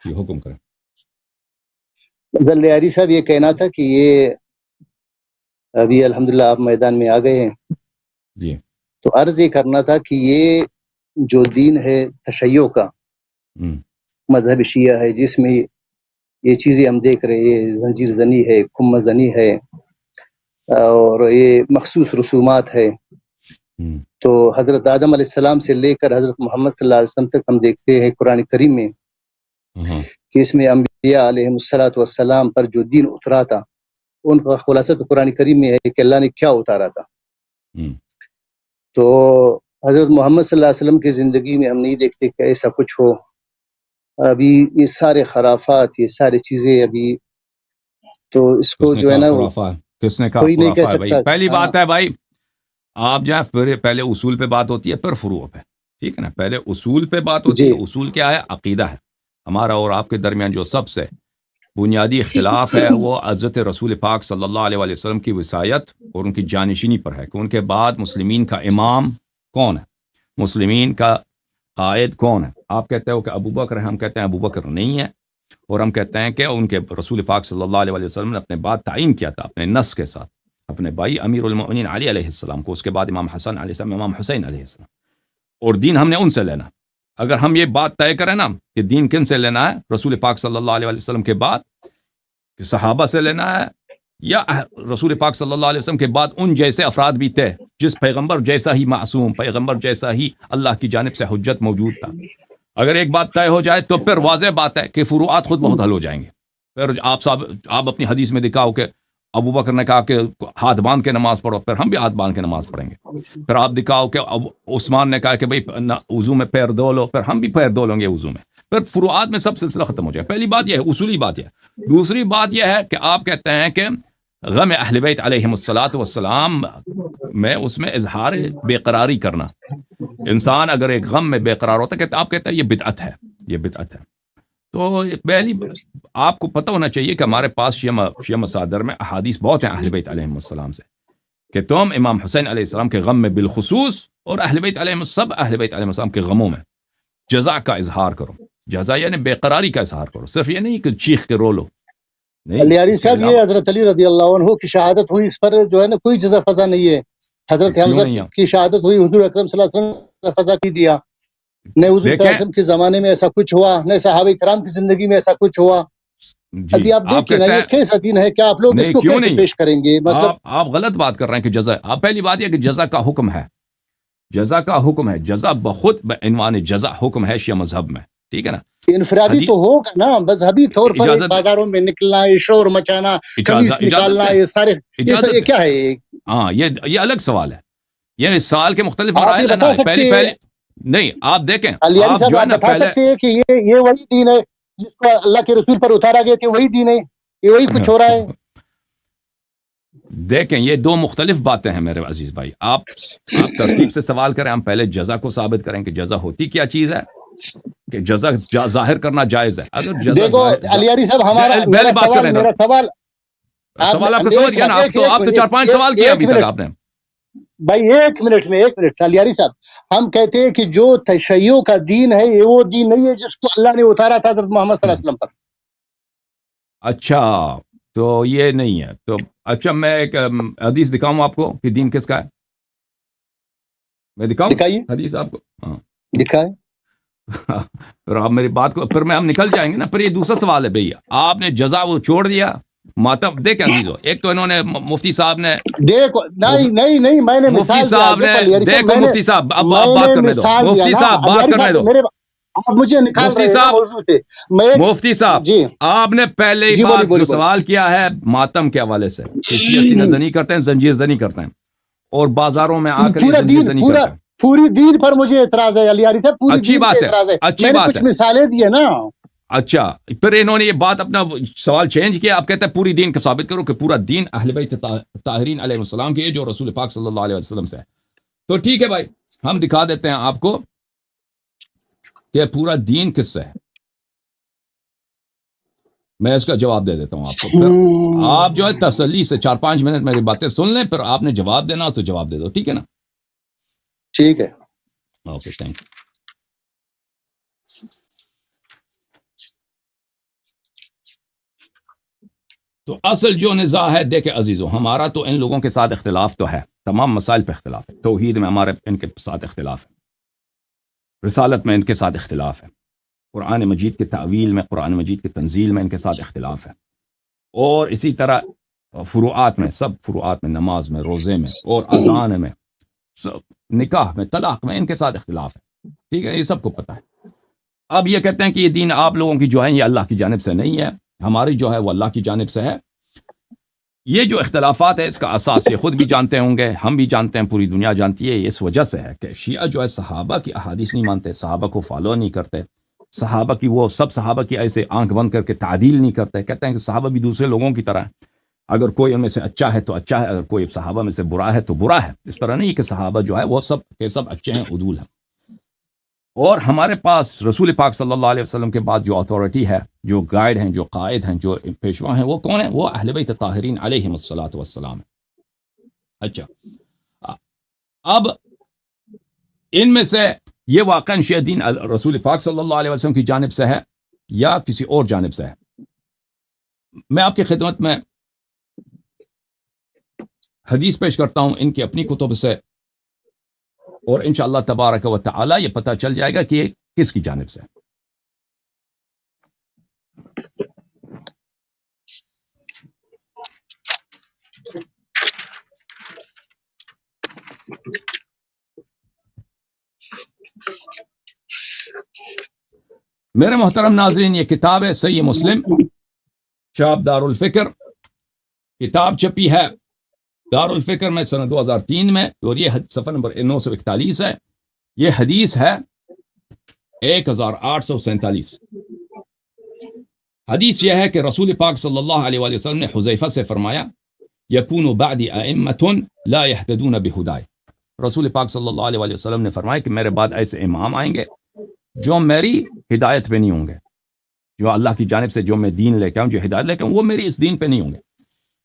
یہ حکم کریں. لیاری صاحب یہ کہنا تھا کہ یہ ابھی الحمدللہ آپ میدان میں آ گئے ہیں جی تو عرض یہ کرنا تھا کہ یہ جو دین ہے تشیع کا مذہب شیعہ ہے جس میں یہ چیزیں ہم دیکھ رہے ہیں، زنجیر زنی ہے، کم زنی ہے اور یہ مخصوص رسومات ہے، تو حضرت آدم علیہ السلام سے لے کر حضرت محمد صلی اللہ علیہ وسلم تک ہم دیکھتے ہیں قرآن کریم میں کہ اس میں انبیاء علیہ الصلوۃ والسلام پر جو دین اترا تھا ان کا خلاصہ تو قرآن کریم میں ہے کہ اللہ نے کیا اتارا تھا. تو حضرت محمد صلی اللہ علیہ وسلم کی زندگی میں ہم نہیں دیکھتے کہ ایسا کچھ ہو. ابھی یہ سارے خرافات، یہ ساری چیزیں ابھی تو اس کو جو ہے نا کس نے کہا کوئی نہیں کہہ خرافہ ہے بھائی؟ سکتا. پہلی بات ہے بھائی، آپ جائیں پہلے اصول پہ بات ہوتی ہے پھر فروع پہ، ٹھیک ہے نا؟ پہلے اصول پہ بات ہوتی ہے. اصول کیا ہے؟ عقیدہ ہے. ہمارا اور آپ کے درمیان جو سب سے بنیادی اختلاف ہے وہ حضرت رسول پاک صلی اللہ علیہ وسلم کی وصایت اور ان کی جانشینی پر ہے کہ ان کے بعد مسلمین کا امام کون ہے، مسلمین کا قائد کون ہے. آپ کہتے ہو کہ ابو بکر ہے، ہم کہتے ہیں ابو بکر نہیں ہے، اور ہم کہتے ہیں کہ ان کے رسول پاک صلی اللہ علیہ وسلم نے اپنے بعد تعین کیا تھا اپنے نص کے ساتھ اپنے بھائی امیر المؤمنین علی علیہ السلام کو، اس کے بعد امام حسن علیہ السلام، امام حسین علیہ السلام، اور دین ہم نے ان سے لینا. اگر ہم یہ بات طے کریں نا کہ دین کن سے لینا ہے، رسول پاک صلی اللہ علیہ وسلم کے بعد کہ صحابہ سے لینا ہے یا رسول پاک صلی اللہ علیہ وسلم کے بعد ان جیسے افراد بھی تھے جس پیغمبر جیسا ہی معصوم، پیغمبر جیسا ہی اللہ کی جانب سے حجت موجود تھا. اگر ایک بات طے ہو جائے تو پھر واضح بات ہے کہ فروعات خود بہت حل ہو جائیں گے. پھر آپ اپنی حدیث میں دکھاؤ کہ ابو بکر نے کہا کہ ہاتھ باندھ کے نماز پڑھو، پھر ہم بھی ہاتھ باندھ کے نماز پڑھیں گے. پھر آپ دکھاؤ کہ عثمان نے کہا کہ بھئی وضو میں پیر دھو لو، پھر ہم بھی پیر دھو لیں گے وضو میں. پھر فروعات میں سب سلسلہ ختم ہو جائے. پہلی بات یہ ہے، اصولی بات یہ ہے. دوسری بات یہ ہے کہ آپ کہتے ہیں کہ غم اہل بیت علیہم الصلوۃ والسلام میں اس میں اظہار بے قراری کرنا، انسان اگر ایک غم میں بے قرار ہوتا ہے کہ آپ کہتے ہیں یہ بدعت ہے، یہ بدعت ہے. تو پہلی آپ کو پتہ ہونا چاہیے کہ ہمارے پاس شیعہ مصادر میں احادیث بہت ہیں اہل بیت علیہم السلام سے کہ تم امام حسین علیہ السلام کے غم میں بالخصوص اور اہل بیت علیہم سب اہل بیت علیہم السلام کے غموں میں جزا کا اظہار کرو. جزا یعنی بے قراری کا اظہار کرو، صرف یہ نہیں کہ چیخ کے رو لو. علی صاحب یہ حضرت علی رضی اللہ عنہ کی شہادت ہوئی، اس پر جو ہے نا کوئی جزا فضا نہیں ہے. حضرت حمزہ کی شہادت ہوئی، حضور اکرم صلی اللہ علیہ وسلم نے فضا کی دیا. نہ حضور صلی اللہ علیہ وسلم کے زمانے میں ایسا کچھ ہوا، نہ صحابہ کرام کی زندگی میں ایسا کچھ ہوا. ابھی آپ دیکھیں نا یہ کیسا دین ہے، کیا آپ لوگ اس کو کیسے پیش کریں گے؟ مطلب آپ غلط بات کر رہے ہیں کہ جزا. آپ پہلی بات یہ کہ جزا کا حکم ہے، جزا کا حکم ہے. جزا بخود بعنوان جزا حکم ہے شیعہ مذہب میں، ٹھیک ہے نا؟ انفرادی تو ہوگا نا، مذہبی طور پر بازاروں میں نکلنا، شور مچانا، قمیص نکالنا، یہ سارے یہ کیا ہے؟ ہاں یہ الگ سوال ہے. یہ سال کے مختلف مراحل ہے نا. پہلی نہیں آپ دیکھیں، آپ جو ہے نا بتا سکتے ہیں کہ یہ وہی دین ہے جس کو اللہ کے رسول پر اتارا گیا کہ وہی دین ہے، یہ وہی کچھ ہو رہا ہے؟ دیکھیں یہ دو مختلف باتیں ہیں میرے عزیز بھائی. آپ ترتیب سے سوال کریں. ہم پہلے جزا کو ثابت کریں کہ جزا ہوتی کیا چیز ہے، کہ جزا ظاہر کرنا جائز ہے. اگر جزا دیکھو علی صاحب ہمارا سوال آپ کو سمجھ گیا نا؟ آپ تو 4-5 سوال کیے ابھی تک آپ نے. بھائی ایک منٹ علی صاحب، ہم کہتے ہیں کہ جو تشیع کا دین ہے یہ وہ دین نہیں ہے جس کو اللہ نے اتارا تھا حضرت محمد صلی اللہ علیہ وسلم پر. اچھا تو یہ نہیں ہے تو اچھا میں ایک حدیث دکھاؤں آپ کو کہ دین کس کا ہے. میں دکھاؤں حدیث آپ کو؟ ہاں دکھائیں. پھر آپ میری بات کو پھر ہم نکل جائیں گے نا. پھر یہ دوسرا سوال ہے بھیا، آپ نے جزا وہ چھوڑ دیا ماتم. دیکھیں عزیزو، ایک تو انہوں نے مفتی صاحب نے دیکھو نہیں میں نے مفتی صاحب نے دیکھو مفتی صاحب اب آپ بات کرنے دو. مفتی صاحب بات کرنے دو. مجھے نکال مفتی صاحب مفتی صاحب آپ نے پہلے ہی بات جو سوال کیا ہے ماتم کے حوالے سے سینہ زنی کرتے ہیں، زنجیر زنی کرتے ہیں اور بازاروں میں آ کر زنجیر زنی کرتے ہیں. پوری دین پر مجھے اعتراض ہے علی صاحب، پوری اچھی دین بات پر اعتراض ہے. اچھی میں نے بات کچھ ہے، مثالیں دی ہیں نا. اچھا پھر انہوں نے یہ بات اپنا سوال چینج کیا. آپ کہتے ہیں پوری دین کو ثابت کرو کہ پورا دین اہل بیت طاہرین علیہ السلام کے جو رسول پاک صلی اللہ علیہ وسلم سے ہے. تو ٹھیک ہے بھائی، ہم دکھا دیتے ہیں آپ کو کہ پورا دین کس سے ہے. میں اس کا جواب دے دیتا ہوں آپ کو. پھر آپ جو ہے تسلی سے 4-5 منٹ میری باتیں سن لیں، پھر آپ نے جواب دینا تو جواب دے دو، ٹھیک ہے نا؟ ٹھیک ہے، اوکے، تھینک یو. تو اصل جو نزاع ہے، دیکھیں عزیزوں، ہمارا تو ان لوگوں کے ساتھ اختلاف تو ہے، تمام مسائل پہ اختلاف ہے، توحید میں ہمارے ان کے ساتھ اختلاف ہے، رسالت میں ان کے ساتھ اختلاف ہے، قرآن مجید کے تعویل میں، قرآن مجید کے تنزیل میں ان کے ساتھ اختلاف ہے، اور اسی طرح فروعات میں، سب فروعات میں، نماز میں، روزے میں، اور اذان میں، نکاح میں، طلاق میں ان کے ساتھ اختلاف ہے، ٹھیک ہے، یہ سب کو پتہ ہے۔ اب یہ کہتے ہیں کہ یہ دین آپ لوگوں کی جو ہے یہ اللہ کی جانب سے نہیں ہے، ہماری جو ہے وہ اللہ کی جانب سے ہے۔ یہ جو اختلافات ہے اس کا اساس یہ خود بھی جانتے ہوں گے، ہم بھی جانتے ہیں، پوری دنیا جانتی ہے، اس وجہ سے ہے کہ شیعہ جو ہے صحابہ کی احادیث نہیں مانتے، صحابہ کو فالو نہیں کرتے، صحابہ کی وہ سب صحابہ کی ایسے آنکھ بند کر کے تعدیل نہیں کرتے، کہتے ہیں کہ صحابہ بھی دوسرے لوگوں کی طرح ہیں، اگر کوئی ان میں سے اچھا ہے تو اچھا ہے، اگر کوئی صحابہ میں سے برا ہے تو برا ہے، اس طرح نہیں کہ صحابہ جو ہے وہ سب کے سب اچھے ہیں، عدول ہیں۔ اور ہمارے پاس رسول پاک صلی اللہ علیہ وسلم کے بعد جو اتھارٹی ہے، جو گائیڈ ہیں، جو قائد ہیں، جو پیشوا ہیں، وہ کون ہیں؟ وہ اہل بیت طاہرین علیہم الصلاۃ والسلام ہیں۔ اچھا، اب ان میں سے یہ واقعاً شیعہ دین رسول پاک صلی اللہ علیہ وسلم کی جانب سے ہے یا کسی اور جانب سے ہے؟ میں آپ کی خدمت میں حدیث پیش کرتا ہوں ان کی اپنی کتب سے، اور انشاءاللہ تبارک و تعالی یہ پتہ چل جائے گا کہ یہ کس کی جانب سے ہے۔ میرے محترم ناظرین، یہ کتاب ہے صحیح مسلم، چھاپ دار الفکر، کتاب چھپی ہے دار الفکر میں سنہ 2003 میں، اور یہ صفحہ نمبر 941 ہے، یہ حدیث ہے 1847۔ حدیث یہ ہے کہ رسول پاک صلی اللہ علیہ وآلہ وسلم نے حذیفہ سے فرمایا، یکون بعدی ائمۃ لا یہتدون بہدای، رسول پاک صلی اللہ علیہ وآلہ وسلم نے فرمایا کہ میرے بعد ایسے امام آئیں گے جو میری ہدایت پہ نہیں ہوں گے، جو اللہ کی جانب سے جو میں دین لے کے آؤں، جو ہدایت لے کے آؤں، وہ میری اس دین پہ نہیں ہوں گے،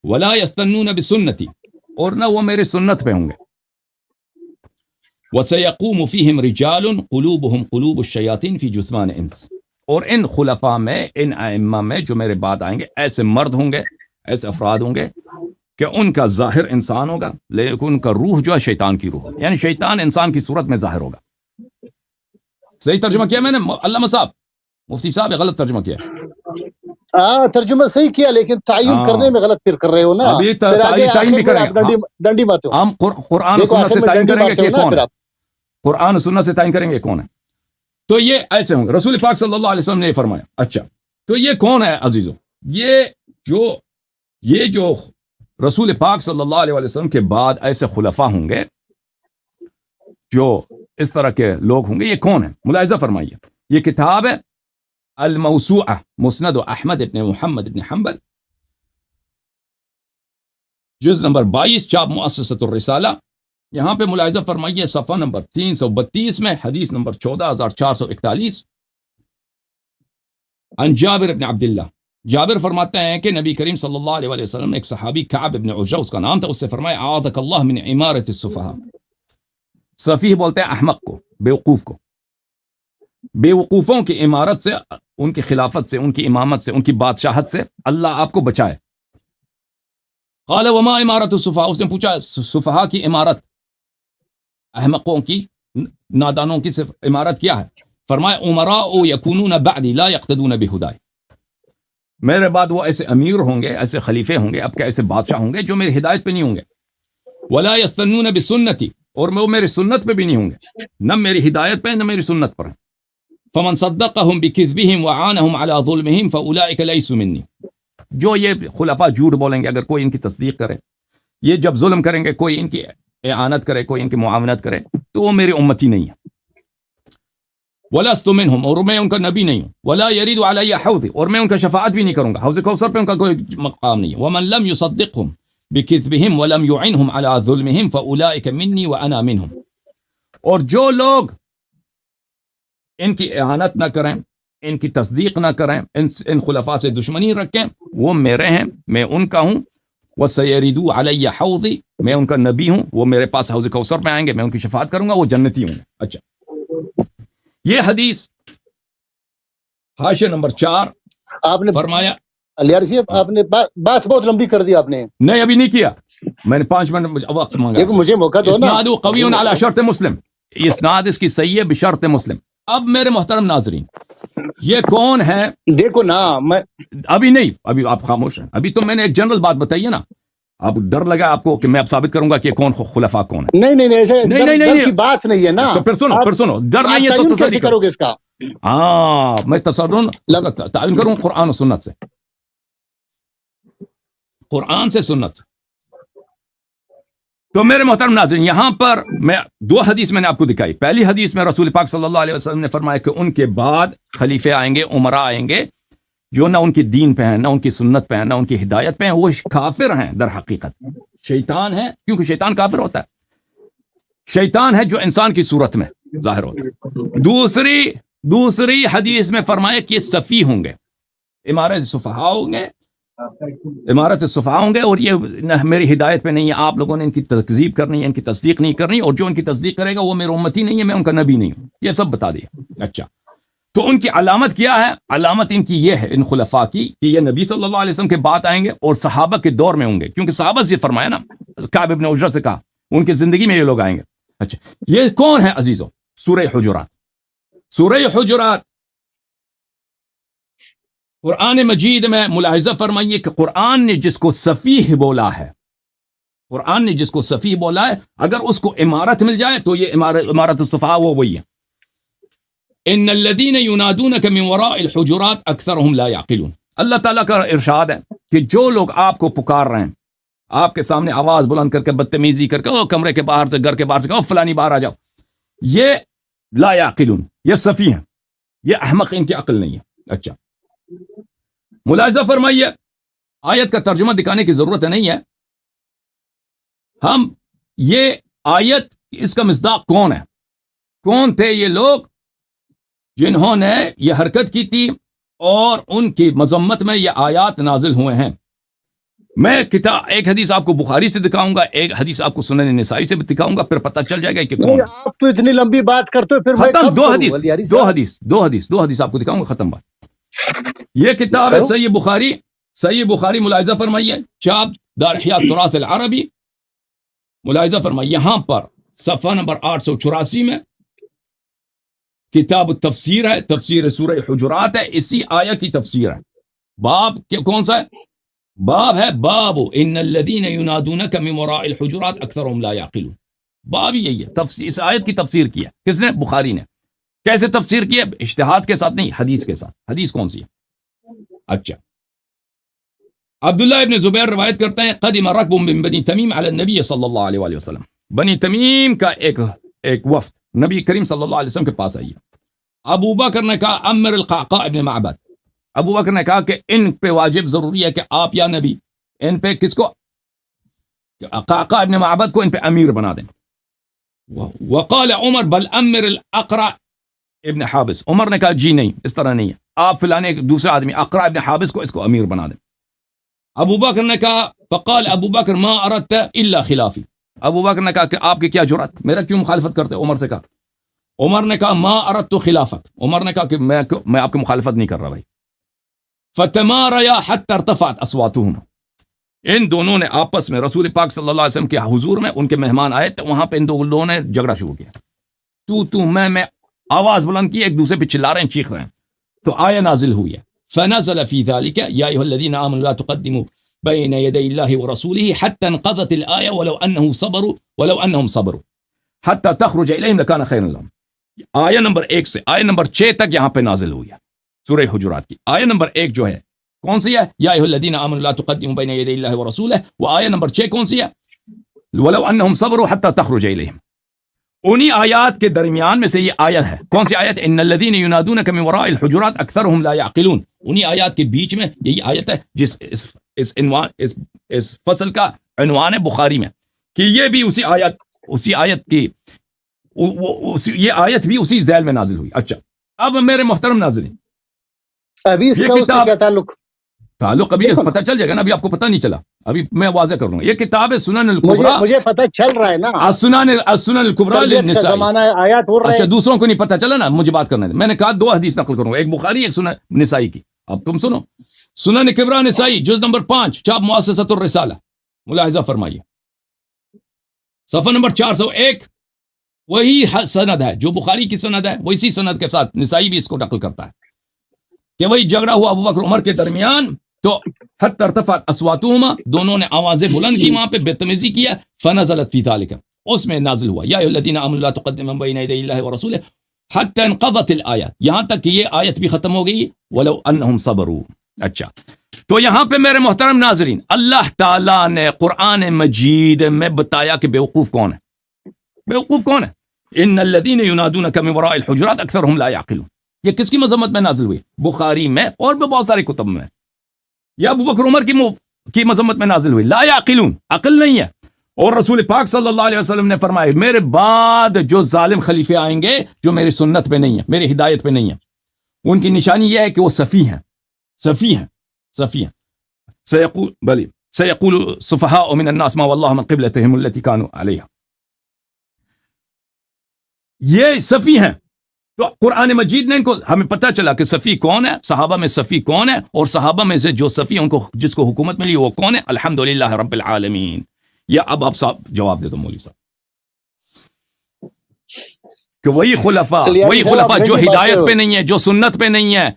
ولا یستنون بسنتی، اور نہ وہ میرے سنت پہ ہوں گے، وَسَيَقُومُ فِيهِمْ رِجَالٌ قُلُوبُهُمْ قُلُوبُ الشَّيَاطِينِ فِي جُثْمَانِ انس، اور ان خلفاء میں، ان ائمہ میں جو میرے بعد آئیں گے، ایسے مرد ہوں گے، ایسے افراد ہوں گے کہ ان کا ظاہر انسان ہوگا لیکن ان کا روح جو ہے شیطان کی روح، یعنی شیطان انسان کی صورت میں ظاہر ہوگا۔ صحیح ترجمہ کیا میں نے علامہ صاحب؟ مفتی صاحب غلط ترجمہ کیا؟ ترجمہ صحیح کیا، لیکن تعین کرنے میں غلط پھر کر رہے ہو نا، ابھی تعین بھی کریں گے، ڈنڈی مارتے ہو، ہم قرآن و سنت سے تعین کریں گے کہ کون ہے، قرآن و سنت سے تعین کریں گے کون ہے۔ تو یہ ایسے ہوں گے، رسول پاک صلی اللہ علیہ وسلم نے یہ فرمایا۔ اچھا، تو یہ کون ہے عزیزوں؟ یہ جو رسول پاک صلی اللہ علیہ وسلم کے بعد ایسے خلفاء ہوں گے، جو اس طرح کے لوگ ہوں گے، یہ کون ہے؟ ملاحظہ فرمائیے، یہ کتاب ہے الموسوعہ مسند احمد ابن محمد ابن حنبل، جز نمبر 22، چھاپ مؤسسۃ الرسالہ۔ یہاں پہ ملاحظہ فرمائیے صفحہ نمبر 332 میں، حدیث نمبر 14441، عن جابر ابن عبداللہ، جابر فرماتے ہیں کہ نبی کریم صلی اللہ علیہ وسلم نے ایک صحابی کعب ابن عجرہ اس کا نام تھا، اس سے فرمایا اعاذک اللہ من عمارت السفہاء، سفیہ بولتے ہیں احمق کو، بیوقوف کو، بے وقوفوں کی عمارت سے، ان کی خلافت سے، ان کی امامت سے، ان کی بادشاہت سے اللہ آپ کو بچائے۔ قال وما عمارت السفہاء، اس نے پوچھا سفہاء کی عمارت، احمقوں کی، نادانوں کی عمارت کیا ہے؟ فرمایا امراء یکونون بعدی لا یقتدون بہدای، میرے بعد وہ ایسے امیر ہوں گے، ایسے خلیفے ہوں گے، اب کے ایسے بادشاہ ہوں گے جو میری ہدایت پہ نہیں ہوں گے، ولا یستنون بسنتی، اور وہ میری سنت پہ بھی نہیں ہوں گے، نہ میری ہدایت پہ نہ میری سنت پر۔ فمن صدقهم بکذبهم وعانهم على ظلمهم فاولئک لیسوا منی، جو یہ خلفاء جھوٹ بولیں گے، اگر کوئی ان کی تصدیق کرے، یہ جب ظلم کریں گے، کوئی ان کی اعانت کرے، کوئی ان کی معاونت کرے، تو وہ میری امتی نہیں ہے۔ ولست منهم، اور میں ان کا نبی نہیں ہوں۔ ولا يرد علی حوضی، اور میں ان کا شفاعت بھی نہیں کروں گا، حوض کوثر پہ ان کا کوئی مقام نہیں ہے۔ ومن لم يصدقهم بکذبهم ولم يعنهم على ظلمهم فاولئک منی وانا منهم، اور جو لوگ ان کی اعانت نہ کریں، ان کی تصدیق نہ کریں، ان خلفاء سے دشمنی رکھیں، وہ میرے ہیں، میں ان کا ہوں۔ وَسَيَرِدُوا عَلَيَّ حَوْضِي، میں ان کا نبی ہوں، وہ میرے پاس حوض کوثر پہ آئیں گے، میں ان کی شفاعت کروں گا، وہ جنتی ہوں گے۔ اچھا، یہ حدیث حاشیہ نمبر 4 آپ نے فرمایا، الیار صاحب آپ نے بات بہت لمبی کر دی آپ نے. نہیں ابھی نہیں کیا, میں نے 5 منٹ وقت مانگا. دیکھو مجھے موقع دو نا. اسناد قوی علی شرط مسلم, اسناد اس کی صحیح ہے بشرط مسلم. اب میرے محترم ناظرین, یہ کون ہے؟ دیکھو نا, میں ابھی نہیں, ابھی آپ خاموش ہیں. ابھی تو میں نے ایک جنرل بات بتائی ہے نا. اب ڈر لگا آپ کو کہ میں اب ثابت کروں گا کہ کون خلفاء کون ہے. نہیں ایسے نہیں کی بات نہیں ہے نا. تو پھر سنو ڈر نہیں ہے تو تصدیق کرو گے اس کا. ہاں میں تعین کروں قرآن و سنت سے, قرآن سے سنت سے. تو میرے محترم ناظرین, یہاں پر میں 2 حدیث میں نے آپ کو دکھائی. پہلی حدیث میں رسول پاک صلی اللہ علیہ وسلم نے فرمایا کہ ان کے بعد خلیفے آئیں گے, عمراء آئیں گے, جو نہ ان کی دین پہ ہیں, نہ ان کی سنت پہ ہیں, نہ ان کی ہدایت پہ ہیں, وہ کافر ہیں در حقیقت, شیطان ہے. کیونکہ شیطان کافر ہوتا ہے, شیطان ہے جو انسان کی صورت میں ظاہر ہوتا ہے. دوسری حدیث میں فرمایا کہ یہ صفی ہوں گے, امارت صفحاء ہوں گے, امارت صفحاء ہوں گے, اور یہ میری ہدایت پہ نہیں ہے. آپ لوگوں نے ان کی تکذیب کرنی ہے, ان کی تصدیق نہیں کرنی, اور جو ان کی تصدیق کرے گا وہ میرا امتی نہیں ہے, میں ان کا نبی نہیں ہوں. یہ سب بتا دیا. اچھا, تو ان کی علامت کیا ہے؟ علامت ان کی یہ ہے, ان خلفاء کی, کہ یہ نبی صلی اللہ علیہ وسلم کے بعد آئیں گے اور صحابہ کے دور میں ہوں گے. کیونکہ صحابہ سے فرمایا نا, کعب ابن عجرہ سے کہا, ان کی زندگی میں یہ لوگ آئیں گے. اچھا, یہ کون ہے عزیزوں؟ سورہ حجرات. سورہ حجرات قرآن مجید میں ملاحظہ فرمائیے کہ قرآن نے جس کو سفیہ بولا ہے, قرآن نے جس کو سفیہ بولا ہے, اگر اس کو امارت مل جائے تو یہ امارت الصفحاء وہی ہے. ان الذين ينادونك من وراء الحجرات اکثرهم لا يعقلون. اللہ تعالیٰ کا ارشاد ہے کہ جو لوگ آپ کو پکار رہے ہیں, آپ کے سامنے آواز بلند کر کے بدتمیزی کر کے, کمرے کے باہر سے, گھر کے باہر سے, فلانی باہر آ جاؤ, یہ لا يعقلون, یہ سفیہ ہیں, یہ احمق, ان کی عقل نہیں ہے. اچھا, ملاحظہ فرمائیے, آیت کا ترجمہ دکھانے کی ضرورت نہیں ہے. ہم یہ آیت, اس کا مصداق کون ہے, کون تھے یہ لوگ جنہوں نے یہ حرکت کی تھی, اور ان کی مذمت میں یہ آیات نازل ہوئے ہیں. میں ایک حدیث آپ کو بخاری سے دکھاؤں گا, ایک حدیث آپ کو سنن نسائی سے دکھاؤں گا, پھر پتہ چل جائے گا کہ کون. آپ تو اتنی لمبی بات کرتے ہو, پھر ختم. دو حدیث آپ کو دکھاؤں گا, ختم بات. یہ کتاب ہے صحیح بخاری. صحیح بخاری ملاحظہ فرمائیے, چاپ دار احیاء التراث العربی. ملاحظہ فرمائیے, یہاں پر صفحہ نمبر 884 میں کتاب التفسیر ہے, تفسیر سورہ حجرات ہے, اسی آیہ کی تفسیر ہے. باب کون سا ہے؟ باب ہے باب ان الذين ينادونك من وراء الحجرات اکثرهم لا يعقلون. باب یہی ہے, تفسیر, اس آیت کی تفسیر کی ہے. کس نے؟ بخاری نے. کیسے تفسیر کی ہے؟ اجتہاد کے ساتھ نہیں, حدیث کے ساتھ. حدیث کون سی ہے؟ اچھا, عبداللہ ابن زبیر روایت کرتے ہیں, قدم رکب من بنی تمیم علی النبی صلی اللہ علیہ وآلہ وسلم. بنی تمیم کا ایک وفد نبی کریم صلی اللہ علیہ وسلم کے پاس آئی. ابو بکر نے کہا امر القعقاع ابن معبد. ابو بکر نے کہا کہ ان پہ واجب ضروری ہے کہ آپ یا نبی ان پہ کس کو؟ قعقاع ابن معبد کو ان پہ امیر بنا دیں. وقال عمر بل امر الاقرع ابن حابس. عمر نے کہا جی نہیں, اس طرح نہیں ہے, آپ فلانے دوسرے آدمی اقرع ابن حابس کو اس کو امیر بنا دیں. ابو بکر نے کہا فقال ابو بکر ما اردت الا خلافی. ابو بکر نے کہا کہ آپ کی کیا جرات, میرا کیوں مخالفت کرتے؟ عمر سے کہا. عمر نے کہا ما اردت خلافک. عمر نے کہا کہ میں آپ کی مخالفت نہیں کر رہا بھائی. فتماریا حتی ارتفعت اصواتهما. ان دونوں نے آپس میں, رسول پاک صلی اللہ علیہ وسلم کے حضور میں, ان کے مہمان آئے تو وہاں پہ ان دونوں نے جھگڑا شروع کیا. تو میں آواز بلند کی, ایک دوسرے پہ چلا رہے ہیں, چیخ رہے ہیں. تو آیہ نازل ہوئی ہے, فنزل فی ذلك یا ایھا الذین آمنوا لا تقدموا بین یدی اللہ ورسولہ حتی انقضت الآیہ ولو انہم صبروا حتی تخرج الیہم لکان خیرا لہم. آیہ نمبر 1 سے آیہ نمبر 6 تک یہاں پہ نازل ہوئی ہے سورہ حجرات کی. آیہ نمبر 1 جو ہے کون سی ہے؟ یا ایھا الذین آمنوا لا تقدموا بین یدی اللہ ورسولہ. وہ آیہ نمبر 6 کون سی ہے؟ ولو انہم صبروا حتی تخرج الیہم. انہی آیات کے درمیان میں سے یہ آیت ہے. کون سی آیت؟ ان الذین ینادونک من وراء الحجرات اکثرهم لا یعقلون. انہی آیات کے بیچ میں یہی آیت ہے جس اس فصل کا عنوان ہے بخاری میں, کہ یہ بھی اسی آیت کی یہ آیت بھی اسی ذیل میں نازل ہوئی. اچھا, اب میرے محترم ناظرین, ابھی اس کا اس سے کیا تعلق ابھی پتہ چل جائے گا نا, ابھی آپ کو پتہ نہیں چلا, ابھی میں واضح کر دوں گا. یہ کتاب ہے سنن الکبریٰ. مجھے پتہ چل رہا ہے نا, السنن الکبریٰ للنسائی. آیات ہو رہے اچھا, دوسروں کو نہیں پتہ چلا نا, مجھے بات کرنا ہے. میں نے کہا 2 حدیث نقل کروں گا, ایک بخاری ایک سنن نسائی کی. اب تم سنو, سنن کبریٰ نسائی جز نمبر 5 چاپ مؤسسۃ الرسالہ، ملاحظہ فرمائیے صفحہ نمبر 401، وہی سند ہے جو بخاری کی سند ہے، وہی سند کے ساتھ نسائی بھی اس کو نقل کرتا ہے کہ وہی جھگڑا ہوا ابو بکر عمر کے درمیان، تو حتی ارتفعت اصواتہما، دونوں نے آوازیں بلند کی، وہاں پہ بدتمیزی کیا، فنزلت فی ذلک، اس میں نازل ہوا یا ایھا الذین آمنوا لا تقدموا بین یدی اللہ ورسولہ حتی انقضت الآیات، یہاں تک کہ یہ آیت بھی ختم ہو گئی، ولو انہم صبروا۔ اچھا، تو یہاں پہ میرے محترم ناظرین اللہ تعالیٰ نے قرآن مجید میں بتایا کہ بیوقوف کون ہے، بیوقوف کون ہے، ان الذین ینادونک من وراء الحجرات اکثرهم لا یعقلون، یہ کس کی مذمت میں نازل ہوئی؟ بخاری میں اور بھی بہت سارے کتب میں، یا ابو بکر عمر کی مذمت میں نازل ہوئی، لا یعقلون، عقل نہیں ہے، اور رسول پاک صلی اللہ علیہ وسلم نے فرمایا میرے بعد جو ظالم خلیفے آئیں گے جو میری سنت پہ نہیں ہیں، میری ہدایت پہ نہیں ہیں، ان کی نشانی یہ ہے کہ وہ صفی ہیں، صفی ہیں، صفی ہیں، سیقول السفہاء من الناس ما واللہ من قبلتہم التی کانوا علیہا، یہ صفی ہیں۔ تو قرآن مجید نے ان کو، ہمیں پتہ چلا کہ صفی کون ہے، صحابہ میں صفی کون ہے، اور صحابہ میں سے جو صفی ان کو جس کو حکومت ملی وہ کون ہے، الحمدللہ رب العالمین۔ یا اب آپ صاحب جواب دے دو مولوی صاحب کہ وہی خلفاء جو ہدایت پہ نہیں ہے، جو سنت پہ نہیں ہے،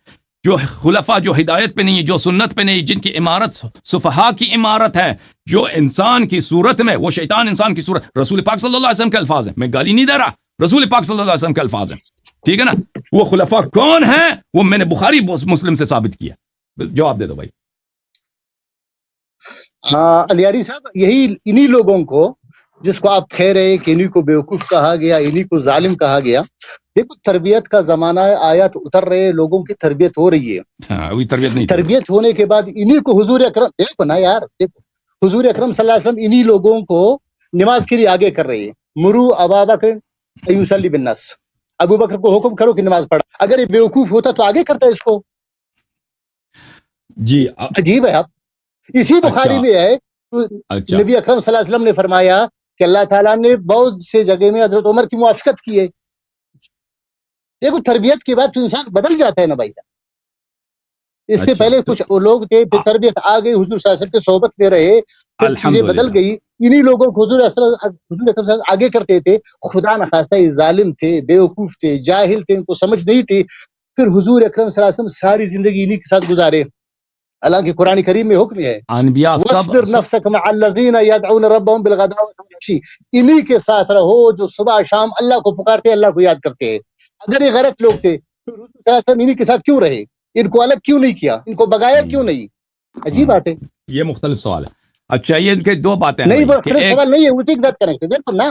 جو خلفاء جو ہدایت پہ نہیں ہے، جو سنت پہ نہیں ہے، جن کی عمارت سفہاء کی عمارت ہے، جو انسان کی صورت میں، وہ شیطان انسان کی صورت، رسول پاک صلی اللہ علیہ وسلم کے الفاظ ہیں، میں گالی نہیں دے رہا، رسول پاک صلی اللہ علیہ وسلم کے الفاظ ہیں، ٹھیک ہے نا، وہ خلفاء کون ہیں وہ میں نے بخاری مسلم سے ثابت کیا، جواب دے دو بھائی۔ علیاری صاحب، یہی انہی لوگوں کو جس کو آپ کہہ رہے ہیں کہ انہی کو بیوقوف کہا گیا، انہی کو ظالم کہا گیا، دیکھو تربیت کا زمانہ ہے، آیات اتر رہے ہیں، لوگوں کی تربیت ہو رہی ہے، ابھی تربیت نہیں، تربیت ہونے کے بعد انہی کو حضور اکرم، دیکھو نا یار، دیکھو حضور اکرم صلی اللہ علیہ وسلم انہی لوگوں کو نماز کے لیے آگے کر رہے ہیں، مرو ابا بکر ان یصلی بالناس، ابو بکر کو حکم کرو کہ نماز پڑھا، اگر یہ بیوقوف ہوتا تو آگے کرتا اس کو، جی عجیب ہے۔ آپ اسی بخاری میں ہے، نبی اکرم صلی اللہ علیہ وسلم نے فرمایا کہ اللہ تعالیٰ نے بہت سے جگہ میں حضرت عمر کی موافقت کی ہے۔ دیکھو تربیت کے بعد تو انسان بدل جاتا ہے نا بھائی صاحب، اس سے پہلے کچھ لوگ تھے، پھر تربیت آ گئی، حضور صلی اللہ علیہ وسلم کی صحبت میں رہے، پھر چیزیں بدل گئی، انہی لوگوں کو حضور اکرم صلی اللہ علیہ وسلم آگے کرتے تھے، خدا نخواستہ یہ ظالم تھے، بیوقوف تھے، جاہل تھے، ان کو سمجھ نہیں تھی، پھر حضور اکرم صلی اللہ علیہ وسلم ساری زندگی انہی کے ساتھ گزارے، حالانکہ قرآن کریم میں حکم ہے انبیاء وَاصْبِرْ نَفْسَكَ مَعَ الَّذِينَ يَدْعُونَ رَبَّهُمْ بِالْغَدَاةِ وَالْعَشِيِّ، انہی کے ساتھ رہو جو صبح شام اللہ کو پکارتے ہیں، اللہ کو یاد کرتے ہیں۔ اگر یہ غلط لوگ تھے تو رسول صلی اللہ علیہ وسلم انہی کے ساتھ کیوں رہے، ان کو الگ کیوں نہیں کیا، ان کو بگایا کیوں نہیں؟ عجیب بات ہے، یہ مختلف سوال ہے۔ اچھا یہ ان کے دو باتیں نہیں، وہ سوال نہیں ہے، اسی کے ساتھ کنیکٹ ہے، دیکھو نا،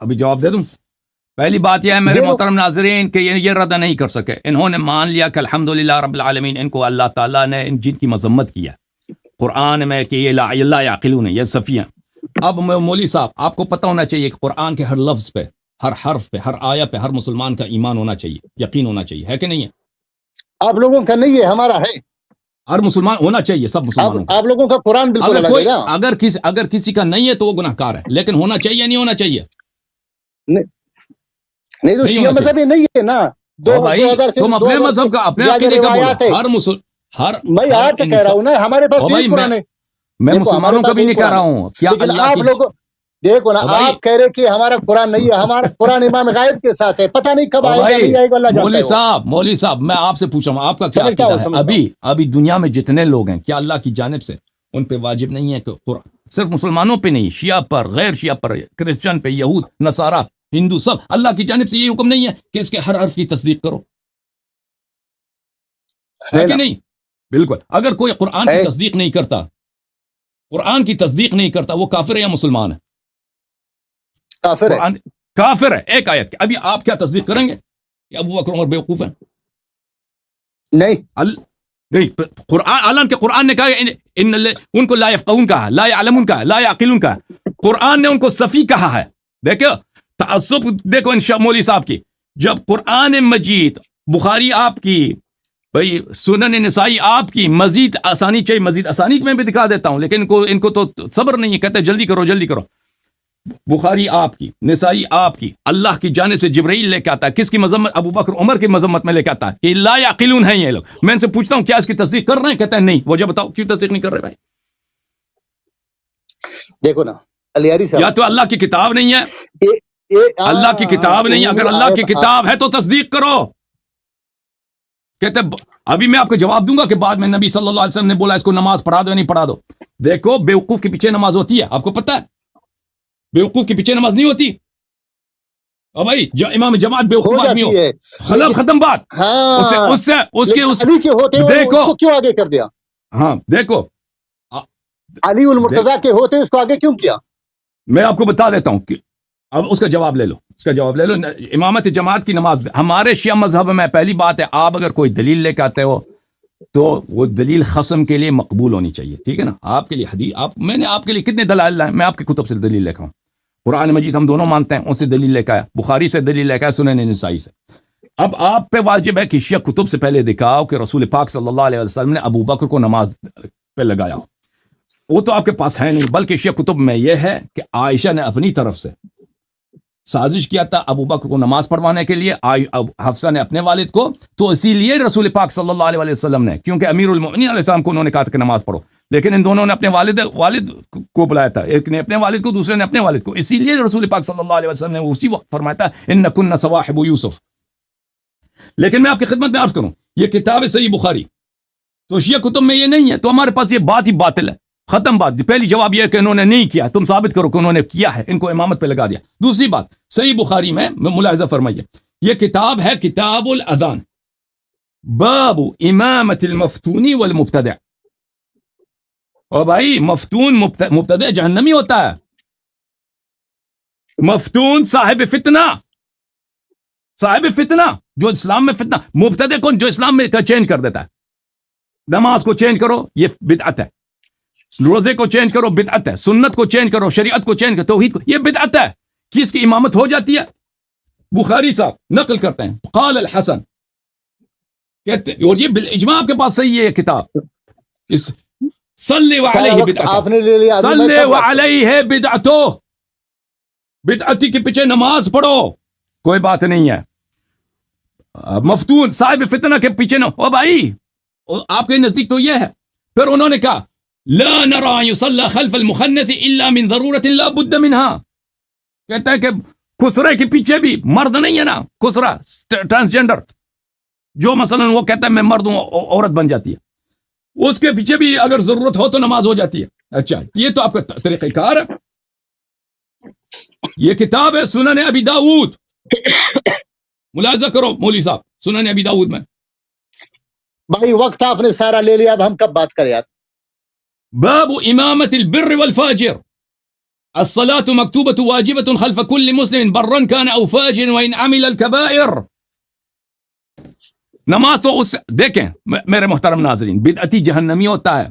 ابھی جواب دے دوں۔ پہلی بات یہ ہے میرے محترم ناظرین کہ یہ رد نہیں کر سکے، انہوں نے مان لیا کہ الحمدللہ رب العالمین، ان کو اللہ تعالیٰ نے جن کی مذمت کیا قرآن میں کہ یہ لا یعقلون، یہ صفی ہیں۔ اب مولوی صاحب آپ کو پتہ ہونا چاہیے کہ قرآن کے ہر لفظ پہ، ہر حرف پہ، ہر آیہ پہ ہر مسلمان کا ایمان ہونا چاہیے، یقین ہونا چاہیے، ہے کہ نہیں ہے؟ آپ لوگوں کا نہیں ہے، ہمارا ہے، ہر مسلمان ہونا چاہیے، سب مسلمانوں کا۔ آپ لوگوں کا قرآن بالکل الگ ہے نا، اگر کسی کا نہیں ہے تو وہ گناہ گار ہے، لیکن ہونا چاہیے نہیں ہونا چاہیے؟ نہیں تو شیعہ مذہب نہیں ہے نا، تم اپنے مذہب کا اپنے عقیدے کا بولو، میں یہاں تک کہہ رہا ہوں نا، ہمارے پاس تین قرآن ہے، میں مسلمانوں کا بھی نہیں کہہ رہا ہوں، کیا اللہ کی دیکھو نا، آپ کہہ رہے کہ ہمارا قرآن نہیں ہے، ہمارا قرآن امام غائب کے ساتھ ہے، پتہ نہیں کب آئے گا نہیں آئے گا، اللہ جانتا ہے۔ مولوی صاحب میں آپ سے پوچھ رہا ہوں آپ کا کیا عقیدہ ہے؟ ابھی دنیا میں جتنے لوگ ہیں کیا اللہ کی جانب سے ان پہ واجب نہیں ہے کہ قرآن صرف مسلمانوں پہ نہیں، شیعہ پر، غیر شیعہ پر، کرسچن پہ، یہود، نصارہ، ہندو، سب اللہ کی جانب سے یہ حکم نہیں ہے کہ اس کے ہر حرف کی تصدیق کرو، ہے کہ نہیں؟ بالکل۔ اگر کوئی قرآن کی تصدیق نہیں کرتا، قرآن کی تصدیق نہیں کرتا، وہ کافر ہے یا مسلمان ہے؟ کافر ہے۔ ایک آیت ابھی آپ کیا تصدیق کریں گے کہ ابو بکر عمر بیوقوف ہیں؟ نہیں، قرآن اعلان کے قرآن نے کہا ان کو لا یفقہون کہا، لا یعلمون کہا، لا یعقلون کہا، قرآن نے ان کو صفی کہا ہے۔ دیکھو تعصب، دیکھو انشاء مولوی صاحب کی، جب قرآن مجید، بخاری آپ کی، بھائی سنن نسائی آپ کی، مزید آسانی چاہیے، مزید آسانی میں بھی دکھا دیتا ہوں، لیکن ان کو تو صبر نہیں ہے، کہتے جلدی کرو جلدی کرو۔ بخاری آپ کی، نسائی آپ کی، اللہ کی جانب سے جبرائیل لے کے آتا ہے. کس کی مذمت؟ ابو بکر عمر کی مذمت میں لے کے آتا ہے کہ لا یعقلون ہیں یہ لوگ. میں ان سے پوچھتا ہوں کیا اس کی تصدیق کر رہے ہیں؟ کہتا ہے نہیں. وجہ بتاؤ کیوں تصدیق نہیں کر رہے بھائی؟ دیکھو نا علیاری صاحب، یا تو اللہ کی کتاب نہیں ہے، اللہ کی کتاب نہیں ہے. اگر اللہ کی کتاب ہے تو تصدیق کرو. کہتے ابھی میں آپ کو جواب دوں گا کہ بعد میں نبی صلی اللہ علیہ وسلم نے بولا اس کو نماز پڑھا دو یا نہیں پڑھا دو. دیکھو بیوقوف کے پیچھے نماز ہوتی ہے، آپ کو پتہ ہے بیوقوف کے پیچھے نماز نہیں ہوتی. اور بھائی امام جماعت بیوقوف آدمی ہو، ختم بات. دیکھو کیوں آگے کر دیا؟ ہاں دیکھو علی المرتضیٰ کے ہوتے اس کو آگے کیوں کیا؟ میں آپ کو بتا دیتا ہوں کہ اب اس کا جواب لے لو، اس کا جواب لے لو. امامت جماعت کی نماز ہمارے شیعہ مذہب میں پہلی بات ہے، آپ اگر کوئی دلیل لے کے آتے ہو تو وہ دلیل خصم کے لیے مقبول ہونی چاہیے. ٹھیک ہے نا؟ آپ کے لیے حدیث میں نے آپ کے لیے کتنے دلائل لائے؟ میں آپ کی کتب سے دلیل لے کے آؤں. قرآن مجید ہم دونوں مانتے ہیں، اس سے دلیل لے کے آیا، بخاری سے دلیل لے کے آیا، سنن نسائی سے. اب آپ پہ واجب ہے کہ شیعہ کتب سے پہلے دکھاؤ کہ رسول پاک صلی اللہ علیہ وسلم نے ابو بکر کو نماز پہ لگایا. وہ تو آپ کے پاس ہے نہیں، بلکہ شیعہ کتب میں یہ ہے کہ عائشہ نے اپنی طرف سے سازش کیا تھا ابو بکر کو نماز پڑھوانے کے لیے، حفصہ نے اپنے والد کو. تو اسی لیے رسول پاک صلی اللہ علیہ وسلم نے، کیونکہ امیر المؤمنین علیہ السلام کو انہوں نے کہا تھا کہ نماز پڑھو، لیکن ان دونوں نے اپنے والد کو بلایا تھا، ایک نے اپنے والد کو، دوسرے نے اپنے والد کو. اسی لیے رسول پاک صلی اللہ علیہ وسلم نے اسی وقت فرمایا تھا انکن صواحب یوسف. لیکن میں آپ کی خدمت میں عرض کروں، یہ کتاب ہے صحیح بخاری، تو شیعہ کتب میں یہ نہیں ہے، تو ہمارے پاس یہ بات ہی باطل ہے. ختم بات. پہلی جواب یہ ہے کہ انہوں نے نہیں کیا، تم ثابت کرو کہ انہوں نے کیا ہے، ان کو امامت پہ لگا دیا. دوسری بات، صحیح بخاری میں ملاحظہ فرمائیے، یہ کتاب ہے کتاب الاذان، باب امامت المفتون والمبتدع. اور بھائی مفتون مبتدع جہنمی ہوتا ہے. مفتون صاحب فتنہ، صاحب فتنہ جو اسلام میں فتنہ. مبتدع کون؟ جو اسلام میں چینج کر دیتا ہے. نماز کو چینج کرو یہ بدعت ہے، روزے کو چینج کرو بدعت ہے، سنت کو چینج کرو، شریعت کو چینج کرو، توحید کو، یہ بدعت ہے. کس کی امامت ہو جاتی ہے؟ بخاری صاحب نقل کرتے ہیں، قال الحسن کہتے ہیں، اور یہ بالاجماع آپ کے پاس صحیح ہے یہ کتاب. اس صلی علیہ بدعتو، صلی علیہ بدعتو، بدعتی کے پیچھے نماز پڑھو، کوئی بات نہیں ہے. مفتون صاحب فتنہ کے پیچھے نہ او بھائی، آپ کے نزدیک تو یہ ہے. پھر انہوں نے کہا لا نرى يصلى خلف المخنث الا من ضرورة لا بد منها. کہتا ہے کہ خسرے کے پیچھے بھی مرد نہیں ہے نا، خسرا ٹرانسجینڈر جو مثلا وہ کہتا ہے میں مرد ہوں عورت بن جاتی ہے، اس کے پیچھے بھی اگر ضرورت ہو تو نماز ہو جاتی ہے. اچھا یہ تو آپ کا طریقہ کار ہے. یہ کتاب ہے سنن ابی داؤد، ملاحظہ کرو مولوی صاحب، سنن ابی داؤد میں. بھائی وقت آپ نے سارا لے لیا، اب ہم کب بات کریں یار؟ باب امامت البر والفاجر، الصلاة مكتوبة واجبة خلف كل مسلم برا كان او فاجر وان عمل الكبائر. نماز تو اس دیکھیں میرے محترم ناظرین، بدعتی جہنمی ہوتا ہے،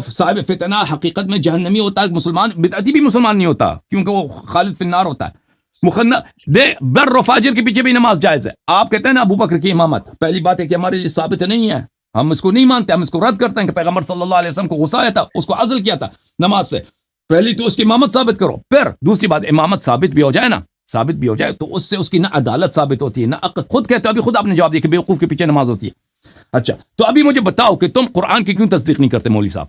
صاحب فتنہ حقیقت میں جہنمی ہوتا ہے. مسلمان بدعتی بھی مسلمان نہیں ہوتا کیونکہ وہ خالد فی النار ہوتا ہے. بر و فاجر کے پیچھے بھی نماز جائز ہے. آپ کہتے ہیں نا ابو بکر کی امامت، پہلی بات ہے کہ ہمارے لیے ثابت نہیں ہے، ہم اس کو نہیں مانتے، ہم اس کو رد کرتے ہیں کہ پیغمبر صلی اللہ علیہ وسلم کو غصہ آیا تھا، اس کو عزل کیا تھا نماز سے. پہلی تو اس کی امامت ثابت کرو. پھر دوسری بات، امامت ثابت بھی ہو جائے نا، ثابت بھی ہو جائے تو اس سے اس کی نہ عدالت ثابت ہوتی ہے نہ خود کہتے ہو، ابھی خود آپ نے جواب دیا کہ بیوقوف کے پیچھے نماز ہوتی ہے. اچھا تو ابھی مجھے بتاؤ کہ تم قرآن کی کیوں تصدیق نہیں کرتے مولوی صاحب؟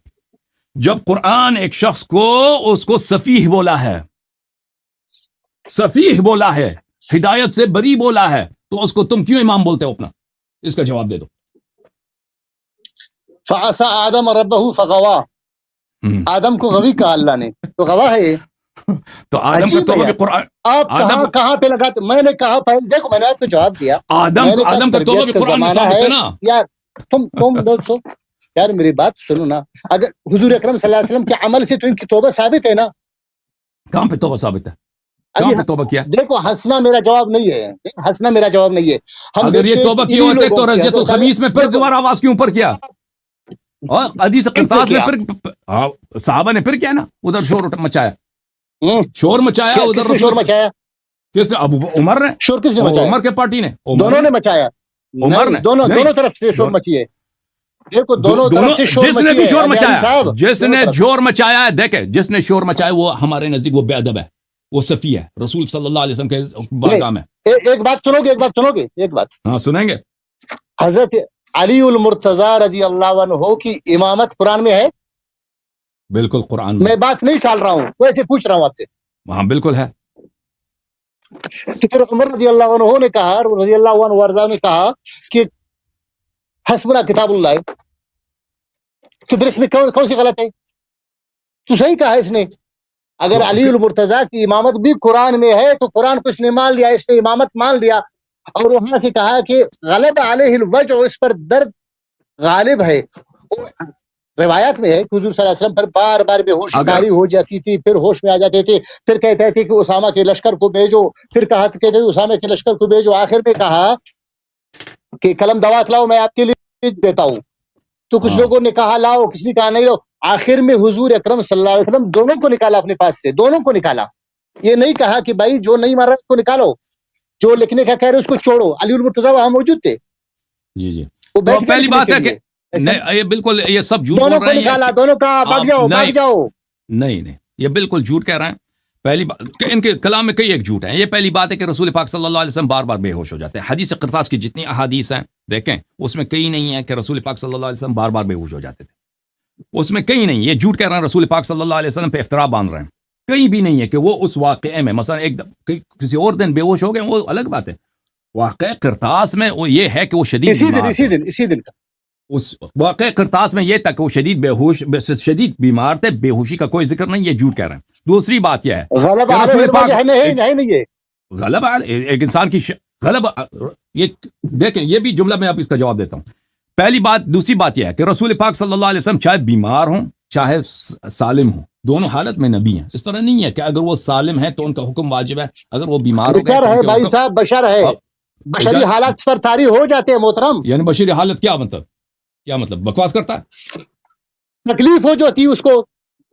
جب قرآن ایک شخص کو اس کو سفیہ بولا ہے، سفیہ بولا ہے، ہدایت سے بری بولا ہے، تو اس کو تم کیوں امام بولتے ہو اپنا؟ اس کا جواب دے دو. فعصى آدم ربہ فغوا، آدم کو غوی کہا اللہ نے، تو غوا ہے یہ. تو آدم کا توبہ بھی قرآن، آپ کہاں پہ لگاتے؟ میں نے کہا پہلے دیکھو، میں نے آپ کو جواب دیا، آدم کا توبہ بھی قرآن میں ثابت ہے نا. یار تم دوستو یار میری بات سنو نا، اگر حضور اکرم صلی اللہ علیہ وسلم کے عمل سے تو ان کی توبہ ثابت ہے نا. کہاں پہ توبہ ثابت ہے؟ کہاں پہ توبہ کیا؟ دیکھو ہنسنا میرا جواب نہیں ہے، ہنسنا میرا جواب نہیں ہے. اگر یہ توبہ کی ہوتے تو رضیت الخمیس میں پھر دوبارہ آواز کیوں اوپر کیا؟ اور حدیث قرطاس میں پھر صحابہ نے پھر کیا نا، ادھر شور مچایا، شور مچایا، ادھر شور مچایا. کس نے؟ ابو عمر نے. شور کس نے مچایا؟ عمر کے پارٹی نے، دونوں نے مچایا. عمر نے، دونوں طرف سے شور مچی ہے. دیکھو دونوں طرف سے شور جس نے بھی شور مچایا، جس نے دونوں شور مچایا ہے، دیکھیں جس نے شور مچایا وہ ہمارے نزدیک وہ بے ادب ہے، وہ صفی ہے رسول صلی اللہ علیہ وسلم کے بارگاہ میں۔ ایک بات سنو گے، ایک بات ہاں سنیں گے۔ حضرت علی المرتضی رضی اللہ عنہ کی امامت قرآن میں ہے؟ بالکل قرآن میں بات نہیں ٹال رہا ہوں، ویسے پوچھ رہا ہوں آپ سے۔ ہاں بالکل ہے۔ تو پھر عمر رضی اللہ عنہ نے کہا، رضی اللہ عنہ وارضا نے کہا کہ حسبنا کتاب اللہ ہے، تو پھر اس میں کون سی غلط ہے؟ تو صحیح کہا اس نے، اگر علی المرتضی کی امامت بھی قرآن میں ہے تو قرآن کو اس نے مان لیا، اس نے امامت مان لیا، اور وہاں سے کہا کہ غلب علیہ الوجع، اس پر درد غالب ہے۔ روایات میں ہے کہ حضور صلی اللہ علیہ وسلم پر بار بار بے ہوشی طاری ہو جاتی تھی، پھر ہوش میں آ جاتے تھے، پھر کہتے تھے کہ اسامہ کے لشکر کو بھیجو، پھر کہتے تھے اسامہ کے لشکر کو بھیجو، آخر میں کہا کہ قلم دوات لاؤ میں آپ کے لیے دیتا ہوں، تو کچھ لوگوں نے کہا لاؤ، کسی نے کہا نہیں لاؤ، آخر میں حضور اکرم صلی اللہ علیہ وسلم دونوں کو نکالا اپنے پاس سے، دونوں کو نکالا، یہ نہیں کہا کہ بھائی جو نہیں مار رہا اس کو نکالو، جو لکھنے کا کہہ رہے اس کو چھوڑو۔ علی المرتضی وہاں موجود تھے، جی جی، وہ تو پہلی بات ہے کہ نہیں، یہ بالکل یہ سب جھوٹ بول دونوں کو رہے ہیں، نکالا، دونوں کا بھاگ جاؤ بھاگ جاؤ۔ نہیں یہ بالکل جھوٹ کہہ رہے ہیں۔ پہلی بات کہ ان کے کلام میں کئی ایک جھوٹ ہیں۔ یہ پہلی بات ہے کہ رسول پاک صلی اللہ علیہ وسلم بار بار بے ہوش ہو جاتے ہیں۔ حدیث قرطاس کی جتنی احادیث ہیں دیکھیں، اس میں کئی نہیں ہے کہ رسول پاک صلی اللہ علیہ وسلم بار بار بے ہوش ہو جاتے تھے، اس میں کئی نہیں۔ یہ جھوٹ کہہ رہے ہیں، رسول پاک صلی اللہ علیہ وسلم پہ افترا باندھ رہے ہیں، کہیں بھی نہیں ہے کہ وہ اس واقعے میں مثلا ایک کسی اور دن بے ہوش ہو گئے، وہ الگ بات ہے۔ واقعہ قرطاس میں وہ یہ ہے کہ وہ شدید اسی دن کا اس واقع قرطاس میں یہ تھا کہ وہ شدید بیمار تھے، بے ہوشی کا کوئی ذکر نہیں، یہ جھوٹ کہہ رہے ہیں۔ دوسری بات یہ ہے غلب کہ رسول پاک غلب ایک انسان کی غلب، یہ دیکھیں یہ بھی جملہ میں اب اس کا جواب دیتا ہوں۔ پہلی بات۔ دوسری بات یہ ہے کہ رسول پاک صلی اللہ علیہ وسلم چاہے بیمار ہوں چاہے سالم ہوں، دونوں حالت میں نبی ہیں۔ اس طرح نہیں ہے کہ اگر وہ سالم ہے تو ان کا حکم واجب ہے، اگر وہ بیمار ہو گئے بھائی صاحب بشر ہے، بشری حالات پر طاری ہو جاتے ہیں محترم۔ یعنی بشری حالت کیا مطلب؟ کیا مطلب؟ بکواس کرتا ہے، تکلیف ہو جاتی ہے اس کو،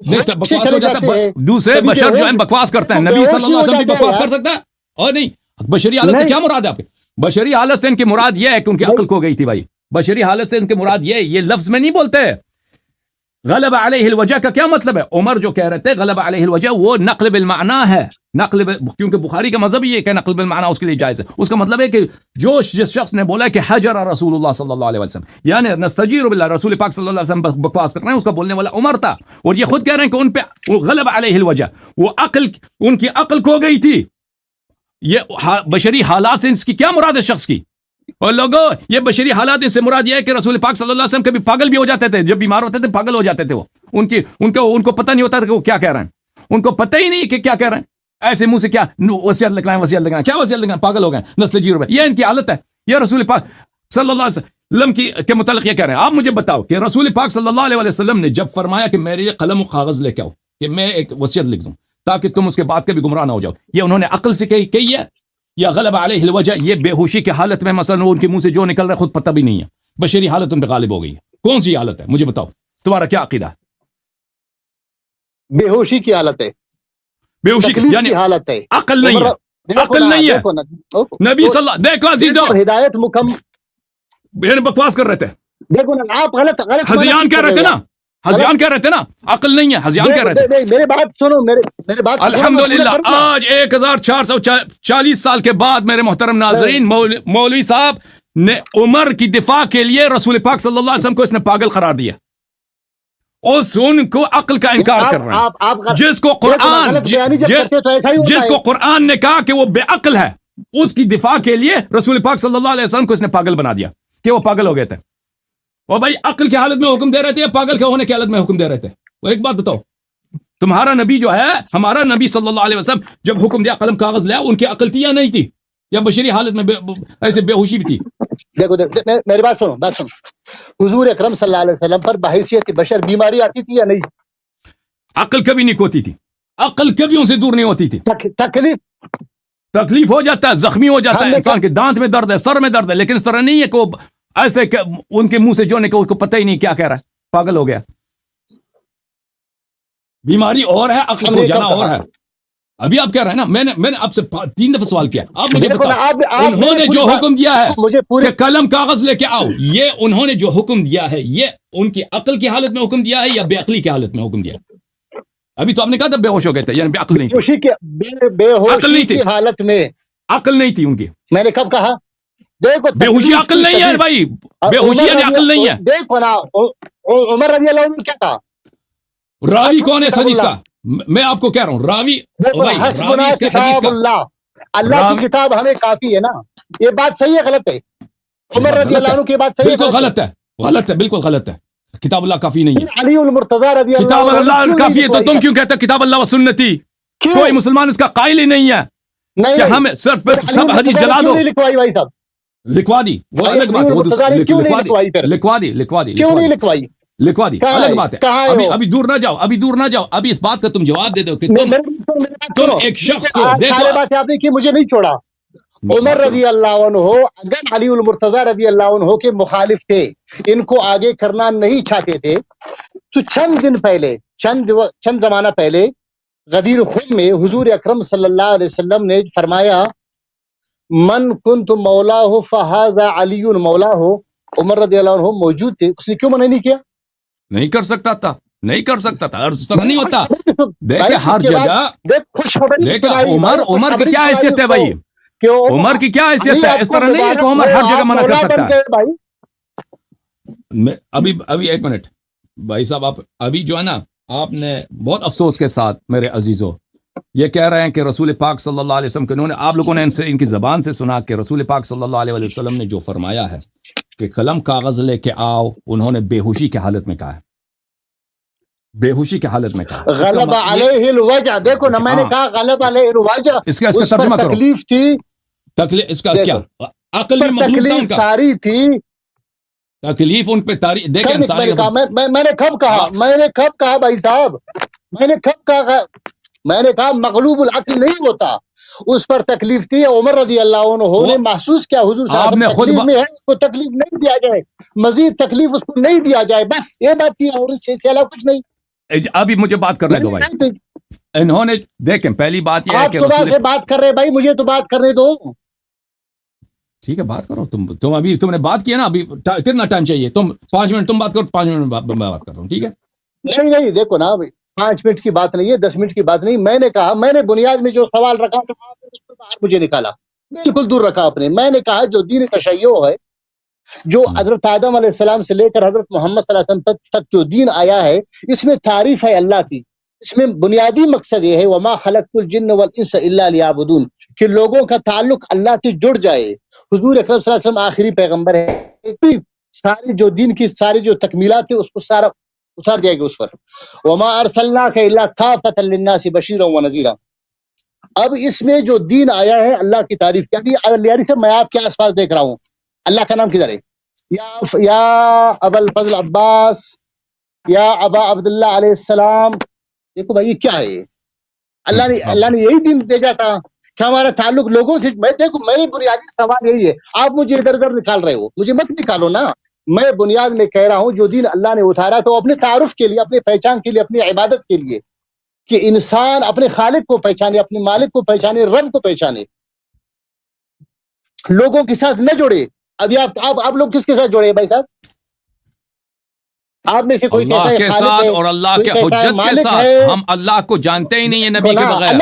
بکواس ہو جاتا ہے۔ دوسرے بشر جو ہیں بکواس کرتے ہیں، نبی صلی اللہ علیہ وسلم بھی بکواس کر سکتا ہے؟ اور نہیں، بشری حالت سے کیا مراد ہے آپ کے؟ بشری حالت سے ان کی مراد یہ ہے کہ ان کی عقل کھو گئی تھی۔ بھائی بشری حالت سے ان کی مراد یہ لفظ میں نہیں بولتے۔ غلب علیہ الوجہ کا کیا مطلب ہے؟ عمر جو کہہ رہے تھے غلب علیہ الوجہ، وہ نقل بالمعنی ہے، کیونکہ بخاری کا مذہب یہ ہے کہ نقل بالمعنی اس کے لیے جائز ہے۔ اس کا مطلب ہے کہ جس شخص نے بولا کہ حجر رسول اللہ صلی اللہ علیہ وسلم، یعنی نستجیر باللہ، رسول پاک صلی اللہ علیہ وسلم بکواس کر رہے ہیں، اس کا بولنے والا عمر تھا۔ اور یہ خود کہہ رہے ہیں کہ ان پہ غلب علیہ الوجہ، وہ عقل، ان کی عقل کھو گئی تھی۔ یہ بشری حالات سے اس کی کیا مراد ہے شخص کی؟ اور لوگوں یہ بشری حالات ان سے مراد یہ ہے کہ رسول پاک صلی اللہ علیہ وسلم کبھی پاگل بھی ہو جاتے تھے، جب بیمار ہوتے تھے پاگل ہو جاتے تھے۔ وہ ان کو پتہ نہیں ہوتا تھا کہ وہ کیا کہہ رہے ہیں، ان کو پتہ ہی نہیں کہ کیا کہہ رہے ہیں، ایسے منہ سے کیا وصیت لکھنا ہے، وصیت لکھنا ہے، کیا وصیت لکھنا ہے، پاگل ہو گئے، نسل جی روپے۔ یہ ان کی حالت ہے۔ یہ رسول پاک صلی اللہ علیہ وسلم کے متعلق یہ کہہ رہے ہیں۔ آپ مجھے بتاؤ کہ رسول پاک صلی اللہ علیہ وسلم نے جب فرمایا کہ میرے قلم و کاغذ لے کے آؤ کہ میں ایک وصیت لکھ دوں تاکہ تم اس کے بعد کبھی گمراہ نہ ہو جاؤ، یہ انہوں نے عقل سے کہی ہے یا غلب علیہ الوجہ؟ یہ بے ہوشی کی حالت میں مثلا ان کے منہ سے جو نکل رہا ہے خود پتہ بھی نہیں ہے، بشری حالت ان پہ غالب ہو گئی ہے۔ کون سی حالت ہے مجھے بتاؤ، تمہارا کیا عقیدہ ہے؟ بے ہوشی کی حالت ہے، بے ہوشی یعنی حالت ہے، عقل نہیں ہے، عقل نہیں ہے۔ نبی صلی اللہ، دیکھو عزیزو، ہدایت مکمل بکواس کر رہے تھے، دیکھو نا آپ غلط ہذیان کہہ رہے تھے نا، ہذیان کہہ رہے تھے نا، عقل نہیں ہے، ہذیان کہہ رہے تھے۔ میرے بات سنو، میرے بات الحمدللہ آج 1440 سال کے بعد میرے محترم ناظرین، مولوی صاحب نے عمر کی دفاع کے لیے رسول پاک صلی اللہ علیہ وسلم کو اس نے پاگل قرار دیا، ان کو عقل کا انکار کر رہے ہیں۔ جس کو قرآن نے کہا کہ وہ بے عقل ہے، اس کی دفاع کے لیے رسول پاک صلی اللہ علیہ وسلم کو اس نے پاگل بنا دیا کہ وہ پاگل ہو گئے تھے۔ وہ بھائی عقل کی حالت میں حکم دے رہے تھے یا پاگل کے ہونے کی حالت میں حکم دے رہے تھے؟ وہ ایک بات بتاؤ، تمہارا نبی جو ہے، ہمارا نبی صلی اللہ علیہ وسلم جب حکم دیا قلم کاغذ لیا، ان کی عقل تھی یا نہیں تھی، یا بشری حالت میں ایسے بے ہوشی بھی تھی؟ دیکھو میری بات سنو، حضور اکرم صلی اللہ علیہ وسلم پر بحیثیت بشر بیماری آتی تھی یا نہیں؟ عقل کبھی نہیں کھوتی تھی، عقل کبھی ان سے دور نہیں ہوتی تھی۔ تکلیف ہو جاتا ہے، زخمی ہو جاتا ہے انسان کے، دانت میں درد ہے، سر میں درد ہے، لیکن اس طرح نہیں ہے کہ وہ ایسے ان کے منہ سے جو نکلا اس کو پتہ ہی نہیں کیا کہہ رہا ہے، پاگل ہو گیا۔ بیماری اور ہے، عقل کھو جانا اور ہے۔ ابھی آپ کہہ رہے ہیں نا، میں نے آپ سے 3 دفعہ سوال کیا، آپ مجھے بتاؤ انہوں نے جو حکم دیا ہے کہ قلم کاغذ لے کے آؤ، یہ انہوں نے جو حکم دیا ہے یہ ان کی عقل کی حالت میں حکم دیا ہے یا بے عقلی کی حالت میں حکم دیا ہے؟ ابھی تو آپ نے کہا تھا بے ہوش ہو گئے تھے، یعنی بے عقل نہیں تھی، بے ہوشی کی حالت میں عقل نہیں تھی ان کی. میں نے کب کہا؟ دیکھو بے ہوشی عقل نہیں ہے بھائی، بے ہوشی یعنی عقل نہیں ہے. دیکھو نا عمر رضی اللہ عنہ نے کیا کہا؟ راوی کون ہے اس حدیث کا؟ میں آپ کو کہہ رہا ہوں راوی کتاب اللہ کی کتاب ہمیں کافی ہے نا. یہ بات صحیح ہے غلط ہے؟ عمر رضی اللہ عنہ کی بات صحیح ہے؟ بالکل غلط ہے، غلط ہے، بالکل غلط ہے. کتاب اللہ کافی نہیں ہے. علی المرتضی رضی اللہ کتاب اللہ کافی ہے تو تم کیوں کہتے کتاب اللہ و سنتی؟ کوئی مسلمان اس کا قائل ہی نہیں ہے کہ ہم صرف سب حدیث جلا دو. لکھوائی بھائی صاحب، لکھوا دی، وہ الگ بات ہے، لکھوا دی الگ بات ہے. ابھی دور نہ جاؤ، ابھی دور نہ جاؤ، ابھی اس بات کا تم جواب دے دو کہ تم ایک شخص کو دیکھو. بات آپ نے کی، مجھے نہیں چھوڑا. عمر رضی اللہ عنہ اگر علی المرتضی رضی اللہ عنہ کے مخالف تھے، ان کو آگے کرنا نہیں چاہتے تھے، تو چند دن پہلے چند زمانہ پہلے غدیر خم میں حضور اکرم صلی اللہ علیہ وسلم نے فرمایا من کنت مولاہ فہذا علی مولاہ. عمر رضی اللہ عنہ موجود تھے، اس نے کیوں منع نہیں کیا؟ نہیں کر سکتا تھا، نہیں کر سکتا تھا، اس طرح نہیں ہوتا. دیکھیں ہر جگہ دیکھیں عمر کی کیا حیثیت ہے بھائی، عمر کی کیا حیثیت ہے؟ اس طرح نہیں ہے کہ عمر ہر جگہ منع کر سکتا ہے. ابھی ایک منٹ بھائی صاحب، آپ ابھی جو ہے نا، آپ نے بہت افسوس کے ساتھ میرے عزیزوں یہ کہہ رہے ہیں کہ رسول پاک صلی اللہ علیہ وسلم کہ انہوں نے، آپ لوگوں نے ان کی زبان سے سنا کہ رسول پاک صلی اللہ علیہ وسلم نے جو فرمایا ہے کہ قلم کاغذ لے کے آؤ، انہوں نے بے ہوشی کی حالت میں کہا ہے، بے ہوشی کی حالت میں کہا. غلب علیہ الوجع. دیکھو نا، میں نے کہا غلب علیہ الوجع. اس کا ترجمہ کرو. تکلیف تھی، تکلیف اس کا کیا عقل میں مغلوب تھا ان کا، ساری تھی تکلیف ان پہ تاری. دیکھیں میں نے کب کہا بھائی صاحب، میں نے کہا مغلوب العقل نہیں ہوتا، اس پر تکلیف تھی. عمر رضی اللہ عنہ نے محسوس کیا حضور صلی اللہ علیہ وسلم تکلیف میں ہے، اس کو تکلیف نہیں دیا جائے، مزید تکلیف اس کو نہیں دیا جائے، بس یہ بات تھی اور اس سے علاوہ کچھ نہیں. ابھی مجھے بات کرنے دو بھائی. انہوں نے دیکھیں پہلی بات یہ ہے کہ آپ سے بات کر رہے بھائی، مجھے تو بات کرنے دو. ٹھیک ہے بات کرو تم ابھی تم نے بات کیا نا، ابھی کتنا ٹائم چاہیے؟ تم 5 منٹ تم بات کرو، 5 منٹ میں بات کرتا ہوں. ٹھیک ہے؟ نہیں دیکھو نا، 5 منٹ کی بات نہیں ہے، 10 منٹ کی بات نہیں. میں نے کہا، میں نے بنیاد میں جو سوال رکھا تھا مجھے نکالا، بالکل دور رکھا آپ نے. میں نے کہا جو دین تشیع ہے، جو حضرت آدم علیہ السلام سے لے کر حضرت محمد صلی اللہ علیہ وسلم تک جو دین آیا ہے، اس میں تعریف ہے اللہ کی. اس میں بنیادی مقصد یہ ہے وما خلقت الجن والانس الا لیعبدون، کہ لوگوں کا تعلق اللہ سے جڑ جائے. حضور اکرم صلی اللہ علیہ وسلم آخری پیغمبر ہے، ساری جو دین کی ساری جو تکمیلات ہے اس کو سارا اتار دیا گیا اس پر. وما ارسلناک الا کافۃ للناس بشیرا ونذیرا. اب اس میں جو دین آیا ہے اللہ کی تعریف کیا. میں آپ کے آس پاس دیکھ رہا ہوں، اللہ کا نام کدھر ہے؟ یا ابا الفضل عباس، یا ابا عبداللہ علیہ السلام. دیکھو بھائی یہ کیا ہے؟ اللہ نے یہی دین بھیجا تھا کہ ہمارا تعلق لوگوں سے. دیکھو میری بنیادی سوال یہی ہے، آپ مجھے ادھر ادھر نکال رہے ہو، مجھے مت نکالو نا. میں بنیاد میں کہہ رہا ہوں جو دین اللہ نے اتارا تو اپنے تعارف کے لیے، اپنے پہچان کے لیے، اپنی عبادت کے لیے، کہ انسان اپنے خالق کو پہچانے، اپنے مالک کو پہچانے، رب کو پہچانے، لوگوں کے ساتھ نہ جوڑے. ابھی آپ لوگ کس کے ساتھ جوڑے بھائی صاحب؟ آپ میں سے کوئی کہتا ہے اللہ کے ساتھ اور اللہ کے حجت کے ساتھ. ہم اللہ کو جانتے ہی نہیں ہیں نبی کے بغیر.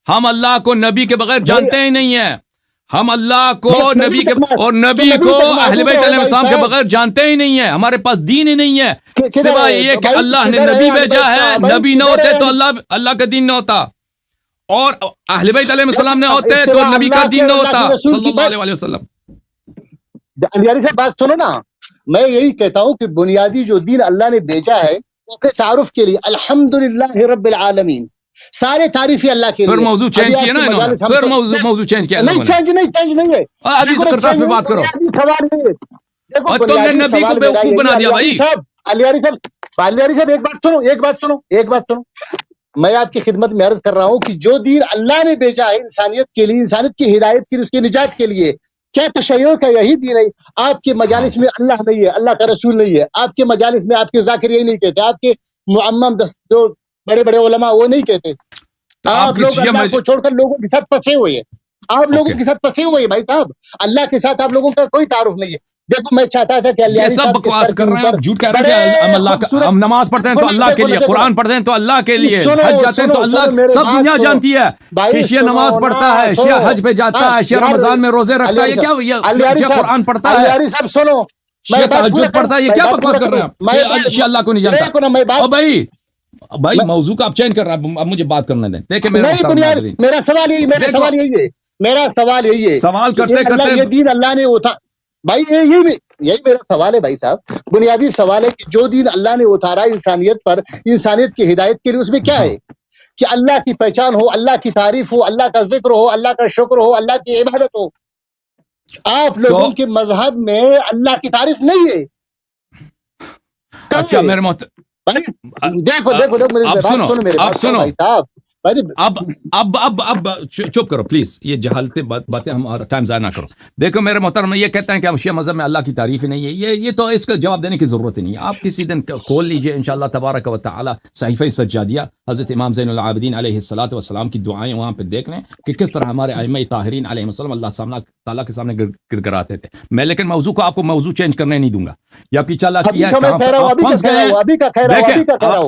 ہم اللہ کو نبی کے بغیر جانتے ہی نہیں ہیں. ہم اللہ کو نبی کے اور نبی کو اہل بیت علیہ السلام کے بغیر جانتے ہی نہیں ہیں. ہمارے پاس دین ہی نہیں ہے سوائے یہ کہ اللہ نے نبی بھیجا ہے. نبی نہ ہوتے تو اللہ کا دین نہ ہوتا، اور اہل بیت علیہ السلام نہ ہوتے تو نبی کا دین نہ ہوتا صلی اللہ علیہ وسلم. بات سنو نا، میں یہی کہتا ہوں کہ بنیادی جو دین اللہ نے بھیجا ہے وہ اپنے تعارف کے لیے الحمدللہ رب العالمین، سارے تعریف ہی اللہ کے لیے. پھر موضوع چینج کیا نا انہوں نے، پھر موضوع چینج کیا انہوں نے. چینج نہیں ہے. حدیث کرتاس میں بات کرو. سوال نہیں ہے. دیکھو تم نے نبی کو بیوقوف بنا دیا بھائی. علی صاحب ایک بات سنو. میں آپ کی خدمت میں عرض کر رہا ہوں کہ جو دین اللہ نے بھیجا ہے انسانیت کے لیے، انسانیت کی ہدایت کے لیے، اس کی نجات کے لیے، کیا تشیع کا یہی دین ہے؟ آپ کے مجالس میں اللہ نہیں ہے، اللہ کا رسول نہیں ہے. آپ کے مجالس میں آپ کے ذاکر یہی نہیں کہتے، آپ کے معمم جو بڑے بڑے علماء وہ نہیں کہتے. آپ لوگ اللہ کو چھوڑ کر لوگوں کے ساتھ پھنسے ہوئے ہیں، آپ لوگوں کے ساتھ پھنسے ہوئے ہیں بھائی صاحب، اللہ کے ساتھ آپ لوگوں کا کوئی تعارف نہیں ہے۔ دیکھو میں چاہتا تھا کہ یہ سب بکواس کر رہے ہیں، جھوٹ کہہ رہے ہیں کہ اللہ کا، ہم نماز پڑھتے ہیں تو اللہ کے لیے، قرآن پڑھتے ہیں تو اللہ کے لیے، حج جاتے ہیں تو اللہ، سب دنیا جانتی ہے کہ شیعہ نماز پڑھتا ہے، شیعہ حج پہ جاتا ہے، شیعہ رمضان میں روزے رکھتا ہے، یہ کیا، شیعہ قرآن پڑھتا ہے، صاحب سنو، شیعہ تہجد پڑھتا ہے، یہ کیا بکواس کر رہے ہیں آپ؟ شیعہ اللہ کو نہیں جانتا۔ بھائی موضوع کا آپ چینج کر رہا ہے، اب مجھے بات کرنے دیں۔ دیکھیں میرا سوال یہی ہے، سوال کرتے کرتے یہ دین اللہ نے اتارا، بھائی یہی میرا سوال ہے بھائی صاحب، بنیادی سوال ہے کہ جو دین اللہ نے اتارا انسانیت پر، انسانیت کی ہدایت کے لیے، اس میں کیا ہے کہ اللہ کی پہچان ہو، اللہ کی تعریف ہو، اللہ کا ذکر ہو، اللہ کا شکر ہو، اللہ کی عبادت ہو۔ آپ لوگوں کے مذہب میں اللہ کی تعریف نہیں ہے۔ اچھا میرے دیکھو اب سنو بھائی صاحب، اب چپ کرو پلیز، یہ جہالتیں باتیں ہمارا ٹائم ضائع نہ کرو۔ دیکھو میرے محترم، یہ کہتے ہیں کہ شیعہ مذہب میں اللہ کی تعریف ہی نہیں ہے، یہ تو اس کا جواب دینے کی ضرورت ہی نہیں ہے۔ آپ کسی دن کھول لیجئے انشاءاللہ تبارک و تعالی صحیفہ سجادیہ، حضرت امام زین العابدین علیہ الصلوۃ والسلام کی دعائیں وہاں پہ دیکھ لیں کہ کس طرح ہمارے ائمہ طاہرین علیہ السلام اللہ تعالیٰ کے سامنے گر گراتے تھے۔ میں لیکن موضوع کو آپ کو موضوع چینج کرنے نہیں دوں گا، یہ آپ کی چالاکی ہے،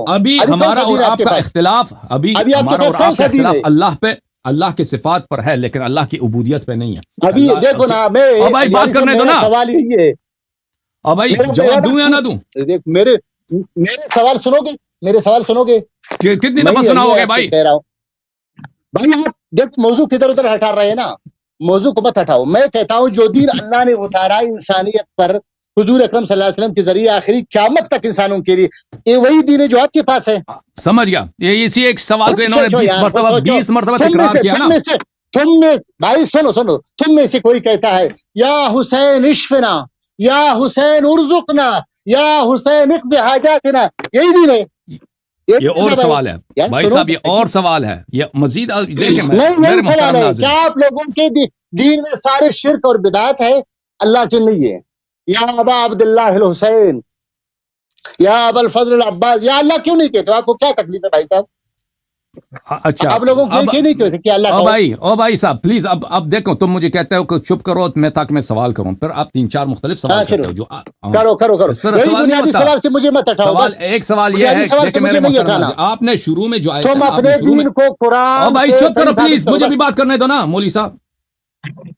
ابھی ہمارا اور آپ کا اختلاف، ابھی ہمارا اور آپ کا اختلاف اللہ کے صفات پر ہے، لیکن اللہ کی عبودیت پہ نہیں ہے۔ ابھی دیکھو نا، بھائی بات کرنے دو نا، سوال یہی ہے، اب بھائی جواب دوں یا نہ دوں؟ میرے سوال سنو گے کتنی دفعہ سنا ہوگے بھائی؟ بھائی آپ دیکھ موضوع کدھر ادھر ہٹا رہے ہیں نا، موضوع کو مت ہٹاؤ۔ میں کہتا ہوں جو دین اللہ نے اتارا انسانیت پر حضور اکرم صلی اللہ علیہ وسلم کے ذریعے آخری قیامت تک انسانوں کے لیے، یہ وہی دین ہے جو آپ کے پاس ہے۔ سمجھ گیا، یہ اسی ایک سوال کو انہوں نے 20 مرتبہ تکرار کیا نا۔ تم میں بھائی سنو، تم میں سے کوئی کہتا ہے یا حسین اشفنا، یا حسین ارزقنا، یا حسین اقض حاجاتنا، یہی دین ہے۔ یہ اور سوال ہے بھائی صاحب، یہ اور سوال ہے، یہ مزید دیکھیں میرے محترم ناظرین، کیا آپ لوگوں کے دین میں سارے شرک اور بدعت ہے؟ اللہ سے نہیں ہے۔ یا ابا عبداللہ الحسین، یا ابا الفضل العباس، یا اللہ کیوں نہیں کہتے؟ آپ کو کیا تکلیف ہے بھائی صاحب؟ اچھا آپ لوگوں کو یہ نہیں کہتے کہ اللہ او بھائی صاحب پلیز، اب دیکھو تم مجھے کہتے ہو کہ چپ کرو تاکہ میں سوال کروں، پھر آپ 3-4 مختلف سوال کرتے ہو جو کرو اس طرح سوال سے مجھے مت ہٹاؤ۔ ایک سوال یہ ہے کہ میرے محترم آپ نے شروع میں جو تم اپنے دین کو قرآن، بھائی چپ کرو پلیز، مجھے بھی بات کرنے دو نا مولوی صاحب،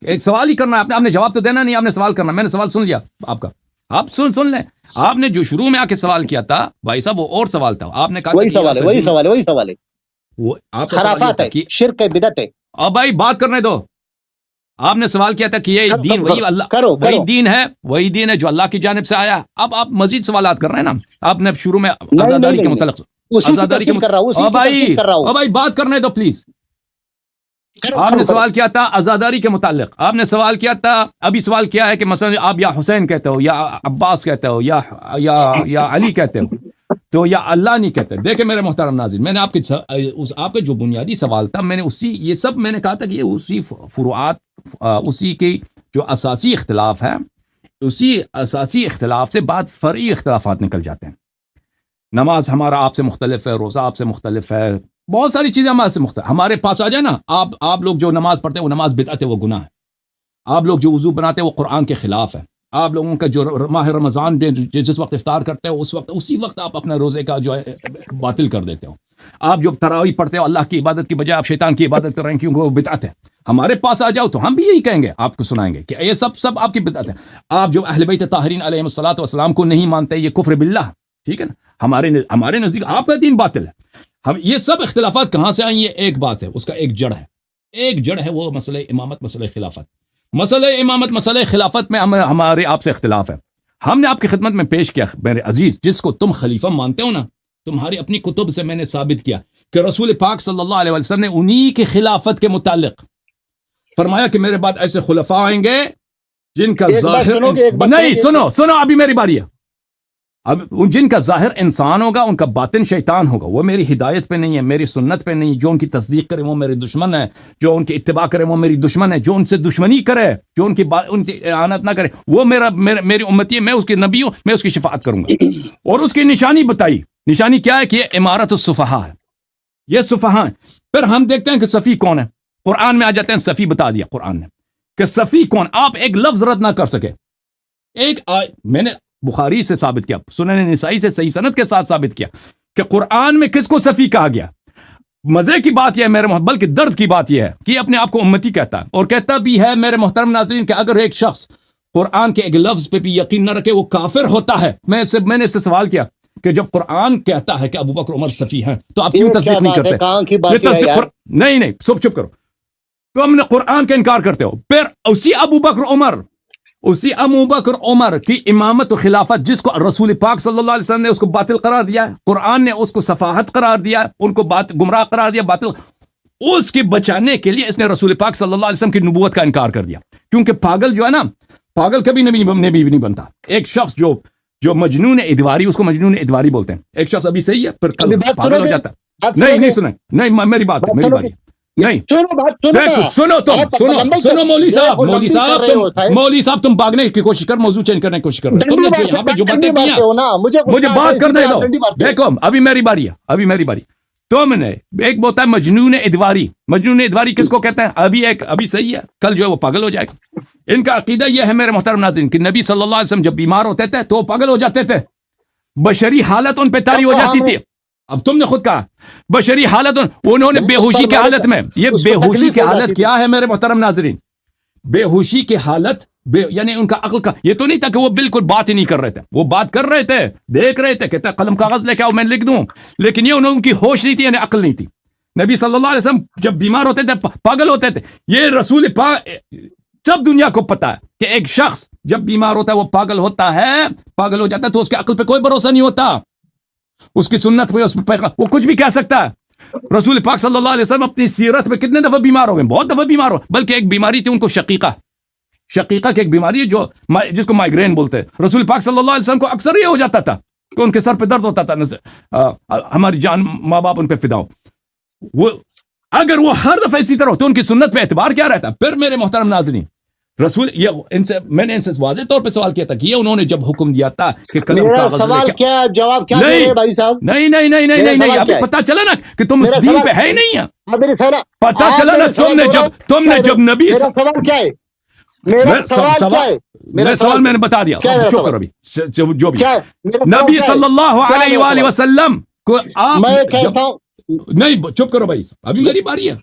ایک سوال ہی کرنا ہے آپ نے جواب تو دینا نہیں، آپ نے سوال کرنا، میں نے سوال سن لیا آپ کا، آپ سن لیں۔ آپ نے جو شروع میں آ کے سوال کیا تھا بھائی صاحب، وہ اور سوال تھا، آپ نے کہا وہی سوال ہے، وہ آپ خرافات ہے، شرک ہے، بدعت ہے۔ اب بھائی بات کرنے دو، آپ نے سوال کیا تھا کہ یہ دین وہی دین ہے جو اللہ کی جانب سے آیا۔ اب آپ مزید سوالات کر رہے ہیں نا، آپ نے شروع میں آزاداری کے متعلق، آزاداری کے متعلق، بھائی بات کرنے دو پلیز۔ آپ نے سوال کیا تھا آزاداری کے متعلق، آپ نے سوال کیا تھا، ابھی سوال کیا ہے کہ مثلا آپ یا حسین کہتے ہو، یا عباس کہتے ہو، یا علی کہتے ہو، تو یا اللہ نہیں کہتے۔ دیکھیں میرے محترم ناظرین، میں نے آپ کے جو بنیادی سوال تھا، میں نے یہ سب میں نے کہا تھا کہ یہ اسی فروعات، اسی کی جو اساسی اختلاف ہے، اسی اساسی اختلاف سے بعد فرعی اختلافات نکل جاتے ہیں۔ نماز ہمارا آپ سے مختلف ہے، روزہ آپ سے مختلف ہے، بہت ساری چیزیں ہمارے سے مختلف، ہمارے پاس آ جائے نا، آپ لوگ جو نماز پڑھتے ہیں وہ نماز بدعت ہے، وہ گناہ ہے۔ آپ لوگ جو وضو بناتے ہیں وہ قرآن کے خلاف ہے۔ آپ لوگوں کا جو ماہ رمضان جس وقت افطار کرتے ہو اسی وقت آپ اپنے روزے کا جو ہے باطل کر دیتے ہو۔ آپ جو تراویح پڑھتے ہو اللہ کی عبادت کی بجائے آپ شیطان کی عبادت کر رہے ہیں، کیونکہ وہ بدعت ہے۔ ہمارے پاس آ جاؤ تو ہم بھی یہی کہیں گے، آپ کو سنائیں گے کہ یہ سب آپ کی بدعت ہے۔ آپ جو اہل بیت طاہرین علیہ الصلوۃ والسلام کو نہیں مانتے، یہ کفر باللہ، ٹھیک ہے نا، ہمارے نزدیک آپ کا دین باطل ہے۔ ہم یہ سب اختلافات کہاں سے آئیں؟ یہ ایک بات ہے، اس کا ایک جڑ ہے، وہ مسئلہ امامت، مسئلہ خلافت۔ مسئلہ امامت، مسئلہ خلافت میں ہمارے آپ سے اختلاف ہے۔ ہم نے آپ کی خدمت میں پیش کیا میرے عزیز، جس کو تم خلیفہ مانتے ہو نا، تمہاری اپنی کتب سے میں نے ثابت کیا کہ رسول پاک صلی اللہ علیہ وسلم نے انہی کی خلافت کے متعلق فرمایا کہ میرے بعد ایسے خلفاء آئیں گے جن کا ظاہر نہیں، سنو ابھی میری باری ہے۔ اب جن کا ظاہر انسان ہوگا، ان کا باطن شیطان ہوگا، وہ میری ہدایت پہ نہیں ہے، میری سنت پہ نہیں۔ جو ان کی تصدیق کرے وہ میرے دشمن ہے، جو ان کی اتباع کرے وہ میری دشمن ہے، جو ان سے دشمنی کرے، جو ان کی اعانت نہ کرے، وہ میری امتی ہے، میں اس کے نبی ہوں، میں اس کی شفاعت کروں گا۔ اور اس کی نشانی بتائی، نشانی کیا ہے کہ یہ امارت الصفحاء ہے۔ یہ صفحہ ہیں. پھر ہم دیکھتے ہیں کہ صفی کون ہے. قرآن میں آ جاتے ہیں, صفی بتا دیا قرآن نے کہ صفی کون. آپ ایک لفظ رد نہ کر سکے. میں نے بخاری سے ثابت کیا, سنن نسائی سے صحیح سند کے ساتھ ثابت کیا کہ قرآن میں کس کو صفی کہا گیا. مزے کی بات یہ ہے میرے محترم, بلکہ درد کی بات یہ ہے کہ اپنے آپ کو امتی کہتا ہے, اور کہتا بھی ہے میرے محترم ناظرین کہ اگر ایک شخص قرآن کے ایک لفظ پہ بھی یقین نہ رکھے وہ کافر ہوتا ہے. میں نے اس سے سوال کیا کہ جب قرآن کہتا ہے کہ ابو بکر عمر صفی ہیں تو آپ کیوں تصدیق نہیں کرتے؟ نہیں چپ کرو. تم نے قرآن کا انکار کرتے ہو. پھر اسی ابو بکر عمر کی امامت و خلافت جس کو رسول پاک صلی اللہ علیہ وسلم نے اس کو باطل قرار دیا, قرآن نے اس کو سفاہت قرار دیا, ان کو گمراہ قرار دیا, باطل, اس کے بچانے کے لیے اس نے رسول پاک صلی اللہ علیہ وسلم کی نبوت کا انکار کر دیا. کیونکہ پاگل جو ہے نا, پاگل کبھی نبی نہیں بنتا. ایک شخص جو مجنون ادواری, اس کو مجنون ادواری بولتے ہیں. ایک شخص ابھی صحیح ہے پھر کل پاگل ہو جاتا ہے. نہیں سنیں, نہیں میری بات ہے, میری باری نہیں. سنو مولوی صاحب تم بھاگنے کی کوشش کر, موضوع چینج کرنے کی کوشش کر رہے ہو. تم نے جو یہاں پہ جو باتیں کی ہیں, مجھے بات کرنے دو. دیکھو ابھی میری باری ہے. تم نے ایک بولتا ہے مجنون ادواری کس کو کہتے ہیں؟ ابھی صحیح ہے, کل جو ہے وہ پاگل ہو جائے گا. ان کا عقیدہ یہ ہے میرے محترم ناظرین کہ نبی صلی اللہ علیہ وسلم جب بیمار ہوتے تھے تو وہ پاگل ہو جاتے تھے, بشری حالت ان پہ طاری ہو جاتی تھی. اب تم نے خود کہا بشری حالت, انہوں نے بے ہوشی کی حالت میں, یہ بے ہوشی کی حالت کیا ہے میرے محترم ناظرین؟ بے ہوشی کی حالت یعنی ان کا عقل کا یہ تو نہیں تھا کہ وہ بالکل بات ہی نہیں کر رہے تھے, وہ بات کر رہے تھے, دیکھ رہے تھے, کہتے قلم کاغذ لے کے آؤ میں لکھ دوں, لیکن یہ ان کی ہوش نہیں تھی, یعنی عقل نہیں تھی. نبی صلی اللہ علیہ وسلم جب بیمار ہوتے تھے پاگل ہوتے تھے. یہ رسول پاک سب دنیا کو پتا ہے کہ ایک شخص جب بیمار ہوتا ہے وہ پاگل ہوتا ہے, پاگل ہو جاتا ہے, تو اس کے عقل پہ کوئی بھروسہ نہیں ہوتا, اس کی سنت پہ, اس پہ وہ کچھ بھی کہہ سکتا ہے. رسول پاک صلی اللہ علیہ وسلم اپنی سیرت میں کتنے دفعہ بیمار ہو گئے, بہت دفعہ بیمار ہو, بلکہ ایک بیماری تھی ان کو شقیقہ کی ایک بیماری ہے جس کو مائگرین بولتے ہیں. رسول پاک صلی اللہ علیہ وسلم کو اکثر یہ ہو جاتا تھا کہ ان کے سر پہ درد ہوتا تھا, ہماری جان ماں باپ ان پہ فدا ہو. وہ اگر وہ ہر دفعہ اسی طرح ہو تو ان کی سنت پہ اعتبار کیا رہتا؟ پھر میرے محترم ناظرین, رسول میں نے ان سے واضح طور پہ سوال کیا تھا کہ یہ انہوں نے جب حکم دیا تھا کہ قلم کاغذ سوال کیا جواب کیا دے رہے بھائی صاحب؟ نہیں ابھی پتہ چلا نا کہ تم اس دین پہ ہے ہی نہیں ہے. پتہ چلا نا تم نے جب نبی, سوال کیا ہے میرا سوال میں نے بتا دیا. چپ کرو ابھی, جو بھی نبی صلی اللہ علیہ وآلہ وسلم کو آپ نہیں, چپ کرو بھائی, ابھی میری باری ہے.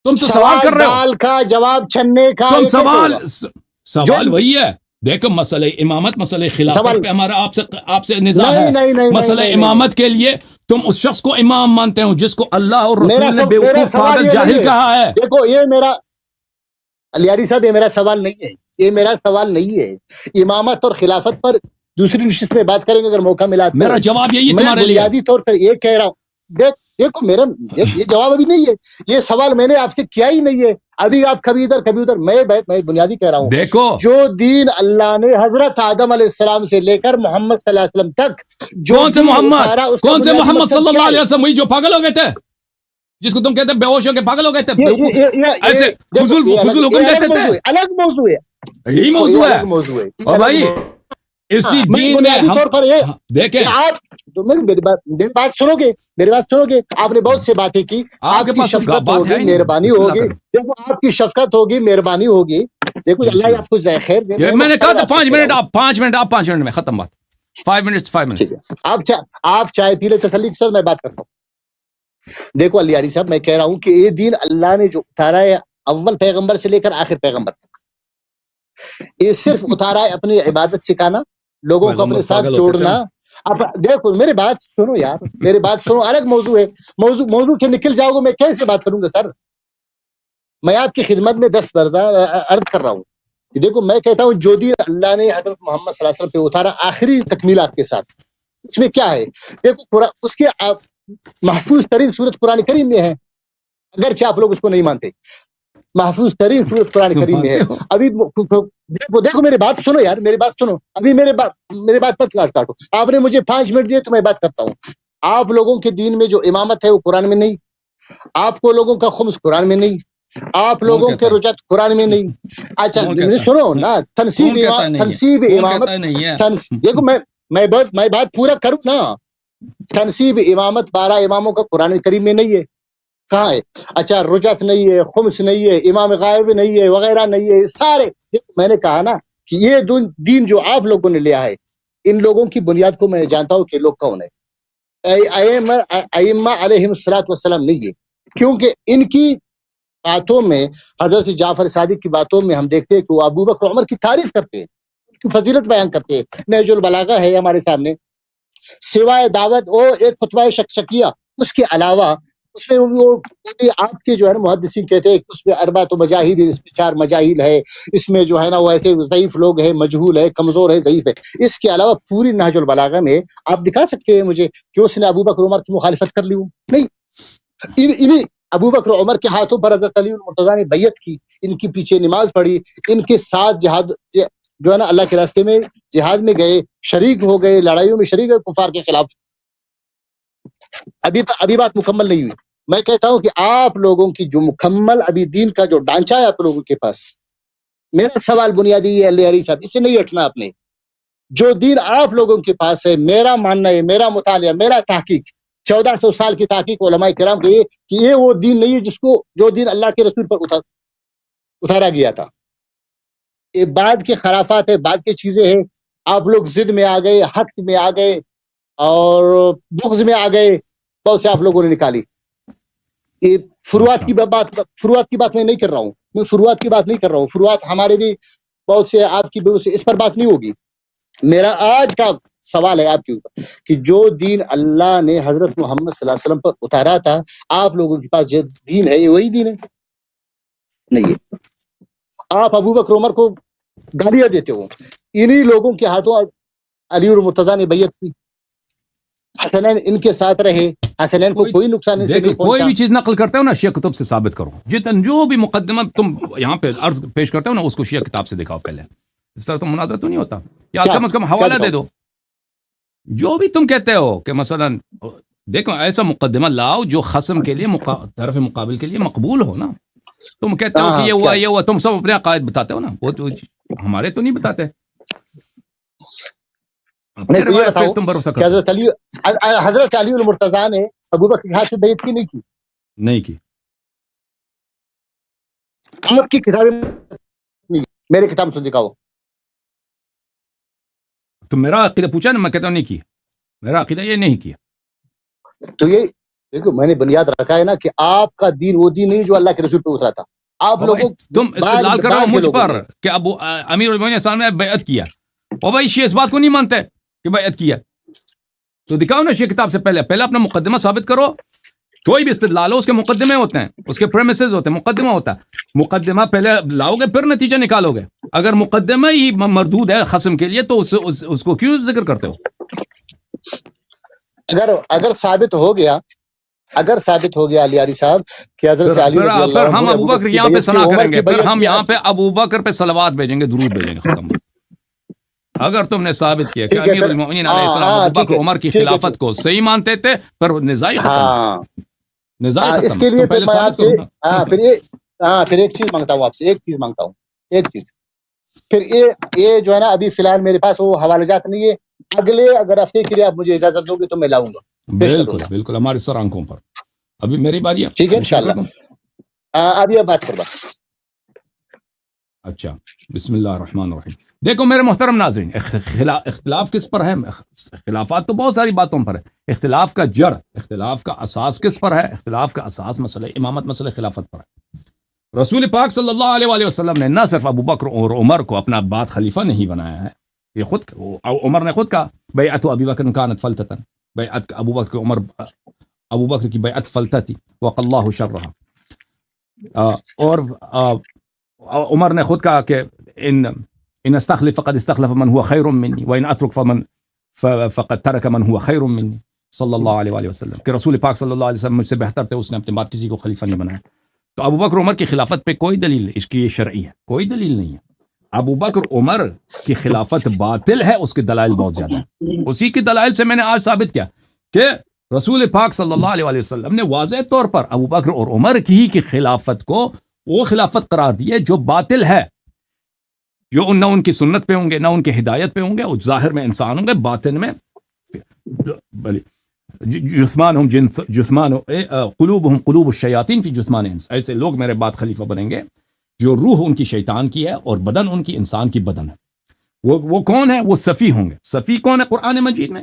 تم تو سوال کر رہے ہو, کا جواب چھننے کا تم سوال وہی ہے. دیکھو مسئلہ امامت, مسئلہ خلافت پہ ہمارا آپ سے نزاع ہے. مسئلہ امامت کے لیے تم اس شخص کو امام مانتے ہو جس کو اللہ اور رسول نے بیوقوف پاگل جاہل کہا ہے. دیکھو یہ میرا علیاری صاحب, یہ میرا سوال نہیں ہے, یہ میرا سوال نہیں ہے. امامت اور خلافت پر دوسری نشست میں بات کریں گے اگر موقع ملا. میرا جواب یہی ہے تمہارے لیے. بنیادی طور پر یہ کہہ رہا ہوں, دیکھو میرا یہ جواب ابھی نہیں ہے, یہ سوال میں نے آپ سے کیا ہی نہیں ہے. ابھی آپ کبھی ادھر کبھی ادھر, میں بنیادی کہہ رہا ہوں. دیکھو جو دین اللہ نے حضرت آدم علیہ السلام سے لے کر محمد صلی اللہ علیہ وسلم تک, کون سے محمد صلی اللہ علیہ وسلم, وہی جو پاگل ہو گئے تھے, جس کو تم کہتے بے ہوش ہو کے پاگل ہو گئے تھے, ایسے فضول حکم دیتے تھے. الگ موضوع ہے, یہی موضوع ہے. اور بھائی اسی دین میں ہم دیکھیں, آپ میری بات سنو گے, آپ نے بہت سے باتیں کی, آپ کی شفقت ہوگی, مہربانی ہوگی. دیکھو آپ کی شفقت ہوگی, مہربانی ہوگی. دیکھو اللہ آپ کو خیر دے. میں نے کہا تھا 5 منٹ میں ختم بات. 5 منٹ. آپ چائے پی لے تسلی کے ساتھ, میں بات کرتا ہوں. دیکھو علیاری صاحب, میں کہہ رہا ہوں کہ یہ دین اللہ نے جو اتارا ہے اول پیغمبر سے لے کر آخر پیغمبر تک, یہ صرف اتارا ہے اپنی عبادت سکھانا, لوگوں کو اپنے ساتھ جوڑنا. اب دیکھو میری بات سنو یار, میری بات سنو. الگ موضوع ہے, موضوع سے نکل جاؤ گے, میں کیسے بات کروں گا سر؟ میں آپ کی خدمت میں 10 درجہ عرض کر رہا ہوں. دیکھو میں کہتا ہوں جو دین اللہ نے حضرت محمد صلی اللہ علیہ وسلم پہ اتارا آخری تکمیلات کے ساتھ, اس میں کیا ہے؟ دیکھو اس کے محفوظ ترین صورت قرآن کریم میں ہے, اگرچہ آپ لوگ اس کو نہیں مانتے. محفوظ ترین صورت قرآن کریم میں ہے. ابھی دیکھو میری بات سنو یار, میری بات سنو. ابھی میرے بات مت کاٹو. آپ نے مجھے 5 منٹ دیے تو میں بات کرتا ہوں. آپ لوگوں کے دین میں جو امامت ہے وہ قرآن میں نہیں, آپ کو لوگوں کا خمس قرآن میں نہیں, آپ لوگوں کے رجعت قرآن میں نہیں. اچھا سنو نا, تنصیب امامت, دیکھو میں بات پورا کروں نا. تنصیب امامت 12 اماموں کا قرآن کریم میں نہیں ہے. کہاں ہے؟ اچھا رجعت نہیں ہے، خمس نہیں ہے، امام غائب نہیں ہے، وغیرہ نہیں ہے، سارے میں نے کہا نا کہ یہ دین جو آپ لوگوں نے لیا ہے، ان لوگوں کی بنیاد کو میں جانتا ہوں کہ لوگ کون ہے. ائمہ علیہم الصلوۃ والسلام نہیں ہے، کیونکہ ان کی باتوں میں، حضرت جعفر صادق کی باتوں میں ہم دیکھتے ہیں کہ وہ ابو بکر عمر کی تعریف کرتے ہیں، ان کی فضیلت بیان کرتے ہیں. نہج البلاغہ ہے ہمارے سامنے، سوائے دعوت اور ایک خطبہ شکشکیہ، اس کے علاوہ اس میں وہ آپ کے جو ہے نا محدثین کہتے ہیں کہ اس میں اربعۃ مجاہیل، اس میں 4 مجاہیل ہے، اس میں جو ہے نا وہ ایسے ضعیف لوگ ہیں، مجہول ہے، کمزور ہے، ضعیف ہے. اس کے علاوہ پوری نہج البلاغہ میں آپ دکھا سکتے ہیں مجھے کہ اس نے ابو بکر عمر کی مخالفت کر لی ہوں؟ نہیں. انہیں ابو بکر عمر کے ہاتھوں پر حضرت علی المرتضیٰ نے بیعت کی، ان کے پیچھے نماز پڑھی، ان کے ساتھ جہاد جو ہے نا اللہ کے راستے میں جہاد میں گئے، شریک ہو گئے، لڑائیوں میں شریک ہوئے کفار کے خلاف. ابھی بات مکمل نہیں ہوئی. میں کہتا ہوں کہ آپ لوگوں کی جو مکمل ابھی دین کا جو ڈھانچہ ہے آپ لوگوں کے پاس، میرا سوال بنیادی یہ ہے علی صاحب، اس سے نہیں ہٹنا آپ نے. جو دین آپ لوگوں کے پاس ہے، میرا ماننا ہے، میرا مطالعہ، میرا تحقیق، 1400 سال کی تحقیق علماء کرام کی کہ یہ وہ دین نہیں ہے جس کو جو دین اللہ کے رسول پر اتارا گیا تھا. یہ بعد کے خرافات ہے، بعد کی چیزیں ہیں. آپ لوگ ضد میں آ گئے، حق میں آ گئے اور بغض میں آ گئے، بہت سے آپ لوگوں نے نکالی. یہ فروعات کی بات میں نہیں کر رہا ہوں، میں فروعات کی بات نہیں کر رہا ہوں. فروعات ہمارے بھی بہت سے، آپ کی بہت سے، اس پر بات نہیں ہوگی. میرا آج کا سوال ہے آپ کے اوپر کہ جو دین اللہ نے حضرت محمد صلی اللہ علیہ وسلم پر اتارا تھا، آپ لوگوں کے پاس جو دین ہے یہ وہی دین ہے؟ نہیں ہے. آپ ابو بکر عمر کو گالیاں دیتے ہو، انہی لوگوں کے ہاتھوں علی المرتضیٰ نے بیعت کی، حسنین ان کے ساتھ رہے، حسنین کو کوئی نقصان سے نہیں کوئی پہنچا. بھی چیز نقل کرتے ہو نا شیعہ کتب سے ثابت کرو. جو بھی مقدمہ تم یہاں پہ عرض پیش کرتے ہو نا، اس کو شیعہ کتاب سے دکھاؤ پہلے. اس طرح تو مناظرہ تو نہیں ہوتا. یا کم از کم حوالہ دے دو. جو بھی تم کہتے ہو کہ مثلا دیکھو ایسا مقدمہ لاؤ جو خصم کے لیے طرف مقابل کے لیے مقبول ہو نا. تم کہتے ہو کہ یہ ہوا تم سب اپنے عقائد بتاتے ہو نا، وہ تو ہمارے تو نہیں بتاتے. تم بھروسہ کرو. حضرت علی المرتضیٰ نے ابو بکر کے ہاتھ سے بیعت کی نہیں کی؟ آپ کی کتابیں نہیں، میرے کتاب سے دکھاؤ. تو میرا عقیدہ پوچھا نا، میں کہتا ہوں نہیں کی. میرا عقیدہ یہ نہیں کیا. تو یہ دیکھو میں نے بنیاد رکھا ہے نا کہ آپ کا دین وہ دین نہیں جو اللہ کے رسول پہ اترا تھا. آپ لوگوں تم استدلال کر رہے ہو مجھ پر کہ ابو امیر المومنین صاحب نے بیعت کیا، اور بھائی شیعہ اس بات کو نہیں مانتے کہ بیعت کیا. تو دکھاؤ نا شیعہ کتاب سے پہلے اپنا مقدمہ ثابت کرو. کوئی بھی استدلال ہو اس کے مقدمے ہوتے ہیں، اس کے پریمیسز ہوتے ہیں، مقدمہ ہوتا ہے. مقدمہ پہلے لاؤ گے پھر نتیجہ نکالو گے. اگر مقدمہ ہی مردود ہے خصم کے لیے تو اس کو کیوں ذکر کرتے ہو؟ اگر ثابت ہو گیا علی صاحب کہ حضرت علی رضی اللہ عنہ، پھر ہم ابو بکر یہاں پہ ثنا کریں گے، پھر ہم یہاں پہ ابو بکر پہ صلوات بھیجیں گے، درود بھیجیں گے. ختم. اگر تم نے ثابت کیا کہ امیر المومنین علیہ السلام ابو بکر عمر کی خلافت کو صحیح مانتے تھے، پھر نزاع ختم. اس کے لیے پھر ایک چیز مانگتا ہوں آپ سے، ایک چیز. پھر یہ جو ہے نا ابھی فی الحال میرے پاس وہ حوالہ جات نہیں ہے. اگر ہفتے کے لیے آپ مجھے اجازت دو گے تو میں لاؤں گا. بالکل ہمارے سر آنکھوں پر. ابھی میری باری ہے. ٹھیک ہے انشاءاللہ. ابھی اب بات کروا. اچھا بسم اللہ الرحمن الرحیم. دیکھو میرے محترم ناظرین، اختلاف کس پر ہے؟ خلافات تو بہت ساری باتوں پر ہے. اختلاف کا جڑ، اختلاف کا اساس کس پر ہے؟ اختلاف کا اساس مسئلہ امامت، مسئلہ خلافت پر ہے. رسول پاک صلی اللہ علیہ وسلم نے نہ صرف ابو بکر اور عمر کو اپنا بعد خلیفہ نہیں بنایا ہے، یہ خود عمر نے خود کہا بیعت ابی بکر کانت فلتتن، بیعت ابو بکر کی بیعت فلتہ تھی، وقی اللہ شرها. اور عمر نے خود کہا کہ ان استخلف فقد استخلف من هو خیر منی وان اترک فقد ترک من هو خیر منی صلی اللہ علیہ وسلم، کہ رسول پاک صلی اللہ علیہ وسلم مجھ سے بہتر تھے، اس نے اپنے بعد کسی کو خلیفہ نہیں بنایا. تو ابو بکر عمر کی خلافت پہ کوئی دلیل نہیں، اس کی یہ شرعی ہے، کوئی دلیل نہیں ہے. ابو بکر عمر کی خلافت باطل ہے، اس کے دلائل بہت زیادہ ہیں. اسی کی دلائل سے میں نے آج ثابت کیا کہ رسول پاک صلی اللہ علیہ وسلم نے واضح طور پر ابو بکر اور عمر کی خلافت کو وہ خلافت قرار دی ہے جو باطل ہے، جو نہ ان کی سنت پہ ہوں گے، نہ ان کی ہدایت پہ ہوں گے. وہ ظاہر میں انسان ہوں گے، باطن میں قلوبہم قلوب الشیاطین فی جثمان انس، ایسے لوگ میرے بعد خلیفہ بنیں گے جو روح ان کی شیطان کی ہے اور بدن ان کی انسان کی بدن ہے. وہ کون ہے؟ وہ صفی ہوں گے. صفی کون ہے قرآن مجید میں؟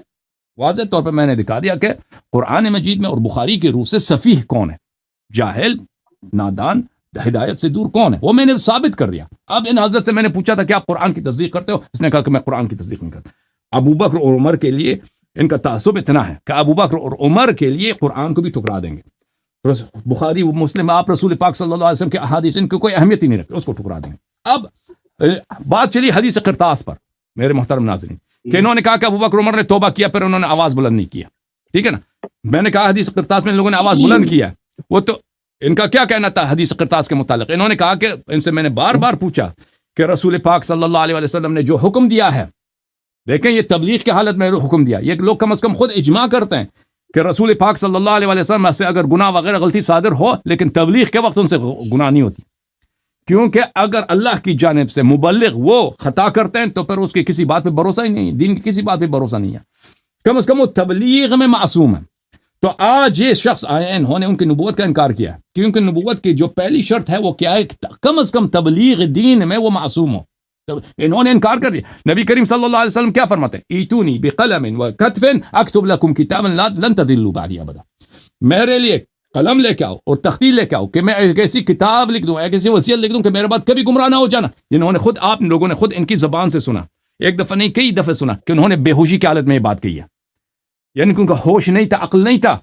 واضح طور پہ میں نے دکھا دیا کہ قرآن مجید میں اور بخاری کی روح سے صفیح کون ہے، جاہل، نادان، ہدایت سے دور کون ہے، وہ میں نے ثابت کر دیا. اب ان حضرت سے میں نے پوچھا تھا کہ آپ قرآن کی تصدیق کرتے ہو؟ اس نے کہا کہ میں قرآن کی تصدیق نہیں کرتا. ابو بکر اور عمر کے لیے ان کا تعصب اتنا ہے کہ ابو بکر اور عمر کے لیے قرآن کو بھی ٹکرا دیں گے. بخاری مسلم آپ رسول پاک صلی اللہ علیہ وسلم کے احادیث ان کی کوئی اہمیت ہی نہیں رکھتے، اس کو ٹکرا دیں گے. اب بات چلی حدیث قرطاس پر میرے محترم ناظرین، کہ انہوں نے کہا کہ ابو بکر عمر نے توبہ کیا پھر انہوں نے آواز بلند نہیں کیا. ٹھیک ہے نا، میں نے کہا حدیث قرطاس میں ان لوگوں نے آواز بلند کیا. وہ تو ان کا کیا کہنا تھا حدیث قرطاس کے متعلق؟ انہوں نے کہا کہ ان سے میں نے بار بار پوچھا کہ رسول پاک صلی اللہ علیہ وسلم نے جو حکم دیا ہے، دیکھیں یہ تبلیغ کی حالت میں حکم دیا، یہ لوگ کم از کم خود اجماع کرتے ہیں کہ رسول پاک صلی اللہ علیہ وسلم سے اگر گناہ وغیرہ غلطی صادر ہو لیکن تبلیغ کے وقت ان سے گناہ نہیں ہوتی، کیونکہ اگر اللہ کی جانب سے مبلغ وہ خطا کرتے ہیں تو پھر اس کی کسی بات پہ بھروسہ ہی نہیں ہے، دین کی کسی بات پہ بھروسہ نہیں ہے، کم از کم وہ تبلیغ میں معصوم ہے. تو آج یہ شخص آئے ہیں، انہوں نے ان کی نبوت کا انکار کیا ہے، کیونکہ نبوت کی جو پہلی شرط ہے وہ کیا ہے؟ کم از کم تبلیغ دین میں وہ معصوم ہو. انہوں نے انکار کر دیا. نبی کریم صلی اللہ علیہ وسلم کیا فرماتے ہیں؟ ایتونی بقلم وکتف اکتب لکم کتابا لن تضلوا بعدی ابدا، میرے لیے قلم لے کے آؤ اور تختی لے کے آؤ کہ میں ایک ایسی کتاب لکھ دوں، ایک ایسی وصیت لکھ دوں کہ میرے بعد کبھی گمراہ نہ ہو جانا. انہوں نے خود، آپ لوگوں نے خود ان کی زبان سے سنا، ایک دفعہ نہیں کئی دفعہ سنا کہ انہوں نے بے ہوشی کی حالت میں یہ بات کہی ہے، یعنی کہ ان کا ہوش نہیں تھا، عقل نہیں تھا،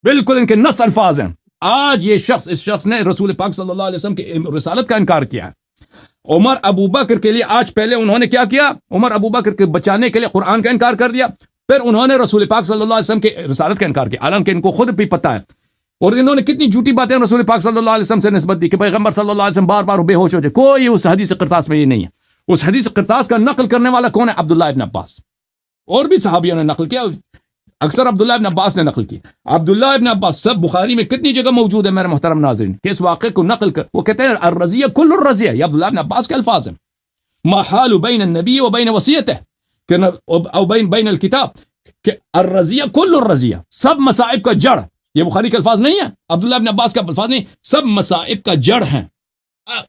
بالکل ان کے نص الفاظ ہیں. آج یہ شخص، اس شخص نے رسول پاک صلی اللہ علیہ وسلم کی رسالت کا انکار کیا ہے. عمر ابو بکر کے لیے آج پہلے انہوں نے کیا کیا؟ عمر ابو بکر کے بچانے کے لیے قرآن کا انکار کر دیا، پھر انہوں نے رسول پاک صلی اللہ علیہ وسلم کی رسالت کا انکار کیا، حالانکہ ان کو خود بھی پتہ ہے. اور انہوں نے کتنی جھوٹی باتیں رسول پاک صلی اللہ علیہ وسلم سے نسبت دی کہ پیغمبر صلی اللہ علیہ وسلم بار بار بے ہوش ہو جائے. کوئی اس حدیث قرطاس میں یہ نہیں ہے. اس حدیث قرطاس کا نقل کرنے والا کون ہے؟ عبداللہ ابن عباس. اور بھی صحابیوں نے نقل کیا، اکثر عبداللہ ابن عباس نے نقل کی. عبداللہ ابن عباس سب بخاری میں کتنی جگہ موجود ہے میرے محترم ناظرین کہ اس واقعے کو نقل کر وہ کہتے ہیں الرزیہ کل الرزیہ. یہ عبداللہ ابن عباس کے الفاظ ہیں. ما حال بین النبی و بین وصیتہ او بین الکتاب کہ الرزیہ کل الرزیہ، سب مصائب کا جڑ. یہ بخاری کے الفاظ نہیں ہے، عبداللہ ابن عباس کا الفاظ نہیں، سب مصائب کا جڑ ہیں.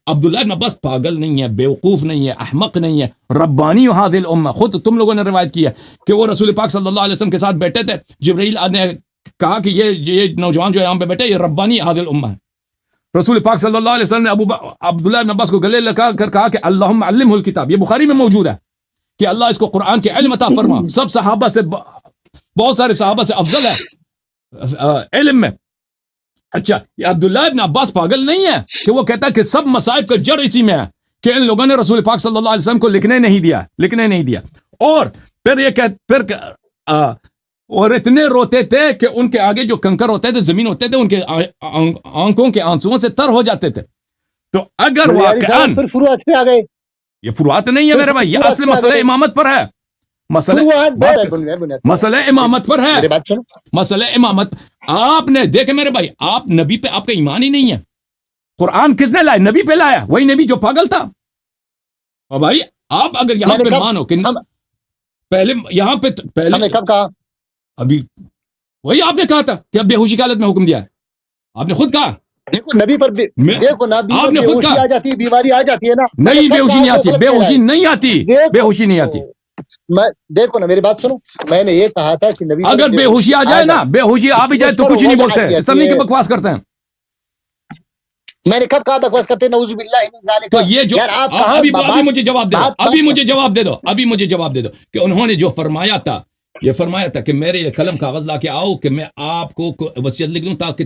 عبداللہ ابن عباس پاگل نہیں ہے، بیوقوف نہیں ہے، احمق نہیں ہے، ربانی هذه الامه. خود تم لوگوں نے روایت کی ہے کہ وہ رسول پاک صلی اللہ علیہ وسلم کے ساتھ بیٹھے تھے، جبرائیل نے کہا کہ یہ نوجوان جو یہاں پہ بیٹھے یہ ربانی هذه الامه ہے. رسول پاک صلی اللہ علیہ وسلم نے عبداللہ ابن عباس کو گلے لگا کر کہا کہ اللہم علمہ الکتاب. یہ بخاری میں موجود ہے کہ اللہ اس کو قرآن کے علم عطا فرما. سب صحابہ سے، بہت سارے صحابہ سے افضل ہے علم میں. اچھا، یہ عبداللہ ابن عباس پاگل نہیں ہے کہ وہ کہتا ہے کہ سب مصائب کا جڑ اسی میں ہے کہ ان لوگوں نے رسول پاک صلی اللہ علیہ وسلم کو لکھنے نہیں دیا. اور پھر یہ اور اتنے روتے تھے کہ ان کے آگے جو کنکر ہوتے تھے، زمین ہوتے تھے، ان کے آنکھوں کے آنسوؤں سے تر ہو جاتے تھے. تو اگر واقعاً پھر فروعات پہ آ گئے، یہ فروعات نہیں ہے میرے بھائی، یہ اصل مسئلہ امامت پر ہے. مسئلہ امامت پر ہے، مسئلہ امامت. آپ نے دیکھے میرے بھائی، آپ نبی پہ آپ کا ایمان ہی نہیں ہے. قرآن کس نے لایا؟ نبی پہ لایا، وہی نبی جو پاگل تھا. اور بھائی آپ اگر یہاں پہ مانو کہ پہلے یہاں پہ پہلے کب کہا؟ ابھی وہی آپ نے کہا تھا کہ اب بے ہوشی کی حالت میں حکم دیا ہے. آپ نے خود کہا. دیکھو نبی پر دیکھو نبی آپ نے خود کہا آ جاتی ہے، بیماری آ جاتی ہے نا. نہیں، بے ہوشی نہیں آتی، بے ہوشی نہیں آتی، بے ہوشی نہیں آتی. میں دیکھو نا، میری بات سنو، میں نے یہ کہا تھا کہ نبی اگر بے ہوشی آ جائے نا، بے ہوشی آ بھی جائے تو کچھ نہیں بولتے، اس طرح نہیں کہ بکواس کرتے ہیں. میں نے کب کہا بکواس کرتے ہیں؟ نعوذ باللہ من ذالک. تو یہ جو ابھی مجھے جواب دے دو، ابھی مجھے جواب دے دو کہ انہوں نے جو فرمایا تھا، یہ فرمایا تھا کہ میرے یہ قلم کاغذ لا کے آؤ کہ میں آپ کو وصیت لکھ دوں تاکہ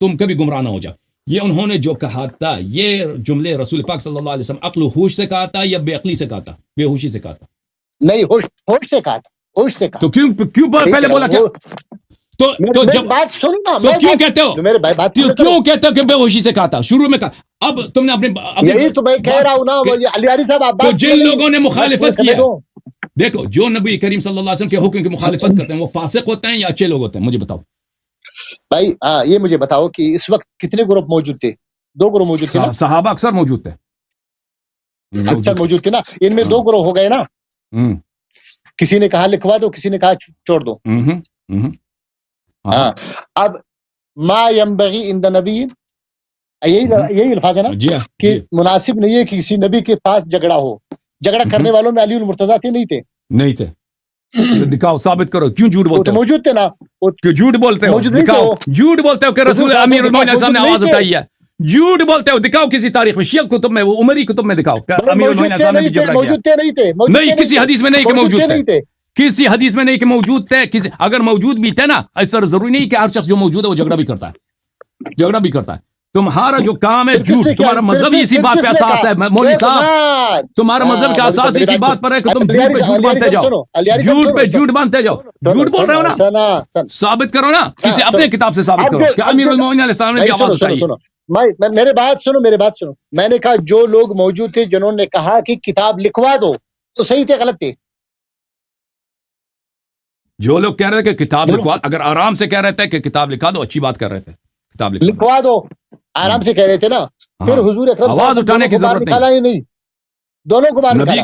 تم کبھی گمراہ نہ ہو جاؤ. یہ انہوں نے جو کہا تھا، یہ جملے رسول پاک صلی اللہ علیہ وسلم عقل و ہوش سے کہا تھا یا بے عقلی سے کہا تھا، بے ہوشی سے کہا تھا؟ نہیں، ہوش سے کہا تھا، ہوش سے کہا. تو کیوں پہلے بولا کیا؟ تو جب بات سنو نا، تو کیوں کہتے ہو، میرے بھائی بات کیوں کہتے ہو کہ بے ہوشی سے کہا تھا؟ شروع میں کہا، اب تم نے اپنے یہی تو میں کہہ رہا ہوں نا. علی صاحب آپ تو جن لوگوں نے مخالفت کیا، دیکھو جو نبی کریم صلی اللہ علیہ وسلم کے حکم کی مخالفت کرتے ہیں وہ فاسق ہوتے ہیں یا اچھے لوگ ہوتے ہیں؟ مجھے بتاؤ بھائی. یہ مجھے بتاؤ کہ اس وقت کتنے گروپ موجود تھے؟ 2 گروہ موجود تھے نا. صحابہ اکثر موجود تھے، اکثر موجود تھے نا. ان میں 2 گروہ ہو گئے نا. کسی نے کہا لکھوا دو، کسی نے کہا چھوڑ دو. اب ما ينبغي عند نبی، یہی الفاظ ہے نا کہ مناسب نہیں ہے کہ کسی نبی کے پاس جھگڑا ہو. جھگڑا کرنے والوں میں علی المرتضیٰ تھے نہیں تھے؟ دکھاؤ، ثابت کرو. کیوں جھوٹ بولتے ہو؟ موجود تھے نا. کیوں جھوٹ بولتے ہو؟ دکھاؤ. جھوٹ بولتے ہو کہ رسول امیر المومنین صاحب نے آواز اٹھائی ہے. جھوٹ بولتے ہو. دکھاؤ کسی تاریخ میں، شیعہ کتب میں، وہ عمری کتب میں دکھاؤ کہ امیر المومنین صاحب نے بھی جھگڑا کیا. موجود تھے نہیں، کسی حدیث میں نہیں کہ موجود تھے. کسی حدیث میں نہیں کہ موجود تھے. اگر موجود بھی تھے نا، ایسا ضروری نہیں کہ ہر شخص جو موجود ہے وہ جھگڑا بھی کرتا ہے. تمہارا جو کام ہے جھوٹ. تمہارا مذہب ہی اسی بات پہ اساس ہے مولوی صاحب. تمہارا مذہب کا اساس اسی بات پر ہے کہ تم جھوٹ پہ جھوٹ باندھتے جاؤ. جھوٹ پہ جھوٹ باندھتے جاؤ. جھوٹ بول رہے ہو نا، ثابت کرو نا. کسی اپنے کتاب سے ثابت کرو کہ امیر المومنین علیہ السلام نے بھی آواز اٹھائی. میرے بات سنو. میں نے کہا جو لوگ موجود تھے جنہوں نے کہا کہ کتاب لکھوا دو، تو صحیح تھے غلط تھے؟ جو لوگ کہہ رہے تھے کہ کتاب لکھوا، اگر آرام سے کہہ رہے تھے کہ کتاب لکھا دو، اچھی بات کر رہے تھے. کتاب لکھوا دو آرام سے کہہ رہے تھے نا. پھر حضور اکرم آواز اٹھانے کی ضرورت نکالا ہی نہیں، دونوں کو باہر نکالا.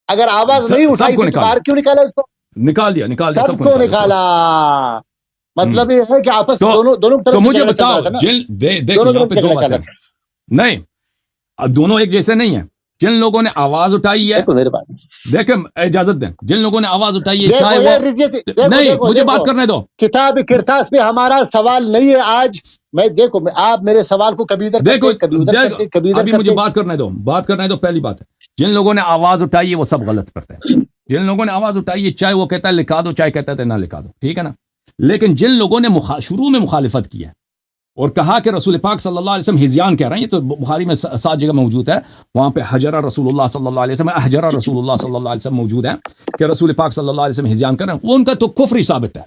اگر آواز نہیں اٹھائی تھی تو باہر کیوں نکالا؟ اس کو نکال دیا سب کو نکالا. مطلب یہ ہے کہ آپس دونوں تو مجھے بتاؤ، نہیں دونوں ایک جیسے نہیں ہیں. جن لوگوں نے آواز اٹھائی ہے، دیکھیں اجازت دیں، جن لوگوں نے آواز اٹھائی ہے، چاہے وہ نہیں، مجھے بات کرنے دو. کتاب کرتاس پہ ہمارا سوال نہیں ہے آج. میں دیکھو، آپ میرے سوال کو کبھی ادھر دیکھو، ابھی مجھے بات کرنے دو. پہلی بات ہے، جن لوگوں نے آواز اٹھائی ہے وہ سب غلط کرتے ہیں. جن لوگوں نے آواز اٹھائی ہے، چاہے وہ کہتا ہے لکھا دو، چاہے کہتا ہے نہ لکھا دو، ٹھیک ہے نا. لیکن جن لوگوں نے شروع میں مخالفت کی ہے اور کہا کہ رسول پاک صلی اللہ علیہ وسلم ہزیان کہہ رہے ہیں، یہ تو بخاری میں 7 جگہ موجود ہے، وہاں پہ حجر رسول اللہ صلی اللہ علیہ وسلم، احجر رسول اللہ صلی اللہ علیہ وسلم موجود ہے کہ رسول پاک صلی اللہ علیہ وسلم ہزیان کر رہے ہیں. وہ ان کا تو کفر ثابت ہے.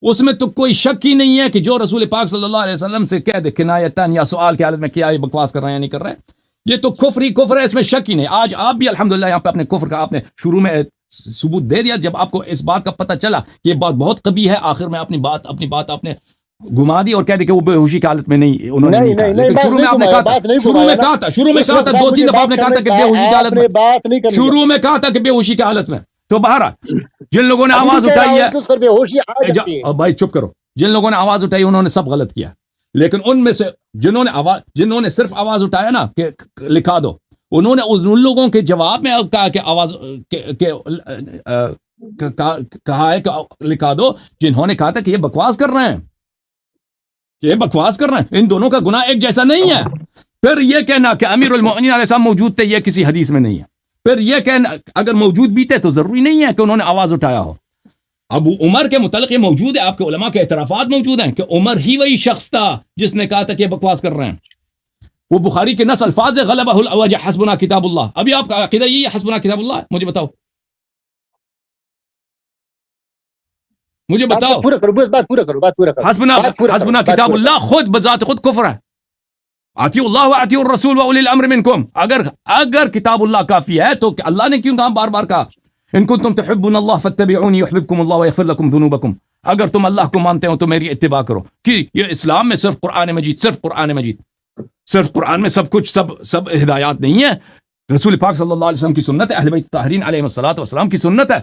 اس میں تو کوئی شک ہی نہیں ہے کہ جو رسول پاک صلی اللہ علیہ وسلم سے کہہ دے کنایتاً یا سوال کی حالت میں کیا یہ بکواس کر رہے ہیں یا نہیں کر رہے ہیں، یہ تو کفر ہے، اس میں شک ہی نہیں. آج آپ بھی الحمدللہ یہاں پہ اپنے کفر کا آپ نے شروع میں ثبوت دے دیا. جب آپ کو اس بات کا پتہ چلا کہ یہ بات بہت قبیح ہے، آخر میں اپنی بات آپ نے گھما دی اور کہہ دی کہ وہ بے ہوشی کی حالت میں نہیں، انہوں نے نہیں کہا. لیکن شروع میں آپ نے کہا تھا، شروع میں کہا تھا 2-3 دفعہ آپ نے کہا تھا کہ بے ہوشی کی حالت میں، شروع میں کہا تھا کہ بے ہوشی کی حالت میں. تو بہرحال جن لوگوں نے آواز اٹھائی ہے، بھائی چپ کرو، جن لوگوں نے آواز اٹھائی انہوں نے سب غلط کیا. لیکن ان میں سے جنہوں نے صرف آواز اٹھایا نا کہ لکھا دو، انہوں نے ان لوگوں کے جواب میں کہا کہ آواز کہا ہے کہ لکھا دو، جنہوں نے کہا تھا کہ یہ بکواس کر رہے ہیں، ان دونوں کا گناہ ایک جیسا نہیں ہے. پھر یہ کہنا کہ امیر المومنین علیہ السلام موجود تھے، یہ کسی حدیث میں نہیں ہے. پھر یہ کہنا اگر موجود بھی تھے تو ضروری نہیں ہے کہ انہوں نے آواز اٹھایا ہو. ابو عمر کے متعلق یہ موجود ہے، آپ کے علماء کے اعترافات موجود ہیں کہ عمر ہی وہی شخص تھا جس نے کہا تھا کہ یہ بکواس کر رہے ہیں. وہ بخاری کے نص الفاظ ہے، غلبہ الوجہ حسبنا کتاب اللہ. ابھی آپ کا عقیدہ یہ ہے حسبنا کتاب اللہ؟ مجھے بتاؤ حسبنا کتاب اللہ خود بذات خود کفر ہے. اطیعوا اللہ واطیعوا الرسول واولی الامر منکم. اگر کتاب اللہ کافی ہے تو اللہ نے کیوں کہا بار بار کہا ان کنتم تحبون اللہ فاتبعونی یحببکم اللہ ویغفر لکم ذنوبکم. اگر تم اللہ کو مانتے ہو تو میری اتباع کرو. کہ یہ اسلام میں صرف قرآن میں سب کچھ سب ہدایات نہیں ہے. رسول پاک صلی اللہ علیہ وسلم کی سنت ہے، اہل بیت الطاہرین علیہم الصلوۃ والسلام کی سنت ہے.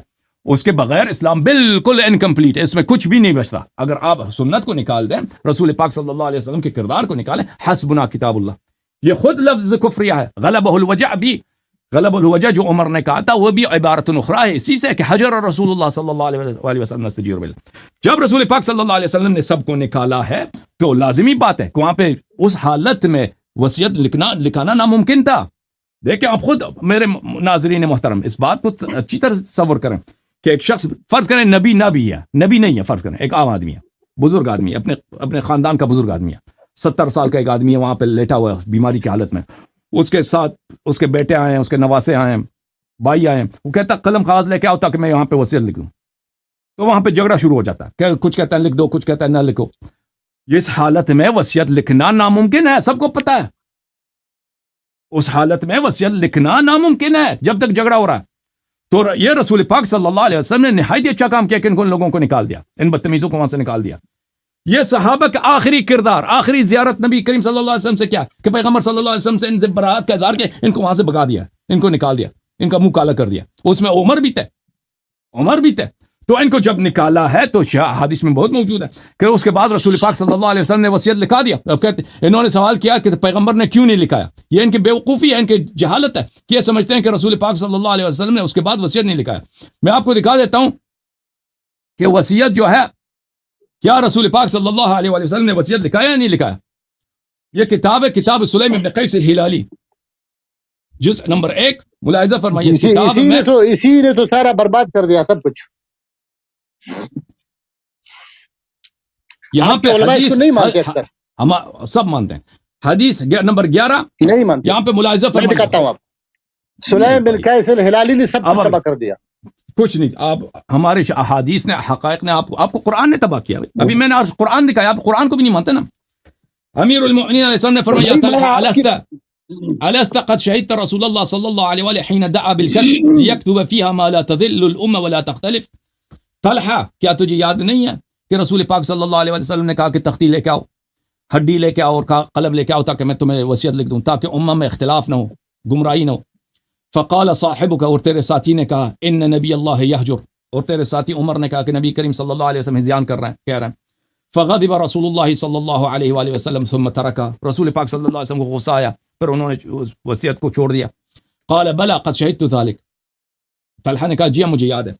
اس کے بغیر اسلام بالکل انکمپلیٹ ہے، اس میں کچھ بھی نہیں بچتا. اگر آپ سنت کو نکال دیں، رسول پاک صلی اللہ علیہ وسلم کے کردار کو نکالیں، حسبنا کتاب اللہ، یہ خود لفظ کفریہ ہے. غلبہ الوجہ جو عمر نے کہا تھا وہ بھی عبارت اخری ہے اسی سے کہ حجر رسول اللہ صلی اللہ علیہ وسلم نستجیر باللہ. جب رسول پاک صلی اللہ علیہ وسلم نے سب کو نکالا ہے تو لازمی بات ہے کہ وہاں پہ اس حالت میں وصیت لکھانا ناممکن تھا. دیکھیں آپ خود میرے ناظرین محترم اس بات کو اچھی طرح تصور کریں کہ ایک شخص فرض کریں نبی نہیں ہے، فرض کریں ایک عام آدمی ہے، بزرگ آدمی ہے، اپنے خاندان کا بزرگ آدمی ہے، 70 سال کا ایک آدمی ہے، وہاں پہ لیٹا ہوا ہے بیماری کی حالت میں. اس کے ساتھ اس کے بیٹے آئے ہیں، اس کے نواسے آئے ہیں، بھائی آئے ہیں. وہ کہتا قلم کاغذ لے کے آؤ تاکہ میں یہاں پہ وصیت لکھ دوں. تو وہاں پہ جھگڑا شروع ہو جاتا ہے کہ کچھ کہتا ہے لکھ دو، کچھ کہتا ہے نہ لکھو. اس حالت میں وصیت لکھنا ناممکن ہے، سب کو پتا ہے. اس حالت میں وصیت لکھنا ناممکن ہے جب تک جھگڑا ہو رہا ہے. تو یہ رسول پاک صلی اللہ علیہ وسلم نے نہایت اچھا کام کیا کہ ان لوگوں کو نکال دیا، ان بدتمیزوں کو وہاں سے نکال دیا. یہ صحابہ کا آخری کردار، آخری زیارت نبی کریم صلی اللہ علیہ وسلم سے کیا کہ پیغمبر صلی اللہ علیہ وسلم سے ان سے برات کا اظہار کیا، ان کو وہاں سے بگا دیا، ان کو نکال دیا، ان کا منہ کالا کر دیا. اس میں عمر بھی تھے. تو ان کو جب نکالا ہے تو حدیث میں بہت موجود ہے کہ اس کے بعد رسول پاک صلی اللہ علیہ وسلم نے وصیت لکھا دیا. اب کہتے انہوں نے سوال کیا کہ پیغمبر نے کیوں نہیں لکھایا. یہ ان کی بیوقوفی ہے, ان کی جہالت ہے کہ یہ سمجھتے ہیں کہ رسول پاک صلی اللہ علیہ وسلم نے اس کے بعد وصیت نہیں لکھایا. میں آپ کو دکھا دیتا ہوں کہ وصیت جو ہے کیا رسول پاک صلی اللہ علیہ وسلم نے وصیت لکھایا یا نہیں لکھایا. یہ کتاب ہے, کتاب سلیم ابن قیس الہلالی, جزء نمبر 1. ملاحظہ فرمائیے اس کتاب میں اسی نے تو سارا برباد کر دیا سب کچھ. یہاں پہ علماء اس کو نہیں مانتے, اکثر ہم سب مانتے ہیں. حدیث نمبر 11 نہیں مانتے. یہاں پہ ملاحظہ میں دکھاتا ہوں آپ, سلیم بن قیس الہلالی نے سب تباہ کر دیا. کچھ نہیں, آپ ہمارے احادیث نے, حقائق نے, آپ کو قرآن نے تباہ کیا. ابھی میں نے قرآن دکھایا, آپ قرآن کو بھی نہیں مانتے نا. امیر المؤمنین علیہ السلام نے فرمایا ألست قد شهدت رسول الله صلى الله عليه وآله حين دعا بالكتف ليكتب فيها ما لا تضل الأمة ولا تختلف. طلحہ کیا تجھے یاد نہیں ہے کہ رسول پاک صلی اللہ علیہ وسلم نے کہا کہ تختی لے کے آؤ, ہڈی لے کے آؤ اور قلم لے کے آؤ تاکہ میں تمہیں وصیت لکھ دوں, تاکہ امہ میں اختلاف نہ ہو, گمراہی نہ ہو. فقال صاحبک, اور تیرے ساتھی نے کہا ان نبی اللہ یحجر, اور تیرے ساتھی عمر نے کہا کہ نبی کریم صلی اللہ علیہ وسلم ہذیان کر رہے ہیں, کہہ رہے ہیں. فغضب رسول اللہ صلی اللہ علیہ وآلہ وسلم ثم ترکا, رسول پاک صلی اللہ علیہ وسلم کو غصہ آیا, پھر انہوں نے وصیت کو چھوڑ دیا. قال بلا قد شهدت ذلك, طلحہ نے کہا جی مجھے یاد ہے.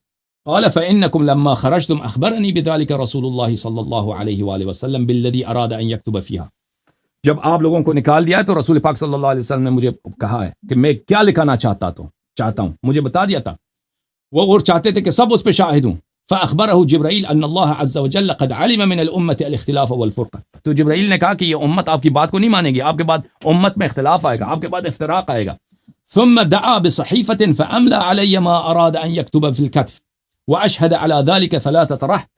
قال فإنكم لما خرجتم أخبرني بذلك رسول الله صلى الله عليه وآله وسلم بالذي أراد أن يكتب فيها. جب آپ لوگوں کو نکال دیا ہے تو رسول پاک صلی اللہ علیہ وسلم نے مجھے کہا ہے کہ میں کیا لکھانا چاہتا ہوں, مجھے بتا دیا تھا. وہ اور چاہتے تھے کہ سب اس پہ شاہد ہوں. فأخبره جبرائیل ان اللہ عز وجل قد علم من الامة الاختلاف والفرقة. تو جبرائیل نے کہا کہ یہ امت آپ کی بات کو نہیں مانے گی, آپ کے بعد امت میں اختلاف آئے گا, آپ کے بعد افتراق آئے گا. ثم دعا بصحيفة فأملى علي ما أراد أن يكتب في الكتف وأشهد على ذلك 3 رهط.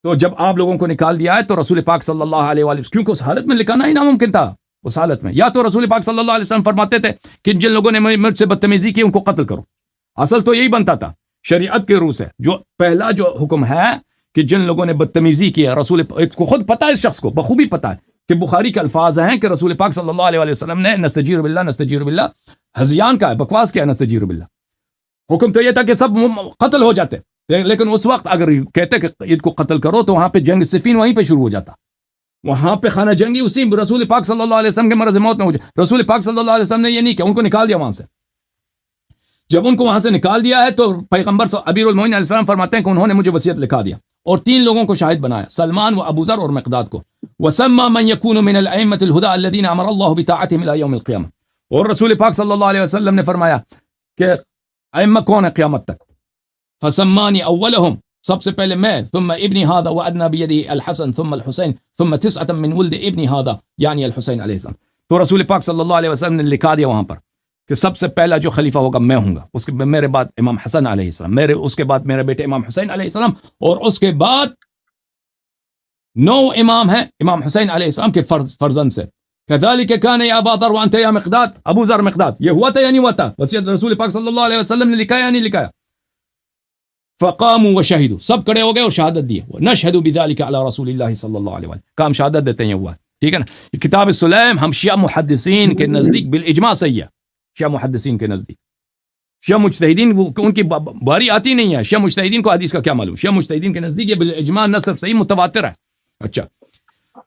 تو جب آپ لوگوں کو نکال دیا ہے تو رسول پاک صلی اللہ علیہ وسلم, کیونکہ اس حالت میں لکھانا ہی ناممکن تھا. اس حالت میں یا تو رسول پاک صلی اللہ علیہ وسلم فرماتے تھے کہ جن لوگوں نے مجھ سے بدتمیزی کی ان کو قتل کرو. اصل تو یہی بنتا تھا شریعت کے روح سے. جو پہلا جو حکم ہے کہ جن لوگوں نے بدتمیزی کی ہے, رسول کو خود پتہ ہے, اس شخص کو بخوبی پتہ ہے کہ بخاری کے الفاظ ہیں کہ رسول پاک صلی اللہ علیہ وسلم نے نستجیر باللہ ہذیان کا ہے, بکواس کیا ہے نستجیر باللہ. حکم تو یہ تھا کہ سب قتل ہو جاتے, لیکن اس وقت اگر کہتے کہ عید کو قتل کرو تو وہاں پہ جنگ صفین وہیں پہ شروع ہو جاتا, وہاں پہ خانہ جنگی اسی رسول پاک صلی اللہ علیہ وسلم کے مرض موت میں ہو جائے. رسول پاک صلی اللہ علیہ وسلم نے یہ نہیں کیا, ان کو نکال دیا وہاں سے. جب ان کو وہاں سے نکال دیا ہے تو پیغمبر امیر المومنین علیہ السلام فرماتے ہیں کہ انہوں نے مجھے وصیت لکھا دیا اور 3 لوگوں کو شاہد بنایا, سلمان و ابو ذر اور مقداد کو. وسمى من يكون من الائمه الهدى الذين امر الله بطاعتهم الى يوم القيامه. اور رسول پاک صلی اللہ علیہ وسلم نے فرمایا کہ ائمہ کون ہے قیامت تک. فسماني اولهم, سب سے پہلے میں, ثم ابني هذا وادنى بيده الحسن ثم الحسين ثم 9 من ولد ابني هذا يعني الحسين علیہ السلام. تو رسول پاک صلی اللہ علیہ وسلم نے لکھا دیا وہاں پر کہ سب سے پہلا جو خلیفہ ہوگا میں ہوں گا, اس کے میرے بعد امام حسن علیہ السلام, اس کے بعد میرے بیٹے امام حسین علیہ السلام, اور اس کے بعد 9 امام ہیں امام حسین علیہ السلام کے فرزند سے. كذلك كان يا ابا ذر وانت يا مقداد, ابو ذر مقداد. یہ ہوا تھا یا نہیں ہوا تھا وصیت رسول پاک صلی اللہ علیہ وسلم نے لکھا یا نہیں لکھایا. فقاموا وشهدوا, سب کھڑے ہو گئے اور شہادت دی. نشهد بذلك على رسول الله صلی اللہ علیہ وسلم, کام شہادت دیتے ہیں. ہوا ٹھیک ہے نا. کتاب السلیم ہم شیعہ محدثین کے نزدیک بالاجماع صحیح ہے. شیعہ محدثین کے نزدیک, شیعہ مجتہدین ان کی باری آتی نہیں ہے. شیعہ مجتہدین کو حدیث کا کیا معلوم. شیعہ مجتہدین کے نزدیک یہ بالاجماع نصر صحیح متواتر ہے. اچھا,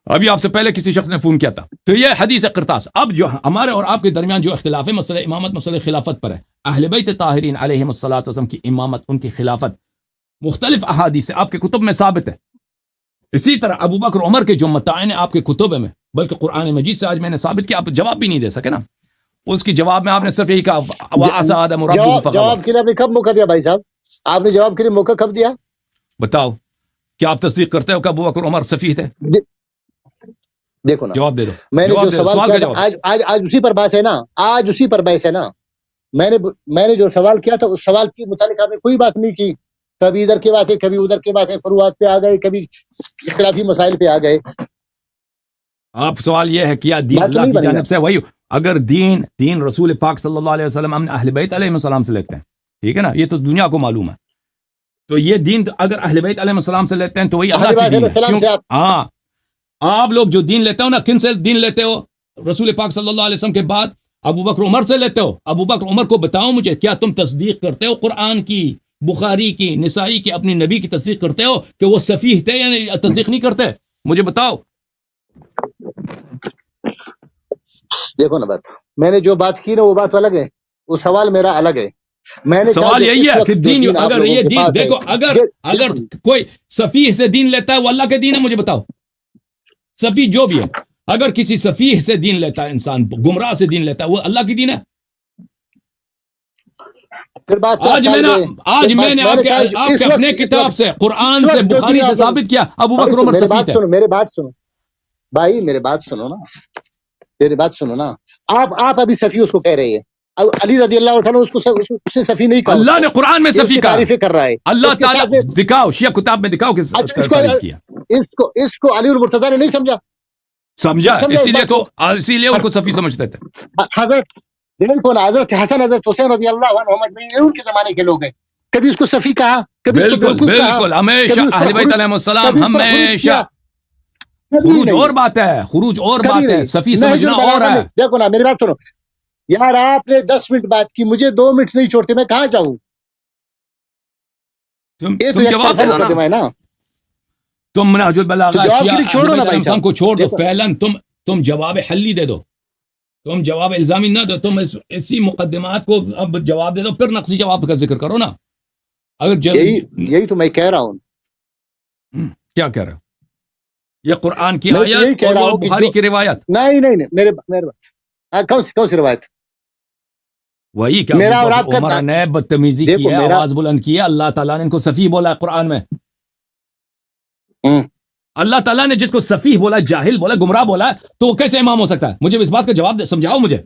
ابھی آپ سے پہلے کسی شخص نے فون کیا تھا, تو یہ حدیث قرطاس. اب جو ہمارے اور آپ کے درمیان جو اختلاف ہے مسئلہ امامت, مسئلہ خلافت پر ہے. اہل بیت طاہرین علیہم الصلوۃ والسلام کی امامت, ان کی خلافت مختلف احادیث سے آپ کے کتب میں ثابت ہے. اسی طرح ابو بکر عمر کے جو متعین آپ کے کتب میں, بلکہ قرآن مجید سے آج میں نے ثابت کیا. آپ جواب بھی نہیں دے سکے نا. اس کی جواب میں آپ نے صرف یہی کہا جواب کے لیے آپ نے کب موقع دیا بھائی صاحب, آپ نے جواب کے لیے موقع کب دیا؟ بتاؤ, کیا آپ تصدیق کرتے ہو کہ ابو بکر عمر سفیہ تھے؟ دیکھو نا, جواب دے دو. میں نے جو سوال کیا آج اسی پر بحث ہے نا, آج اسی پر بحث ہے نا. میں نے جو سوال کیا تھا اس سوال کے متعلق آپ نے کوئی بات نہیں کی. کبھی ادھر کی بات ہے, کبھی ادھر کی بات ہے, فروعات پہ آ گئے, کبھی اختلافی مسائل پہ آ گئے. آپ سوال یہ ہے کیا دین اللہ کی جانب سے وہی, اگر دین رسول پاک صلی اللہ علیہ وسلم ہم اہل بیت علیہ السلام سے لیتے ہیں, ٹھیک ہے نا, یہ تو دنیا کو معلوم ہے. تو یہ دین اگر اہل بیت علیہ السلام سے لیتے ہیں تو وہی اللہ کی دین ہے. ہاں, آپ لوگ جو دین لیتے ہو نا, کن سے دین لیتے ہو؟ رسول پاک صلی اللہ علیہ وسلم کے بعد ابو بکر عمر سے لیتے ہو. ابو بکر عمر کو بتاؤ مجھے, کیا تم تصدیق کرتے ہو قرآن کی بخاری کی، نسائی کی اپنی نبی کی تصدیق کرتے ہو کہ وہ سفیہ تھے یا تصدیق نہیں کرتے؟ مجھے بتاؤ. دیکھو نا بات، میں نے جو بات کی نا وہ بات الگ ہے، وہ سوال میرا الگ ہے. میں نے سوال یہی ہے کہ دین، اگر یہ دین دیکھو، اگر کوئی سفیہ سے دین لیتا ہے وہ اللہ کے دین ہے؟ مجھے بتاؤ. سفیہ جو بھی ہے، اگر کسی سفیہ سے دین لیتا ہے انسان، گمراہ سے دین لیتا ہے، وہ اللہ کی دین ہے؟ آج میں نے آپ کے اپنے کتاب سے، قرآن سے، بخاری سے ثابت کیا ابو بکر عمر سفیہ تھے. میرے بات سنو بھائی، میرے بات سنو نا، میری بات سنو نا. آپ ابھی سفیہ اس کو کہہ رہے ہیں، علی رضی اللہ عنہ اس کو سفیہ نہیں کہا. اللہ نے قرآن میں سفیہ کہا، تعریفیں کر رہا ہے اللہ تعالیٰ. دکھاؤ شیعہ کتاب میں، دکھاؤ کس تعریف کیا. اس کو علی المرتضیٰ نے نہیں سمجھا، اسی لیے ان کو سفیہ سمجھتے تھے. حضرت حسن، حضرت حسین رضی اللہ عنہ ان کے زمانے کے لوگ ہیں، کبھی اس کو سفیہ کہا، کبھی اس کو بالکل. ہمیشہ اہل بیت علیہ السلام ہمیشہ. خروج اور بات ہے، خروج اور بات ہے، سفیہ سمجھنا اور ہے. دیکھو نا میری بات سنو یار، آپ نے 10 منٹ بات کی، مجھے 2 منٹ نہیں چھوڑتے، میں کہاں جاؤں؟ یہ تو جواب مقدمہ ہے نا. تم نہج البلاغہ شیعہ کو چھوڑ دو، فعلاً تم جواب حلی دے دو، تم جواب الزامی نہ دو. تم اسی مقدمات کو اب جواب دے دو، پھر نقصی جواب کا ذکر کرو نا. اگر یہی تو میں کہہ رہا ہوں. کیا کہہ رہے ہو؟ یہ قرآن کی آیت اور بخاری کی روایت؟ نہیں میرے بات کون سی روایت؟ وہی کہ عمر نے بدتمیزی کی ہے، آواز بلند کی ہے، اللہ تعالیٰ نے ان کو سفیہ بولا ہے قرآن میں. اللہ تعالیٰ نے جس کو سفیہ بولا، جاہل بولا، گمراہ بولا، تو وہ کیسے امام ہو سکتا ہے؟ مجھے اس بات کا جواب سمجھاؤ مجھے.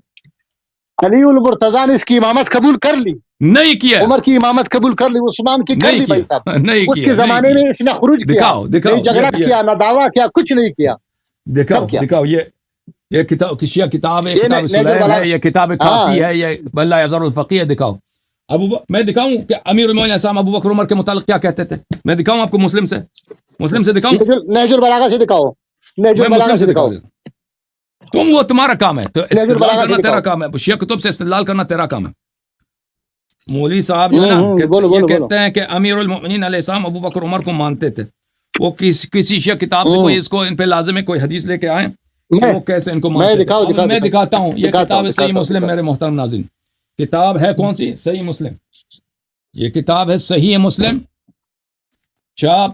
علی المرتضیٰ نے اس کی امامت قبول کر لی، نہیں کیا. عمر کی امامت قبول کر لی، عثمان کی کر لی. بھائی صاحب نہیں کیا. اس کے زمانے میں اس نے خروج کیا، جھگڑا کیا، نہ دعویٰ کیا، کچھ نہیں کیا. دکھاؤ یہ کتاب شیعہ کتاب ہے، کتاب سلیم ہے، یہ کتاب کافی ہے، یہ بلّہ یزر الفقیہ ہے. دکھاؤ. میں دکھاؤں کہ امیر المومنین اسلام ابو بکر عمر کے متعلق کیا کہتے تھے؟ میں دکھاؤں آپ کو مسلم سے دکھاؤں، نہج البلاغہ سے دکھاؤ، نہج البلاغہ سے دکھاؤ. وہ تمہارا کام ہے، تو استدلال کرنا تیرا کام ہے، شیعہ کتب سے استدلال کرنا تیرا کام ہے. مولوی صاحب جو ہے نا یہ کہتے ہیں کہ امیر المومنین علیہ السلام ابو بکر عمر کو مانتے تھے. وہ کسی شیعہ کتاب سے کوئی اس کو ان پہ لازم ہے کوئی حدیث لے کے آئیں، وہ کیسے ان کو مانتے تھے. میں دکھاتا ہوں، یہ کتاب ہے صحیح مسلم. میرے محترم ناظرین، کتاب ہے کون سی؟ صحیح مسلم. یہ کتاب ہے صحیح مسلم، چاپ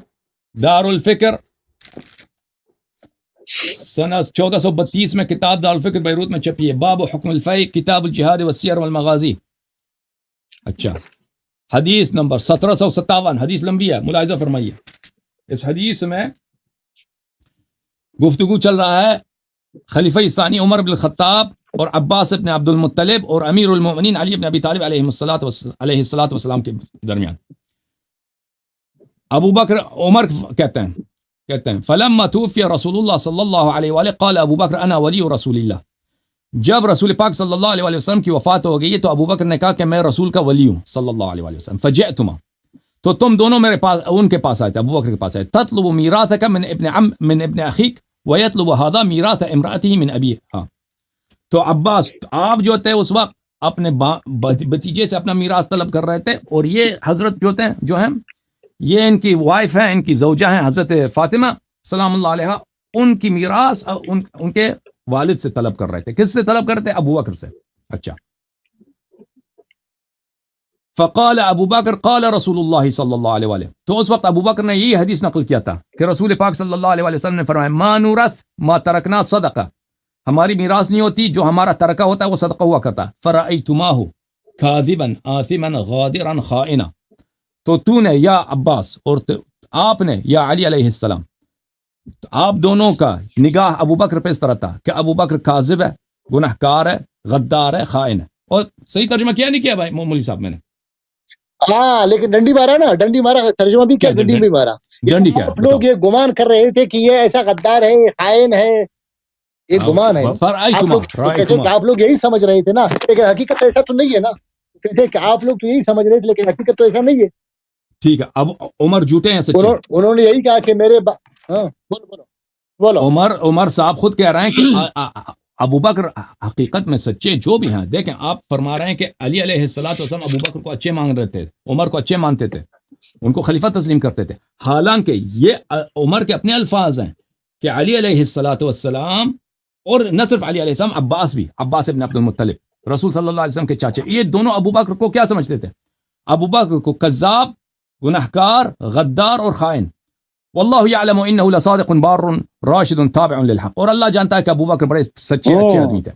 دار الفکر، سنہ 1432 میں کتاب دار الفکر بیروت میں چھپی ہے. باب حکم الفیء، کتاب الجہاد والسیر والمغازی. اچھا، حدیث نمبر 1757، حدیث لمبی ہے، ملاحظہ فرمائیے. اس حدیث میں گفتگو چل رہا ہے خلیفہ ثانی عمر بن الخطاب اور عباس ابن عبد المطلب اور امیر المومنین علی ابن ابی طالب علیہ الصلاۃ والسلام کے درمیان. ابو بکر عمر کہتے ہیں فلما توفی رسول اللہ صلی اللہ علیہ وآلہ قال ابو بکر انا ولی رسول اللہ. جب رسول پاک صلی اللہ علیہ وسلم کی وفات ہو گئی تو ابو بکر نے کہا کہ میں رسول کا ولی ہوں صلی اللہ علیہ وسلم. فجئتما، تو تم دونوں میرے پاس، ان کے پاس آئے تھے، ابو بکر کے پاس آئے. تطلب میراثک من ابن اخیک ویطلب هذا میراث امرأته من ابی. ہاں، تو عباس آپ جو تھے اس وقت اپنے بھتیجے سے اپنا میراث طلب کر رہے تھے، اور یہ حضرت جو ہیں یہ ان کی وائف ہیں، ان کی زوجہ ہیں حضرت فاطمہ سلام اللہ علیہ، ان کی میراث ان کے والد سے طلب کر رہے تھے. کس سے طلب کرتے؟ ابو بکر سے. اچھا، فقال ابو بکر قال رسول اللہ صلی اللہ علیہ وآلہ، تو اس وقت ابو بکر نے یہ حدیث نقل کیا تھا کہ رسول پاک صلی اللہ علیہ وسلم نے فرمایا ما نورث ما ترکنا صدقہ، ہماری میراث نہیں ہوتی، جو ہمارا ترکہ ہوتا ہے وہ صدقہ ہوا کرتا. فرأیتماہ کاذبا آثما غادرا خائنا، تو نے یا عباس اور آپ نے یا علی علیہ السلام، آپ دونوں کا نگاہ ابو بکر پہ اس طرح تھا کہ ابو بکر کاذب ہے، گناہ کار ہے، غدار ہے، خائن ہے. اور صحیح ترجمہ کیا نہیں کیا بھائی مولوی صاحب میں نے؟ ہاں، لیکن ڈنڈی مارا نا، ڈنڈی مارا، ترجمہ بھی کیا، ڈنڈی بھی مارا. ڈنڈی کیا؟ لوگ یہ گمان کر رہے تھے کہ یہ ایسا غدار ہے، خائن ہے، یہ گمان ہے. آپ لوگ یہی سمجھ رہے تھے نا، لیکن حقیقت ایسا تو نہیں ہے نا. کہتے کہ آپ لوگ تو یہی سمجھ رہے تھے، لیکن حقیقت تو ایسا نہیں ہے. ٹھیک ہے، اب عمر جھوٹے ہیں سچے؟ انہوں نے یہی کہا کہ میرے بولو عمر صاحب خود کہہ رہے ہیں کہ ابو بکر حقیقت میں سچے جو بھی ہیں. دیکھیں آپ فرما رہے ہیں کہ علی علیہ السلام ابو بکر کو اچھے مان رہے تھے, عمر کو اچھے مانتے تھے, ان کو خلیفہ تسلیم کرتے تھے. حالانکہ یہ عمر کے اپنے الفاظ ہیں کہ علی علیہ السلام اور نہ صرف علی علیہ السلام, عباس بھی, عباس ابن عبد المطلب رسول صلی اللہ علیہ وسلم کے چاچے, یہ دونوں ابو بکر کو کیا سمجھتے تھے؟ ابو بکر کو کذاب, گنہکار, غدار اور خائن. واللہ یعلم انہ لصادق بار راشد تابع للحق, اور اللہ جانتا ہے کہ ابو بکر بڑے سچے اچھے آدمی تھے.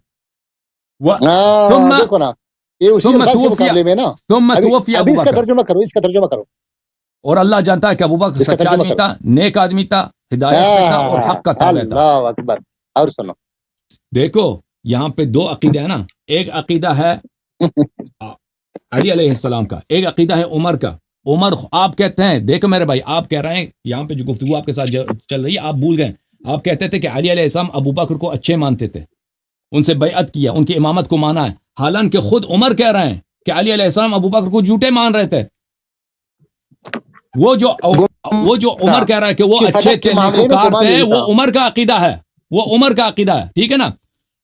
ثم توفی ابو بکر, اس کا ترجمہ کرو. اور اللہ جانتا ہے کہ ابو بکر سچا آدمی تھا, نیک آدمی تھا, ہدایت پہ تھا اور حق کا تابع تھا. اللہ اکبر. اور سنو, دیکھو یہاں پہ دو عقیدے ہیں نا, ایک عقیدہ ہے علی علیہ السلام کا, ایک عقیدہ ہے عمر کا. عمر آپ کہتے ہیں, دیکھو میرے بھائی, آپ کہہ رہے ہیں یہاں پہ جو گفتگو آپ کے ساتھ چل رہی ہے آپ بھول گئے. آپ کہتے تھے کہ علی علیہ السلام ابو بکر کو اچھے مانتے تھے, ان سے بیعت کیا, ان کی امامت کو مانا ہے. حالانکہ خود عمر کہہ رہے ہیں کہ علی علیہ السلام ابو بکر کو جھوٹے مان رہے تھے. وہ جو عمر کہہ رہا ہے کہ وہ اچھے تھے, نیکوکار تھے, وہ عمر کا عقیدہ ہے, وہ عمر کا عقیدہ ہے, ٹھیک ہے نا.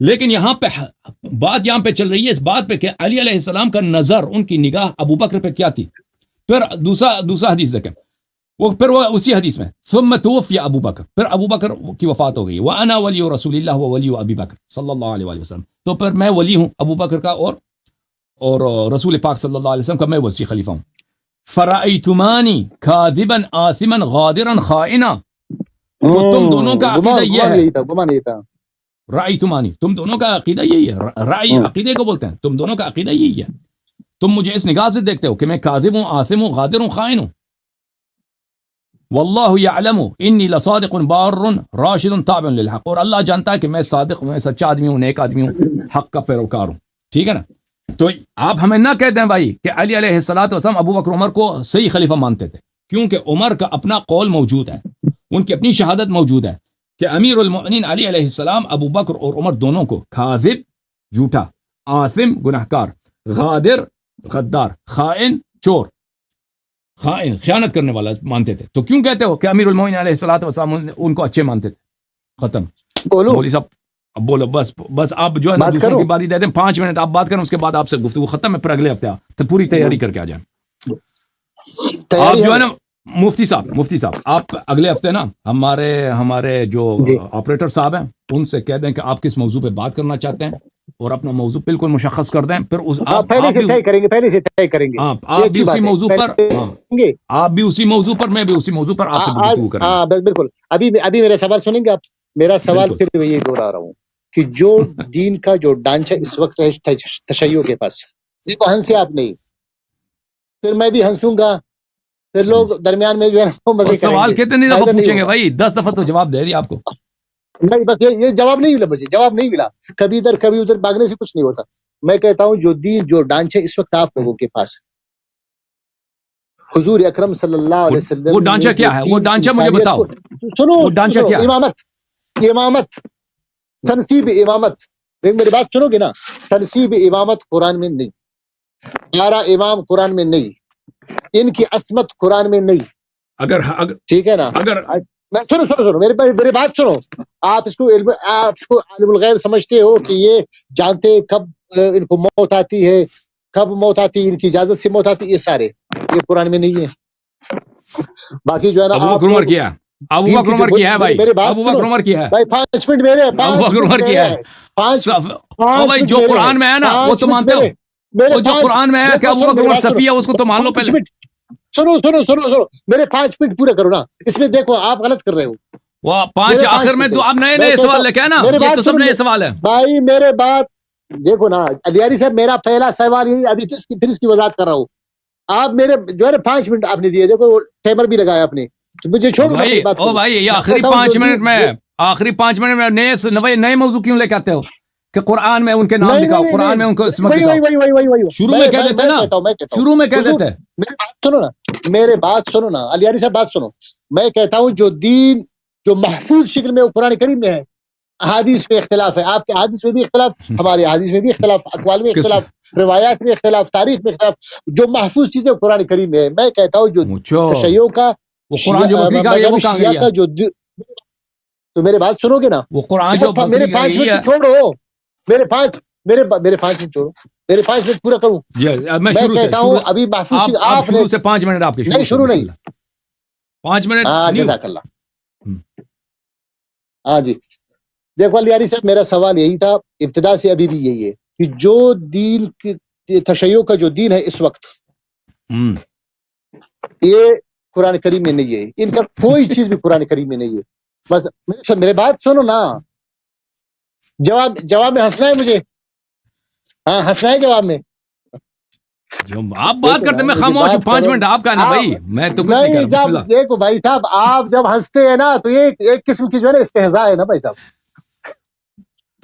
لیکن یہاں پہ بات یہاں پہ چل رہی ہے اس بات پہ کہ علی علیہ السلام کا نظر, ان کی نگاہ ابو بکر پہ کیا تھی. پھر دوسرا حدیث دیکھیں, پھر وہ اسی حدیث میں ثم توفی ابو بکر, پھر ابو بکر کی وفات ہو گئی. وانا ولی رسول اللہ وولی ابی بکر صلی اللہ علیہ وسلم, تو پھر میں ولی ہوں ابو بکر کا اور رسول پاک صلی اللہ علیہ وسلم کا میں وصی خلیفہ ہوں. فرأیتمانی کاذبا آثما غادرا خائنا, تو تم دونوں کا عقیدہ یہ ہے. رأیتمانی, تم دونوں کا عقیدہ یہی ہے. رأی عقیدے کو بولتے ہیں. تم دونوں کا عقیدہ یہی ہے. تم مجھے اس نگاہ سے دیکھتے ہو کہ میں کاذب ہوں, آثم ہوں, غادر ہوں, خائن ہوں. واللہ یعلم انی لصادق بار راشد تابع للحق, اور اللہ جانتا ہے کہ میں صادق ہوں, میں سچا آدمی ہوں, نیک آدمی ہوں, حق کا پیروکار ہوں. ٹھیک ہے نا. تو آپ ہمیں نہ کہہ دیں بھائی کہ علی علیہ السلام ابو بکر عمر کو صحیح خلیفہ مانتے تھے, کیونکہ عمر کا اپنا قول موجود ہے, ان کی اپنی شہادت موجود ہے کہ امیر المؤمنین علی علیہ السلام ابو بکر اور عمر دونوں کو کاذب جھوٹا, آثم گنہکار, غادر غدار, خائن چور, خائن خیانت کرنے والا مانتے تھے. تو کیوں کہتے ہو کہ امیر المؤمنین علیہ السلام ان کو اچھے مانتے تھے؟ ختم. مولوی صاحب اب بولو, بس آپ جو ہے نا دوسروں کی باری دے دیں, 5 منٹ آپ بات کریں, اس کے بعد آپ سے گفتگو ختم ہے, پھر اگلے ہفتے تو پوری تیاری کر کے آ جائیں. آپ جو ہے نا مفتی صاحب آپ اگلے ہفتے نا ہمارے جو آپریٹر صاحب ہیں ان سے کہہ دیں کہ آپ کس موضوع پہ بات کرنا چاہتے ہیں, اور اپنا موضوع بالکل مشخص کر دیں. پھر آپ بھی اسی موضوع پر, میں بھی اسی موضوع پر آپ سے گفتگو کریں گے. بالکل. ابھی میرا سوال سنیں گے آپ؟ میرا سوال صرف یہ دوہرا رہا ہوں کہ جو دین کا جو ڈانچہ اس وقت ہے تشیع کے پاس, یہ تو ہنسے آپ نہیں, پھر میں بھی ہنسوں گا, پھر لوگ درمیان میں جو ہے مزے کریں گے. سوال کتنے دفعہ پوچھیں گے بھائی؟ 10 دفعہ تو جواب دے دیا آپ کو. نہیں, بس یہ جواب نہیں ملا, مجھے جواب نہیں ملا. کبھی ادھر کبھی ادھر بھاگنے سے کچھ نہیں ہوتا. میں کہتا ہوں جو دین جو ڈانچہ اس وقت آپ لوگوں کے پاس ہے, حضور اکرم صلی اللہ علیہ وسلم, وہ ڈانچہ کیا ہے؟ وہ ڈانچہ مجھے بتاؤ. سنو, وہ ڈانچہ کیا ہے؟ امامت, تنصیب امامت. میری بات سنو گے نا, تنصیب امامت قرآن میں نہیں, 11 امام قرآن میں نہیں, ان کی عصمت قرآن میں نہیں. اگر ٹھیک ہے نا, اگر سنو میری بات سنو. آپ اس کو عالم الغیب سمجھتے ہو کہ یہ جانتے کب ان کو موت آتی ہے, کب موت آتی ہے, ان کی اجازت سے موت آتی ہے, یہ سارے یہ قرآن میں نہیں ہے. باقی جو ہے نا ابو بکر عمر کیا ہے, ابو بکر عمر کیا ہے بھائی, ابو بکر عمر کیا ہے بھائی. 5 منٹ میرے, ابو بکر عمر کیا ہے. بھائی جو قرآن میں ہے نا وہ تو مانتے ہو, وہ جو قرآن میں ہے کہ ابو بکر عمر صفی ہے اس کو تو مان لو پہلے. سنو میرے 5 منٹ پورے کرو نا. اس میں دیکھو آپ غلط کر رہے ہو. وہ 5 آخر میں تو آپ نئے سوال لے کے نا, یہ تو سب نئے سوال ہے بھائی. میرے بات دیکھو نا علیاری صاحب, میرا پہلا سوال یہی, ابھی پھر اس کی وضاحت کر رہا ہوں. آپ میرے جو ہے 5 منٹ آپ نے دیے, دیکھو ٹائمر بھی لگایا آپ نے, تو مجھے چھوڑو بات. او بھائی یہ آخری 5 منٹ میں نئے موضوع کیوں لے کے آتے ہو کہ قرآن میں ان کے نام دکھاؤ, قرآن میں ان کو عصمت دکھاؤ. شروع میں کہہ دیتے نا, شروع میں کہہ دیتے. میرے بات سنو نا علیاری صاحب, بات سنو. میں کہتا ہوں جو دین جو محفوظ شکل میں قرآن کریم میں ہے, احادیث میں اختلاف ہے, آپ کے حدیث میں بھی اختلاف, ہمارے حدیث میں بھی اختلاف, اقوال میں اختلاف, روایات میں اختلاف, تاریخ میں اختلاف, جو محفوظ چیزیں قرآن کریم میں ہے. میں کہتا ہوں جو تشیع کا وہ قرآن جو بکری کا ہے وہ کہاں گیا؟ تو میرے بات سنو گے نا, وہ قرآن جو میرے 5 منٹ چھوڑو, میرے 5 منٹ چھوڑو، میرے 5 منٹ پورا کروں. میں کہتا ہوں ابھی محفوظ آپ شروع سے 5 منٹ آپ کے نہیں شروع نہیں 5 منٹ. ہاں جزاک اللہ. ہاں جی دیکھو علیاری صاحب، میرا سوال یہی تھا ابتدا سے، ابھی بھی یہی ہے کہ جو دین تشیع کا جو دین ہے اس وقت، یہ قرآن کریم میں نہیں ہے. ان کا کوئی چیز بھی قرآن کریم میں نہیں ہے. بس میرے بات سنو نا، جواب میں ہنسنا ہے مجھے. ہاں ہنسنا ہے جواب میں. آپ بات کرتے میں خاموش ہوں. 5 منٹ آپ کا نا بھائی، میں تو کچھ نہیں کر رہا. بسم اللہ. دیکھو بھائی صاحب، آپ جب ہنستے ہیں نا تو یہ ایک قسم کی جو ہے نا استہزاء ہے نا بھائی صاحب.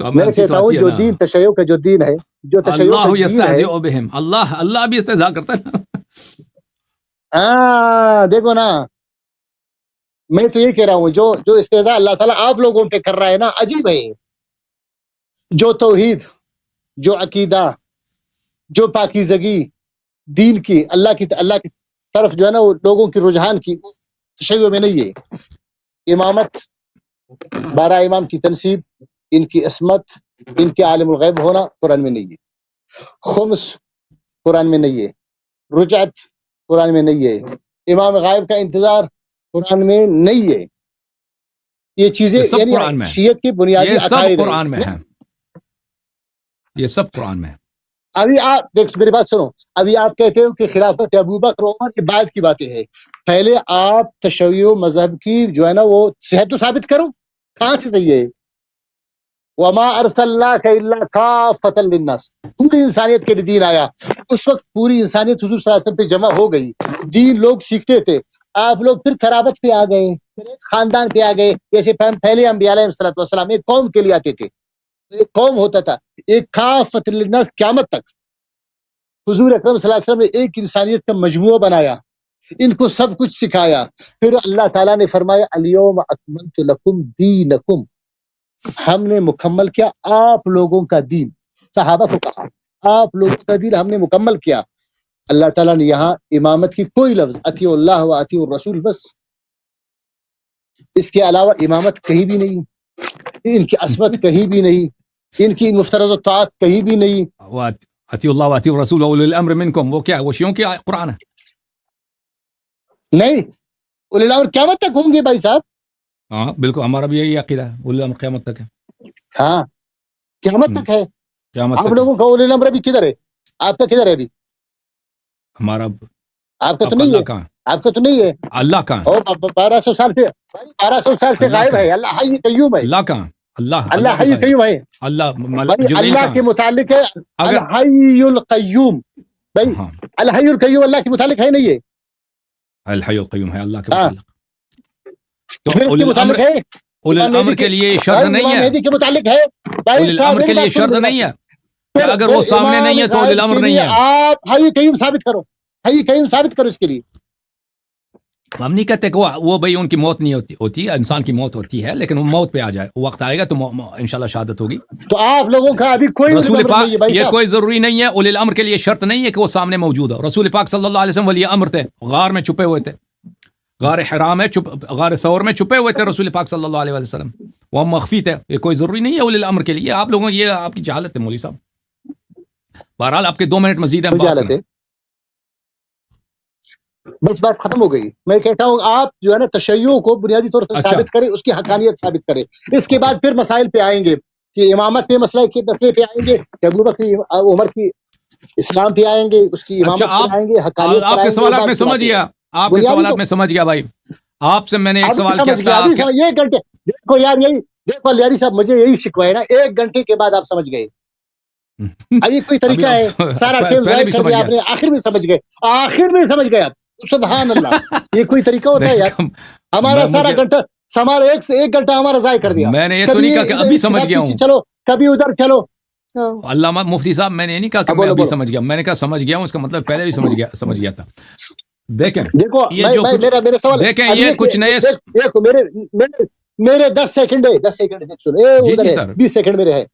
میں کہتا ہوں جو دین تشیع کا جو دین ہے، جو تشیع کا دین ہے، اللہ بھی استہزاء کرتا ہے. ہاں دیکھو نا، میں تو یہ کہہ رہا ہوں جو استہزاء اللہ تعالیٰ آپ لوگوں پہ کر رہا ہے نا، عجیب ہے. جو توحید، جو عقیدہ، جو پاکیزگی دین کی، اللہ کی طرف جو ہے نا وہ لوگوں کی رجحان کی تشیع میں نہیں ہے. امامت، 12 امام کی تنصیب، ان کی عصمت، ان کے عالم الغیب ہونا قرآن میں نہیں ہے. خمس قرآن میں نہیں ہے. رجعت قرآن میں نہیں ہے. امام غائب کا انتظار قرآن میں نہیں ہے. یہ چیزیں یعنی شیعت کی بنیادی عقائد قرآن میں ہیں. یہ سب قرآن میں ہے. ابھی آپ دیکھ میری بات سنو، ابھی آپ کہتے ہو کہ خلافت ابوبکر عمر یہ بعد کی باتیں ہیں. پہلے آپ تشیع مذہب کی جو ہے نا وہ صحت تو ثابت کرو. کہاں سے صحیح ہے؟ وما ارسلناک الا کافۃ للناس، پوری انسانیت کے لیے دین آیا. اس وقت پوری انسانیت حضور صلی اللہ علیہ وسلم پہ جمع ہو گئی. دین لوگ سیکھتے تھے. آپ لوگ پھر خرابت پہ آ گئے، پھر ایک خاندان پہ آ گئے. جیسے پہلے انبیاء علیہ الصلوۃ والسلام ایک قوم کے لیے آتے تھے، ایک قوم ہوتا تھا. ایک کافۃ للناس قیامت تک حضور اکرم صلی اللہ علیہ وسلم نے ایک انسانیت کا مجموعہ بنایا، ان کو سب کچھ سکھایا. پھر اللہ تعالیٰ نے فرمایا الیوم اکملت لکم دینکم، ہم نے مکمل کیا آپ لوگوں کا دین. صحابہ کو کہا آپ لوگوں کا دین ہم نے مکمل کیا. اللہ تعالیٰ نے یہاں امامت کی کوئی لفظ، اطیعوا اللہ و اطیعوا الرسول، بس اس کے علاوہ امامت کہیں بھی نہیں، ان کی عصمت کہیں بھی نہیں، ان کی مفترض الطاعت کہیں بھی نہیں. اطیعوا اللہ و اطیعوا الرسول واولی الامر منکم، وہ کیا ہے؟ وہ شیعوں کی قرآن ہے. نہیں، اولی الامر قیامت تک ہوں گے بھائی صاحب. ہاں بالکل، ہمارا بھی یہی عقیدہ ہے. اولی الامر قیامت تک ہے. ہاں قیامت تک ہے. قیامت آپ تک لوگوں کا اولی الامر ابھی کدھر ہے؟ آپ کا کدھر ہے ابھی؟ ہمارا آپ کا تو نہیں ہے. آپ کا تو نہیں ہے. اللہ کا 1200 سال سے 1200 سال سے غائب ہے. اللہ حی قیوم ہے. اللہ کا اللہ حی قیوم ہے. اللہ کے متعلق ہے الحی القیوم. بھائی الحی القیوم اللہ کے متعلق ہے نہیں ہے؟ الحی القیوم ہے اللہ کے متعلق. تو اولی الامر ہے، اولی الامر کے لیے شرط نہیں ہے. مہدی کے متعلق ہے. اولی الامر کے لیے شرط نہیں ہے کہ اگر وہ سامنے نہیں ہے تو اولی الامر نہیں ہے. آپ حی قیوم ثابت کرو، حی قیوم ثابت کرو. اس کے لیے ہم نہیں کہتے کہ وہ بھائی ان کی موت نہیں ہوتی ہے، انسان کی موت ہوتی ہے، لیکن وہ موت پہ آ جائے، وقت آئے گا تو انشاءاللہ شہادت ہوگی. تو آپ لوگوں کا ابھی کوئی رسول پاک، یہ کوئی ضروری نہیں ہے. اولی الامر کے لیے شرط نہیں ہے کہ وہ سامنے موجود ہو. رسول پاک صلی اللہ علیہ وسلم ولی امر تھے، غار میں چھپے ہوئے تھے، غار حرام ہے، غار ثور میں چھپے ہوئے تھے رسول پاک صلی اللہ علیہ وسلم. وہ مخفی تھے. یہ کوئی ضروری نہیں ہے اولی الامر کے لیے. آپ لوگوں یہ آپ کی جہالت ہے مولوی صاحب. بہرحال آپ کے 2 منٹ مزید ہیں. بس بات ختم ہو گئی. میں کہتا ہوں آپ جو ہے نا تشیع کو بنیادی طور پر ثابت کریں، اس کی حقانیت ثابت کریں. اس کے بعد پھر مسائل پہ آئیں گے کہ امامت پہ مسئلے پہ آئیں گے، ابوبکر عمر کی اسلام پہ آئیں گے، اس کی امامت پہ آئیں گے، حقانیت آپ کے سوالات میں سمجھ گیا. آپ کے سوالات میں سمجھ گیا بھائی. آپ سے میں نے ایک سوال کیا تھا. 1 گھنٹے دیکھو یار، یہی دیکھو لیاری صاحب، مجھے یہی شکوہ ہے نا، 1 گھنٹے کے بعد آپ سمجھ گئے. ابھی کوئی طریقہ ہے؟ سارا ٹائم ضائع کر دیا آپ نے، آخر میں سمجھ گئے. آخر میں سمجھ گئے آپ. سبحان اللہ، یہ کوئی طریقہ ہوتا ہے یار؟ ہمارا سارا گھنٹہ، ہمارا 1 گھنٹہ ہمارا ضائع کر دیا. میں نے یہ تو نہیں کہا کہ ابھی سمجھ گیا ہوں. چلو کبھی ادھر چلو. علامہ مفتی صاحب، میں نے یہ نہیں کہا کہ میں ابھی سمجھ گیا. میں نے کہا سمجھ گیا ہوں، اس کا مطلب پہلے بھی سمجھ گیا تھا. دیکھیں دیکھو میرے سوال دیکھیں، یہ کچھ نئے دیکھو میرے 10 سیکنڈ ہے، 10 سیکنڈ جی سر، 20 سیکنڈ میرے ہے.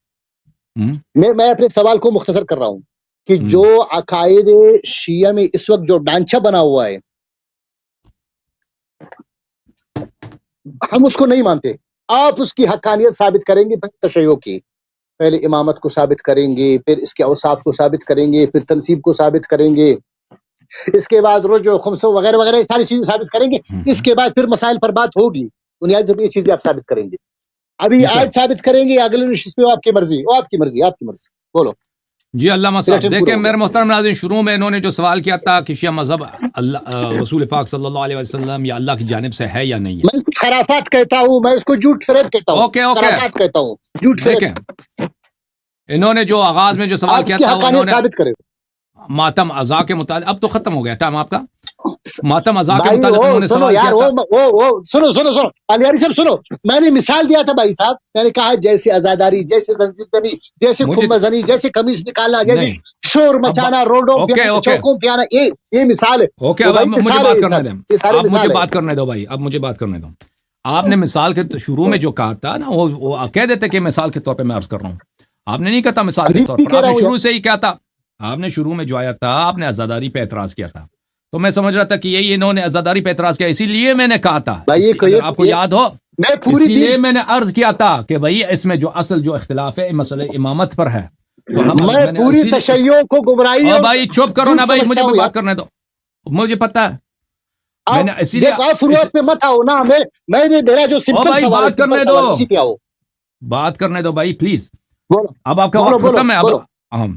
میں اپنے سوال کو مختصر کر رہا ہوں کہ جو عقائد شیعہ میں اس وقت جو ڈھانچہ بنا ہوا ہے، ہم اس کو نہیں مانتے. آپ اس کی حقانیت ثابت کریں گے تشیع کی. پہلے امامت کو ثابت کریں گے، پھر اس کے اوصاف کو ثابت کریں گے، پھر تنصیب کو ثابت کریں گے، اس کے بعد روز و خمس وغیرہ وغیرہ یہ ساری چیزیں ثابت کریں گے. اس کے بعد پھر مسائل پر بات ہوگی، بنیاد جب یہ چیزیں آپ ثابت کریں گے. ابھی آج ثابت کریں گے، اگلے نشست پہ آپ کی مرضی، آپ کی مرضی، آپ کی مرضی. بولو جی. علامہ صاحب دیکھیں میرے محترم ناظرین، شروع میں انہوں نے جو سوال کیا تھا کہ شیعہ مذہب رسول پاک صلی اللہ علیہ وسلم یا اللہ کی جانب سے ہے یا نہیں ہے. میں اس کو خرافات کہتا ہوں، میں اس کو جھوٹ فریب کہتا ہوں. خرافات کہتا ہوں، جھوٹ فریب. دیکھیں انہوں نے جو آغاز میں جو سوال کیا تھا انہوں نے ثابت کرے ماتم ازا کے متعلق. اب تو ختم ہو گیا ٹائم آپ کا. ماتم ازا کے متعلق انہوں نے سنو سوال کیا یار، تھا. سنو علیاری صاحب سنو، میں نے مثال دیا تھا بھائی صاحب، میں نے کہا جیسے عزاداری، جیسے زنجیر زنی، جیسے خمہ زنی، جیسے قمیص نکالنا، جیسے شور مچانا، روڈوں پہ چوکوں پہ آنا، یہ مثال ہے. اوکے اب مجھے بات کرنے دیں، اب مجھے بات کرنے دو بھائی، اب مجھے بات کرنے دو. آپ نے مثال کے شروع میں جو کہا تھا نا، وہ کہہ دیتے کہ مثال کے طور پہ میں عرض کر رہا ہوں. آپ نے نہیں کہا مثال کے طور پر، آپ نے شروع سے ہی کیا تھا. آپ نے شروع میں جو آیا تھا آپ نے عزاداری پہ اعتراض کیا تھا، تو میں سمجھ رہا تھا کہ یہی انہوں نے عزاداری پہ اعتراض کیا، اسی لیے میں نے کہا تھا، آپ کو یاد ہو، اسی لیے میں نے عرض کیا تھا کہ بھائی اس میں جو اصل جو اختلاف ہے مسئلہ امامت پر ہے. میں پوری تشیعوں کو گمراہی. بھائی چپ کرو نا بھائی، مجھے بات کرنے دو، مجھے پتا ہے. میں نے اسی لیے فروعات پہ مت آؤ نا، میں نے میرا جو سمپل سوال بات کرنے دو، بات کرنے دو بھائی پلیز. اب آپ کا وقت ختم ہے. اب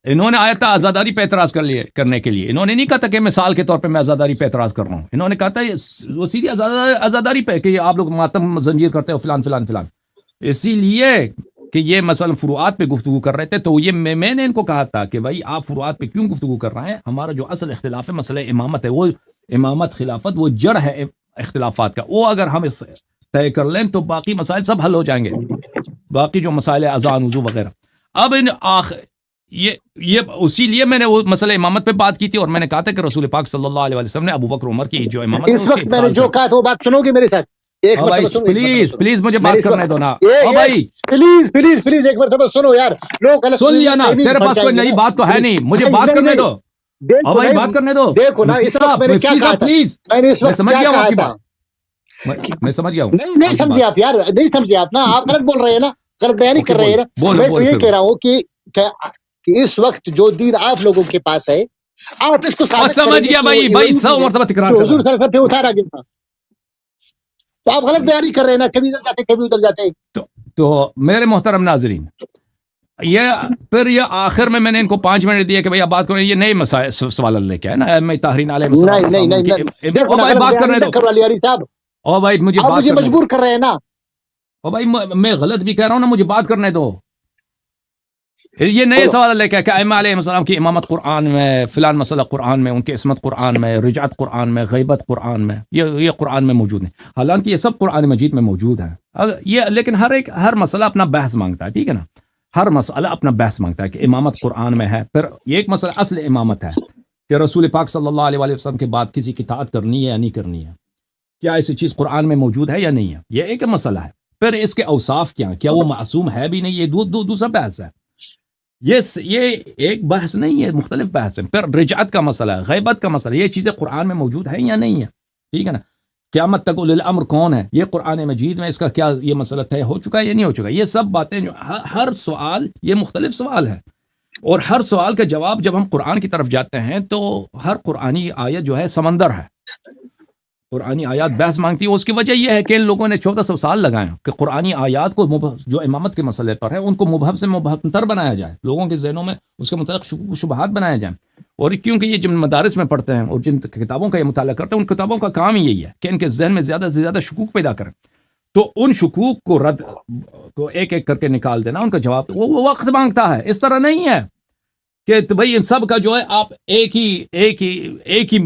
انہوں نے آیا تھا آزاداری پہ اعتراض کرنے کے لیے. انہوں نے نہیں کہا تھا کہ مثال کے طور پہ میں آزاداری پہ اعتراض کر رہا ہوں. انہوں نے کہا تھا وہ سیدھی آزاداری پہ کہ آپ لوگ ماتم زنجیر کرتے ہو فلان فلان فلان. اسی لیے کہ یہ مثلا فروعات پہ گفتگو کر رہے تھے، تو یہ میں نے ان کو کہا تھا کہ بھائی آپ فروعات پہ کیوں گفتگو کر رہے ہیں، ہمارا جو اصل اختلاف ہے مسئلہ امامت ہے، وہ امامت خلافت وہ جڑ ہے اختلافات کا. وہ اگر ہم اس طے کر لیں تو باقی مسائل سب حل ہو جائیں گے، باقی جو مسائل اذان وضو وغیرہ. اب یہ اسی لیے میں نے وہ مسئلہ امامت پہ بات کی تھی، اور میں نے کہا تھا کہ رسول پاک صلی اللہ علیہ وسلم نے ابو بکر عمر کی جو امامت اس وقت میں نے جو کہا تھا وہ بات سنو گے میرے ساتھ. پلیز مجھے بات کرنے دو نا بھائی، پلیز پلیز پلیز ایک مرتبہ سنو یار. لوگ سن لیا نا، تیرے پاس کوئی نئی بات تو ہے نہیں، مجھے بات کرنے دو بھائی، بات کرنے دو. دیکھو نا اس وقت میں نے کیا کہا تھا، پلیز میں سمجھ گیا ہوں آپ کی بات، میں سمجھ گیا ہوں. نہیں سمجھے آپ یار، نہیں سمجھے آپ نا، آپ غلط بول رہے ہیں نا، غلط بیانی کر رہے ہیں نا. میں تو یہ کہہ رہا ہوں کہ اس وقت جو دین آپ لوگوں کے پاس ہے آپ اس کو سمجھ گیا بھائی 100 مرتبہ تکرار کر حضور صلی اللہ علیہ وسلم پہ اتارا گیا تھا، تو آپ غلط بیانی کر رہے ہیں نا، کبھی ادھر جاتے کبھی ادھر جاتے. تو میرے محترم ناظرین، پھر یہ آخر میں نے ان کو 5 منٹ دیا کہ بھائی آپ بات کریں. یہ نئے مسائل سوال لے کے ہے نا، میں طاہرین علیہ السلام. نہیں بات کرنے دو صاحب، او بھائی مجھے مجبور کر رہے ہیں نا. او بھائی میں غلط بھی کہہ رہا ہوں نا، مجھے بات کرنے دو. یہ نئے سوال لے کے کہ ائمہ علیہ السلام کی امامت قرآن میں، فلان مسئلہ قرآن میں، ان کی عصمت قرآن میں، رجعت قرآن میں، غیبت قرآن میں، یہ قرآن میں موجود ہے. حالانکہ یہ سب قرآن مجید میں موجود ہے یہ، لیکن ہر مسئلہ اپنا بحث مانگتا ہے، ٹھیک ہے نا. ہر مسئلہ اپنا بحث مانگتا ہے کہ امامت قرآن میں ہے. پھر یہ ایک مسئلہ اصل امامت ہے کہ رسول پاک صلی اللہ علیہ وسلم کے بعد کسی کی اطاعت کرنی ہے یا نہیں کرنی ہے، کیا ایسی چیز قرآن میں موجود ہے یا نہیں ہے، یہ ایک مسئلہ ہے. پھر اس کے اوصاف کیا وہ معصوم ہے بھی نہیں، یہ دوسرا بحث ہے. یہ ایک بحث نہیں ہے، مختلف بحث ہیں. پھر رجعت کا مسئلہ ہے، غیبت کا مسئلہ، یہ چیزیں قرآن میں موجود ہیں یا نہیں ہے، ٹھیک ہے نا. قیامت تک اولی الامر کون ہے، یہ قرآن مجید میں اس کا کیا یہ مسئلہ طے ہو چکا ہے یا نہیں ہو چکا. یہ سب باتیں جو ہر سوال یہ مختلف سوال ہے، اور ہر سوال کا جواب جب ہم قرآن کی طرف جاتے ہیں تو ہر قرآنی آیت جو ہے سمندر ہے. قرآنی آیات بحث مانگتی ہے. اس کی وجہ یہ ہے کہ ان لوگوں نے 1400 سال لگائے کہ قرآنی آیات کو جو امامت کے مسئلے پر ہے ان کو مبہم سے مبہمتر بنایا جائے، لوگوں کے ذہنوں میں اس کے متعلق شبہات بنائے جائیں. اور کیونکہ یہ جن مدارس میں پڑھتے ہیں اور جن کتابوں کا یہ مطالعہ کرتے ہیں، ان کتابوں کا کام ہی یہی ہے کہ ان کے ذہن میں زیادہ سے زیادہ شکوک پیدا کریں. تو ان شکوک کو رد کو ایک ایک کر کے نکال دینا، ان کا جواب وہ وقت مانگتا ہے. اس طرح نہیں ہے کہ تو بھائی ان سب کا جو ہے آپ ایک ہی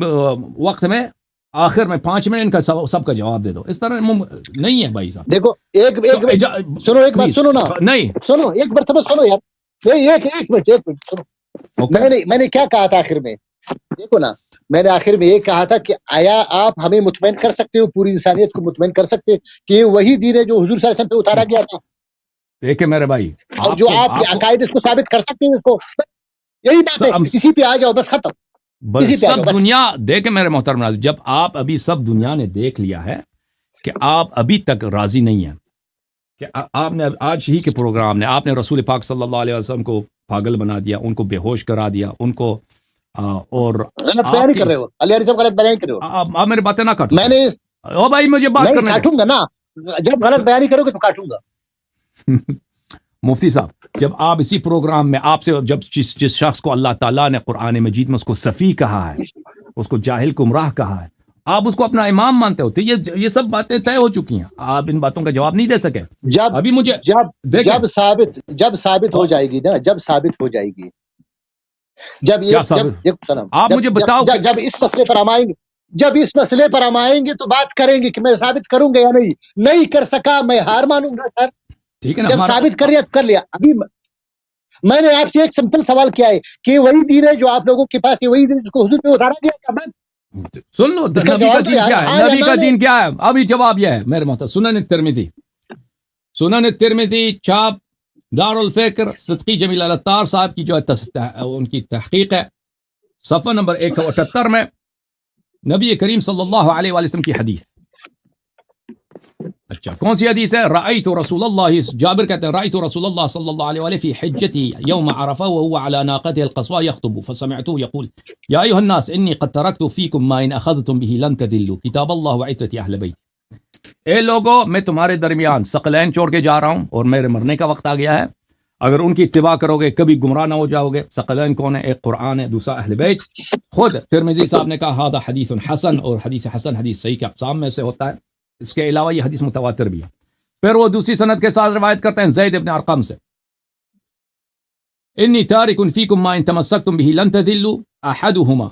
وقت میں آخر میں 5 منٹ ان کا سب کا جواب دے دو. اس طرح نہیں ہے بھائی صاحب. دیکھو سنو ایک بات سنو نا، نہیں سنو ایک مرتبہ سنو یار، ایک منٹ سنو. میں نے کیا کہا تھا آخر میں؟ دیکھو نا، میں نے آخر میں یہ کہا تھا کہ آیا آپ ہمیں مطمئن کر سکتے ہو، پوری انسانیت کو مطمئن کر سکتے کہ یہ وہی دین ہے جو حضور صلی اللہ علیہ وسلم پہ اتارا گیا تھا؟ دیکھیں میرے بھائی، اور جو آپ کے عقائد اس کو ثابت کر سکتے ہیں، اس کو یہی بات ہے، اسی پہ آ جاؤ بس ختم. سب دنیا دیکھیں میرے محترم ناظرین، جب آپ ابھی سب دنیا نے دیکھ لیا ہے کہ آپ ابھی تک راضی نہیں ہیں کہ آپ نے آج ہی کے پروگرام نے آپ نے رسول پاک صلی اللہ علیہ وسلم کو پاگل بنا دیا, ان کو بے ہوش کرا دیا, ان کو اور غلط بیان کر رہے ہو علی صاحب, غلط بیان کر رہے ہو. آپ میری باتیں نہ کاٹو. میں نے او بھائی مجھے بات کرنے دو. کاٹوں گا نا, جب غلط بیانی کرو گے تو کاٹوں گا. مفتی صاحب جب آپ اسی پروگرام میں آپ سے جب جس شخص کو اللہ تعالیٰ نے قرآن مجید میں اس کو صفی کہا ہے, اس کو جاہل گمراہ کہا ہے, آپ اس کو اپنا امام مانتے ہوتے. یہ سب باتیں طے ہو چکی ہیں, آپ ان باتوں کا جواب نہیں دے سکے. جب ابھی مجھے جب ثابت ہو جائے گی نا, جب ثابت ہو جائے گی, جب یہ آپ مجھے بتاؤ جب اس مسئلے پر ہم آئیں گے, جب اس مسئلے پر ہم آئیں گے تو بات کریں گے کہ میں ثابت کروں گا یا نہیں کر سکا میں ہار مانوں گا سر. ٹھیک ہے نا, جب ثابت کر لیا تو کر لیا. ابھی میں نے آپ سے ایک سمپل سوال کیا ہے کہ وہی دین ہے جو آپ لوگوں کے پاس ہے, وہی دین جس کو حضور پہ اتارا گیا تھا. بس سن لو نبی کا دین کیا ہے, نبی کا دین کیا ہے. ابھی جواب یہ ہے میرے محترم. سنن الترمذی چھاپ دار الفکر صدقی جمیل العطار صاحب کی جو ہے ان کی تحقیق ہے, صفحہ نمبر 178 میں نبی کریم صلی اللہ علیہ وآلہ وسلم کی حدیث. اچھا کون سی حدیث ہے؟ رأیت رسول اللہ, جابر کہتے ہیں رأیت رسول اللہ صلی اللہ علیہ وآلہ فی حجتی یوم عرفہ وهو على ناقته القصوى يخطب فسمعته يقول يا أيها الناس إني قد تركت فيكم ما إن أخذتم به لن تذلوا كتاب الله وعترة أهل بيت. اے لوگو میں تمہارے درمیان ثقلین چھوڑ کے جا رہا ہوں اور میرے مرنے کا وقت آ گیا ہے, اگر ان کی اتباع کرو گے کبھی گمراہ نہ ہو جاؤ گے. ثقلین کون ہے؟ ایک قرآن ہے, دوسرا اہل بیت. خود ترمذی صاحب نے کہا ھذا حدیث حسن, اور حدیث حسن حدیث صحیح کے اقسام میں سے ہوتا ہے. اس کے علاوہ یہ حدیث متواتر بھی ہے. پھر وہ دوسری سند کے ساتھ روایت کرتے ہیں زید ابن ارقم سے, انی تارک فیکم ما ان تمسکتم به لن تذلوا احدهما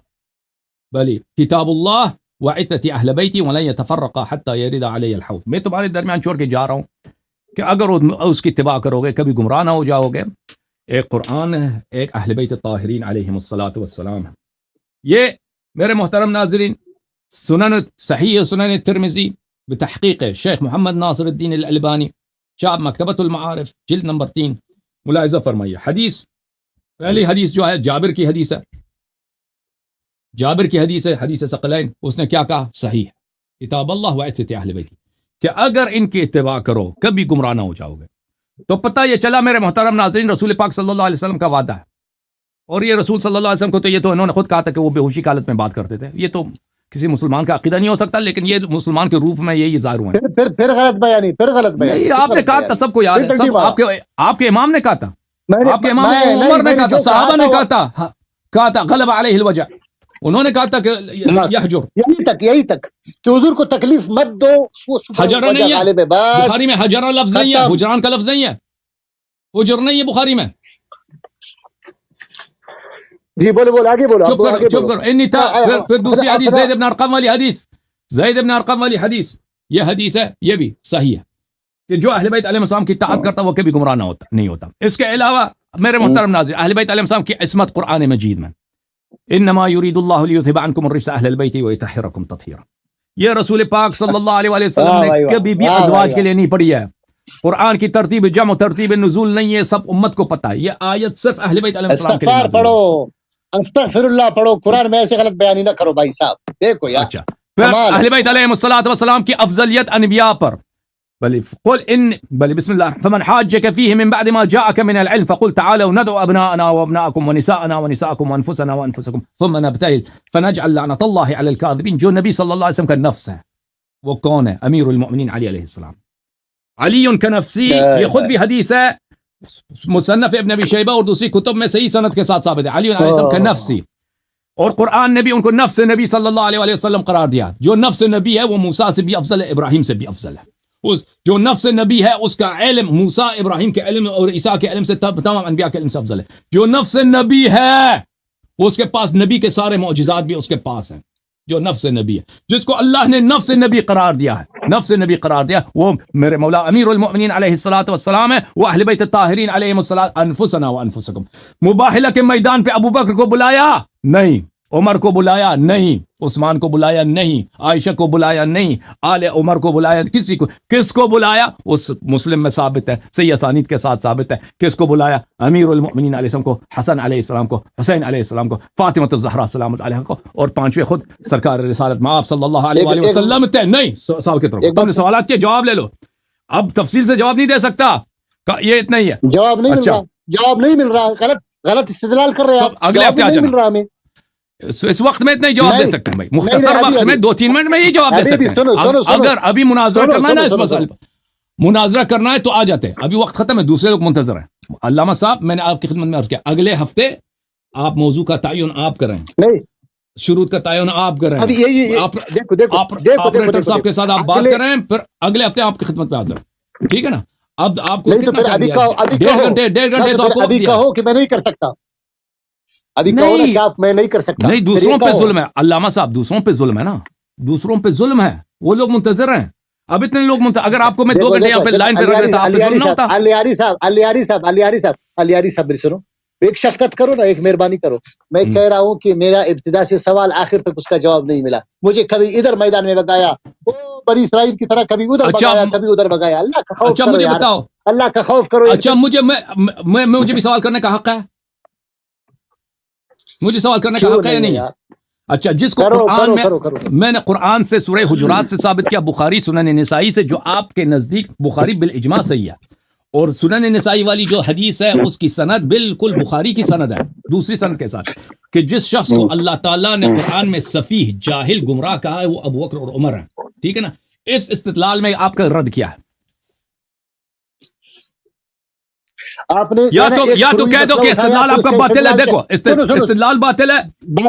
بل کتاب اللہ وعترة اہل بیتی ولن يتفرقا حتى يرد علی الحوض. میں تمہارے درمیان چھوڑ کے جا رہا ہوں کہ اگر اس کی اتباع کرو گے کبھی گمراہ نہ ہو جاؤ گے. ایک قرآن ہے, ایک اہل بیت الطاہرین علیہم الصلاۃ والسلام ہے. یہ میرے محترم ناظرین صحیح سنن ترمذی بتحقیق شیخ محمد ناصر الدین الالبانی, شاب مکتبۃ المعارف, جلد نمبر 3. ملاحظہ فرمائیے حدیث, پہلی حدیث جو ہے جابر کی حدیث ہے, جابر کی حدیث ہے, حدیث ثقلین. اس نے کیا کہا؟ صحیح ہے کتاب اللہ وعترة اہل بیت, کہ اگر ان کی اتباع کرو کبھی گمراہ نہ ہو جاؤ گے. تو پتہ یہ چلا میرے محترم ناظرین رسول پاک صلی اللہ علیہ وسلم کا وعدہ ہے, اور یہ رسول صلی اللہ علیہ وسلم کو تو یہ تو انہوں نے خود کہا تھا کہ وہ بے ہوشی کی حالت میں بات کرتے تھے. یہ تو کسی مسلمان کا عقیدہ نہیں ہو سکتا, لیکن یہ مسلمان کے روپ میں یہی ظاہر ہوئے. پھر غلط بیانی, پھر غلط بیانی. آپ نے کہا تھا, سب کو یاد ہے, سب آپ کے امام نے کہا تھا, آپ کے امام عمر نے کہا تھا, صحابہ نے کہا تھا غلب علیہ الوجع. انہوں نے کہا تھا کہ یحجر, یہی تک کہ حضور کو تکلیف مت دو. حجر نہیں ہے بخاری میں, حجر لفظ نہیں ہے, حجران کا لفظ نہیں ہے, حجر نہیں ہے بخاری میں. جی بولو آگے بولو. چپ کرو. پھر دوسری حدیث زید ابن ارقم والی حدیث, زید ابن ارقم والی حدیث, یہ حدیث ہے, یہ بھی صحیح ہے کہ جو اہل بیت علیہ السلام کی اطاعت کرتا وہ کبھی گمراہ نہیں ہوتا. اس کے علاوہ میرے محترم ناظرین اہل بیت علیہ السلام کی عصمت قرآن مجید میں انما یرید اللہ لیذھب عنکم الرجس اہل البیت ویطہرکم تطہیرا, یہ رسول پاک صلی اللہ علیہ وسلم نے کبھی بھی ازواج کے لیے نہیں پڑھی ہے. قرآن کی ترتیب جمع ترتیب نزول نہیں ہے, سب امت کو پتہ ہے. یہ آیت صرف اہل بیت علیہ السلام کے لیے نازل ہے. پڑھو, استغفر اللہ پڑھو, قرآن میں ایسے غلط بیانی نہ کرو بھائی صاحب. دیکھو یار, اچھا پھر اہل بیت علیہ الصلوۃ والسلام کی افضلیت انبیاء پر, بل بسم الله فمن حاجك فيه من بعد ما جاءك من العلم فقل تعالوا ندعو أبناءنا وأبناءكم ونساءنا ونساءكم وأنفسنا وأنفسكم ثم نبتهل فنجعل لعنة الله على الكاذبين. جو نبی صلی اللہ علیہ وسلم کا نفس ہے وہ کون ہے؟ امیر المؤمنین علی علیہ السلام. علی کنفسی, یہ خود بھی حدیث ہے مصنف ابن ابی شیبہ اور دوسری کتب میں صحیح سند کے ساتھ ثابت ہے. علی علیہ السلام کا نفسی, اور قرآن نے بھی ان کو نفس نبی صلی اللہ علیہ وسلم قرار دیا. جو نفس نبی ہے وہ موسیٰ سے بھی افضل ہے, ابراہیم سے بھی افضل ہے. جو نفس نبی ہے اس کا علم موسیٰ ابراہیم کے علم اور عیسیٰ کے علم سے تمام انبیاء کے علم سے افضل ہے. جو نفس نبی ہے اس کے پاس نبی کے سارے معجزات بھی اس کے پاس ہیں. جو نفس نبی ہے, جس کو اللہ نے نفس نبی قرار دیا ہے, نفس نبی قرار دیا, وہ میرے مولا امیر المؤمنین علیہ الصلوۃ والسلام ہے. وہ اہل بیت الطاہرین علیہم الصلوۃ. انفسنا وانفسکم, مباہلہ کے میدان پہ ابو بکر کو بلایا نہیں, عمر کو بلایا نہیں, عثمان کو بلایا نہیں, عائشہ کو بلایا نہیں, آل عمر کو بلایا, کسی کو, کس کو بلایا؟ اس مسلم میں ثابت ہے, صحیح اسانید کے ساتھ ثابت ہے. کس کو بلایا؟ امیر المؤمنین علیہ السلام کو, حسن علیہ السلام کو, حسین علیہ السلام کو, فاطمہ الزہرا سلام علیہا کو, اور پانچویں خود سرکار رسالت مآب صلی اللہ علیہ وسلم. نہیں ثابت کرو, تم نے سوالات کے جواب لے لو. اب تفصیل سے جواب نہیں دے سکتا یہ اتنا ہی ہے. جواب نہیں مل رہا, جواب نہیں مل رہا, غلط استدلال کر رہے ہیں آپ. اگلے ہفتے نہیں مل رہا ہمیں اس وقت میں اتنا ہی جواب دے سکتے ہیں بھائی, مختصر وقت میں 2-3 منٹ میں یہ جواب دے سکتے ہیں. اگر ابھی مناظرہ کرنا ہے نا اس مسئلے پر, مناظرہ کرنا ہے تو آ جاتے ہیں, ابھی وقت ختم ہے, دوسرے لوگ منتظر ہیں. علامہ صاحب میں نے آپ کی خدمت میں عرض کیا اگلے ہفتے آپ موضوع کا تعین آپ کریں, شروط کا تعین آپ کریں, آپریٹر صاحب کے ساتھ آپ بات کریں, پھر اگلے ہفتے آپ کی خدمت میں حاضر, ٹھیک ہے نا. اب آپ کو 1.5 گھنٹے تو آپ کو ابھی کہو کہ میں نہیں کر سکتا, ابھی میں نہیں کر سکتا. نہیں, دوسروں پہ ظلم ہے علامہ صاحب, دوسروں پہ ظلم ہے نا, دوسروں پہ ظلم ہے, وہ لوگ منتظر ہیں. اب اتنے لوگ اگر آپ کو میں 2 گھنٹے یہاں پہ لائن پہ رکھ دیتا آپ پہ ظلم نہ ہوتا. علیاری صاحب میری سنو, ایک شفقت کرو نا, ایک مہربانی کرو. میں کہہ رہا ہوں کہ میرا ابتدا سے سوال آخر تک اس کا جواب نہیں ملا. مجھے کبھی ادھر میدان میں بگایا, بنی اسرائیل کی طرح کبھی ادھر بگایا, کبھی ادھر بگایا. اللہ کا خوف کرو, مجھے بتاؤ, اللہ کا خوف کرو. اچھا مجھے بھی سوال کرنے کا حق ہے, مجھے سوال کرنے کا حق ہے یا نہیں؟ اچھا, جس کو قرآن میں نے قرآن سے سورہ حجرات سے ثابت کیا, بخاری سنن نسائی سے, جو آپ کے نزدیک بخاری بالاجماع صحیح ہے, اور سنن نسائی والی جو حدیث ہے اس کی سند بالکل بخاری کی سند ہے دوسری سند کے ساتھ, کہ جس شخص کو اللہ تعالیٰ نے قرآن میں سفیہ, جاہل, گمراہ کہا ہے وہ ابو بکر اور عمر ہیں, ٹھیک ہے نا. اس استدلال میں آپ کا رد کیا ہے؟ آپ نے یا تو کہہ دو کہ استدلال آپ کا باطل ہے. دیکھو استدلال باطل ہے,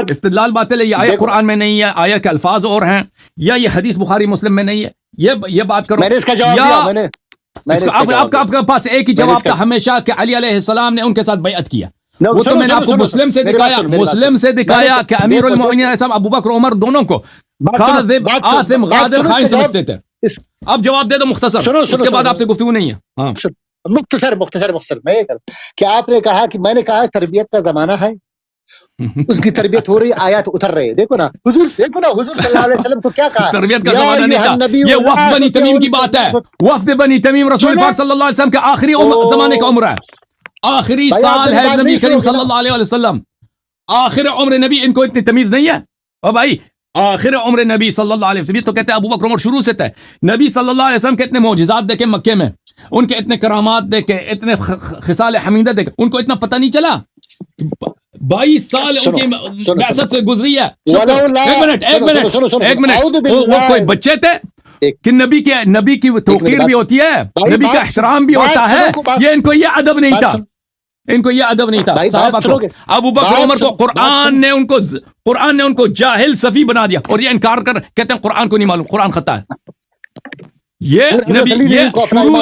استدلال باطل ہے, یہ آیت قرآن میں نہیں ہے, آیت کے الفاظ اور ہیں, یا یہ حدیث بخاری مسلم میں نہیں ہے, یہ بات کرو. میں نے اس کا جواب دیا, میں نے آپ کے پاس ایک ہی جواب تھا ہمیشہ کہ علی علیہ السلام نے ان کے ساتھ بیعت کیا. وہ تو میں نے آپ کو مسلم سے دکھایا کہ امیر المؤمنین ابو بکر عمر دونوں کو کاذب, آثم, غادر, خائن سمجھتے تھے. اب جواب دے دو مختصر, اس کے بعد آپ سے گفتگو نہیں ہے. ہاں مختصر میں یہ کروں کہ آپ نے کہا کہ میں نے کہا تربیت کا زمانہ ہے, اس کی تربیت ہو رہی, آیات اتر رہے. دیکھو نا حضور صلی اللہ علیہ وسلم کو کیا کہا, تربیت کا زمانہ نہیں تھا, یہ وفد بنی تمیم کی بات ہے. وفد بنی تمیم رسول پاک صلی اللہ علیہ وسلم کے آخری زمانے کا عمر ہے, آخری سال ہے نبی کریم صلی اللہ علیہ وسلم, آخر عمر نبی. ان کو اتنی تمیز نہیں ہے او بھائی, آخر عمر نبی صلی اللہ علیہ وسلم. تو کہتے ہیں ابو بکر عمر شروع سے تھے, نبی صلی اللہ علیہ وسلم کے اتنے معجزات دیکھے مکے میں, ان کے اتنے کرامات دیکھے, اتنے خصال حمیدہ دیکھے, ان کو اتنا پتہ نہیں چلا. 22 سال ان کی بعثت سے گزری ہے. ایک منٹ, وہ کوئی بچے تھے کہ نبی کی توقیر بھی ہوتی ہے, نبی کا احترام بھی ہوتا ہے, یہ ان کو یہ ادب نہیں تھا, ان کو یہ ادب نہیں تھا. صحابہ کو, ابو بکر عمر کو قرآن نے ان کو جاہل صفی بنا دیا, اور یہ انکار کر کہتے ہیں قرآن کو نہیں معلوم, قرآن خطا ہے. یہ نبی, یہ شروع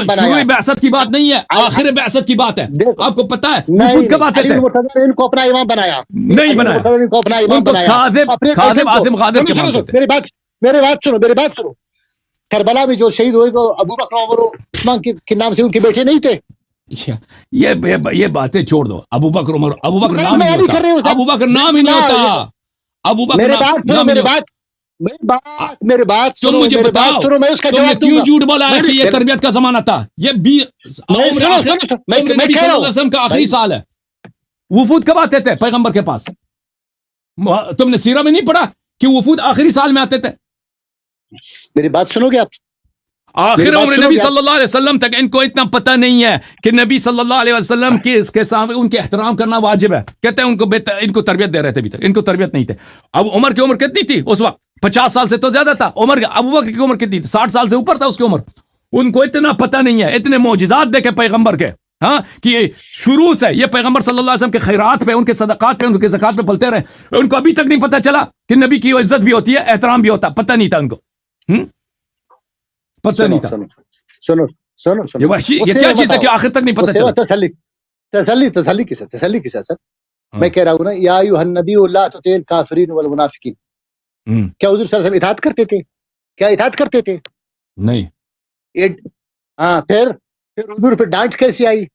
بعثت کی بات نہیں ہے, آخر بعثت کی بات ہے. آپ کو پتا ہے وفود کب آتے تھے؟ ان کو اپنا امام بنایا, نہیں بنایا, ان کو اپنا امام بنایا. کاذب, آثم, غادر کے مانتے تھے. میری بات سنو. کربلا میں جو شہید ہوئے وہ ابو بکر عمر عثمان کے نام سے ان کے بیٹے نہیں تھے. یہ باتیں چھوڑ دو. ابو بکر عمر, ابو بکر نام نہیں ہوتا, ابو بکر نام ہی نہیں ہوتا, ابو بکر. میرے بات سنو, مجھے بتاؤ تم نے کیوں جھوٹ بولا ہے کہ یہ تربیت کا زمانہ تھا؟ یہ نبی صلی اللہ علیہ وسلم کا آخری سال ہے. وفود کب آتے تھے پیغمبر کے پاس؟ تم نے سیرہ میں نہیں پڑھا کہ وفود آخری سال میں آتے تھے؟ میری بات سنو گے آپ؟ آخر عمر نبی صلی اللہ علیہ وسلم تک ان کو اتنا پتہ نہیں ہے کہ نبی صلی اللہ علیہ وسلم کے اس کے سامنے ان کے احترام کرنا واجب ہے. کہتے ہیں ان کو تربیت دے رہے تھے, ابھی تک ان کو تربیت نہیں تھے. اب عمر کی عمر کتنی تھی اس وقت؟ 50 سال سے تو زیادہ تھا. ابو بکر کی عمر کتنی تھی؟ 60 سال سے اوپر تھا اس کی عمر. ان کو اتنا پتہ نہیں ہے, اتنے معجزات دیکھے پیغمبر کے, ہاں, کہ شروع سے یہ پیغمبر صلی اللہ علیہ وسلم کے خیرات پہ, ان کے صدقات پہ, ان کے زکات پہ پلتے رہے. ان کو ابھی تک نہیں پتہ چلا کہ نبی کی عزت بھی ہوتی ہے, احترام بھی ہوتا. پتہ نہیں تھا ان کو, پتہ نہیں تھا. سنو یہ کیا چیز ہے کہ آخر تک نہیں پتہ چلا؟ تسلی کے ساتھ سر میں کہہ رہا ہوں نا, یا ایھا النبی لا تطع الکافرین والمنافقین. کیا حضور صلی اللہ علیہ وسلم اطاعت کرتے تھے؟ کیا اطاعت کرتے تھے؟ نہیں. ہاں, پھر حضور پہ ڈانٹ کیسی آئی؟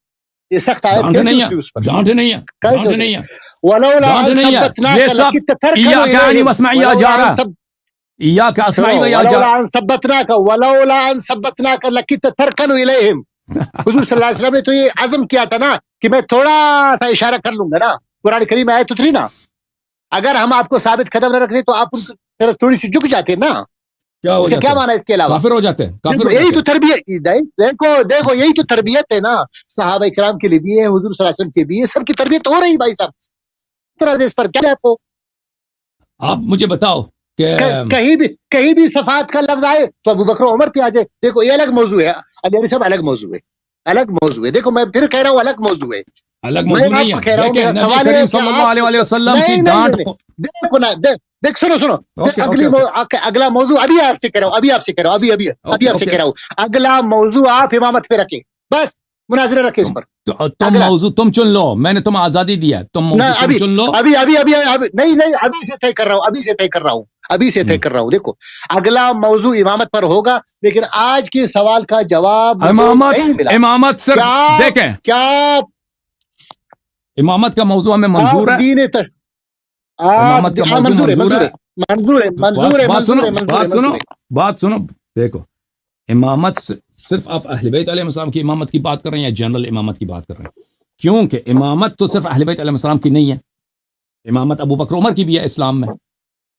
یہ سخت آیت ڈانٹ نہیں ہے. ولولا ان ثبتناک لکدت ترکن الیہم. حضور صلی اللہ علیہ وسلم نے تو یہ عزم کیا تھا نا کہ میں تھوڑا سا اشارہ کر لوں گا نا. قرآن کریم آیت اتری نا, اگر ہم آپ کو ثابت قدم نہ رکھتے تو آپ ان کی طرف تھوڑی سی جھک جاتے نا. کیا ہو اس کا کیا معنی ہے اس کے علاوہ؟ کافر ہو جاتے ہیں. یہی تو تربیت، دیکھو یہی تو تربیت ہے نا، صحابہ کرام کے لیے بھی ہے، حضور صلی اللہ علیہ وسلم کے بھی ہے، سب کی تربیت ہو رہی بھائی صاحب. طرح سے اس پر کیا ہے آپ کو؟ آپ مجھے بتاؤ کہ کہیں بھی صفات کا لفظ آئے تو ابو بکر عمر پہ آ جائے. دیکھو یہ الگ موضوع ہے، ابھی سب الگ موضوع ہے. دیکھو میں پھر کہہ رہا ہوں الگ موضوع ہے، الگ موضوع نہیں ہے. دیکھیں نبی کریم صلی اللہ علیہ وسلم کی ڈانٹ. دیکھ سنو اگلا موضوع ابھی آپ سے کہہ رہا ہوں، اگلا موضوع آپ امامت پہ رکھیں، بس مناظرہ رکھے اس پر. تم موضوع تم چن لو، میں نے تمہیں آزادی دیا ہے، تم موضوع تم چن لو. ابھی نہیں ابھی سے طے کر رہا ہوں. دیکھو اگلا موضوع امامت پر ہوگا، لیکن آج کے سوال کا جواب امامت صرف دیکھیں کیا امامت کا موضوع ہمیں منظور ہے. امامت کا موضوع منظور ہے. بات سنو دیکھو، امامت صرف آپ اہل بیت علیہ السلام کی امامت کی بات کر رہے ہیں یا جنرل امامت کی بات کر رہے ہیں؟ کیونکہ امامت تو صرف اہل بیت علیہ السلام کی نہیں ہے، امامت ابو بکر عمر کی بھی ہے اسلام میں.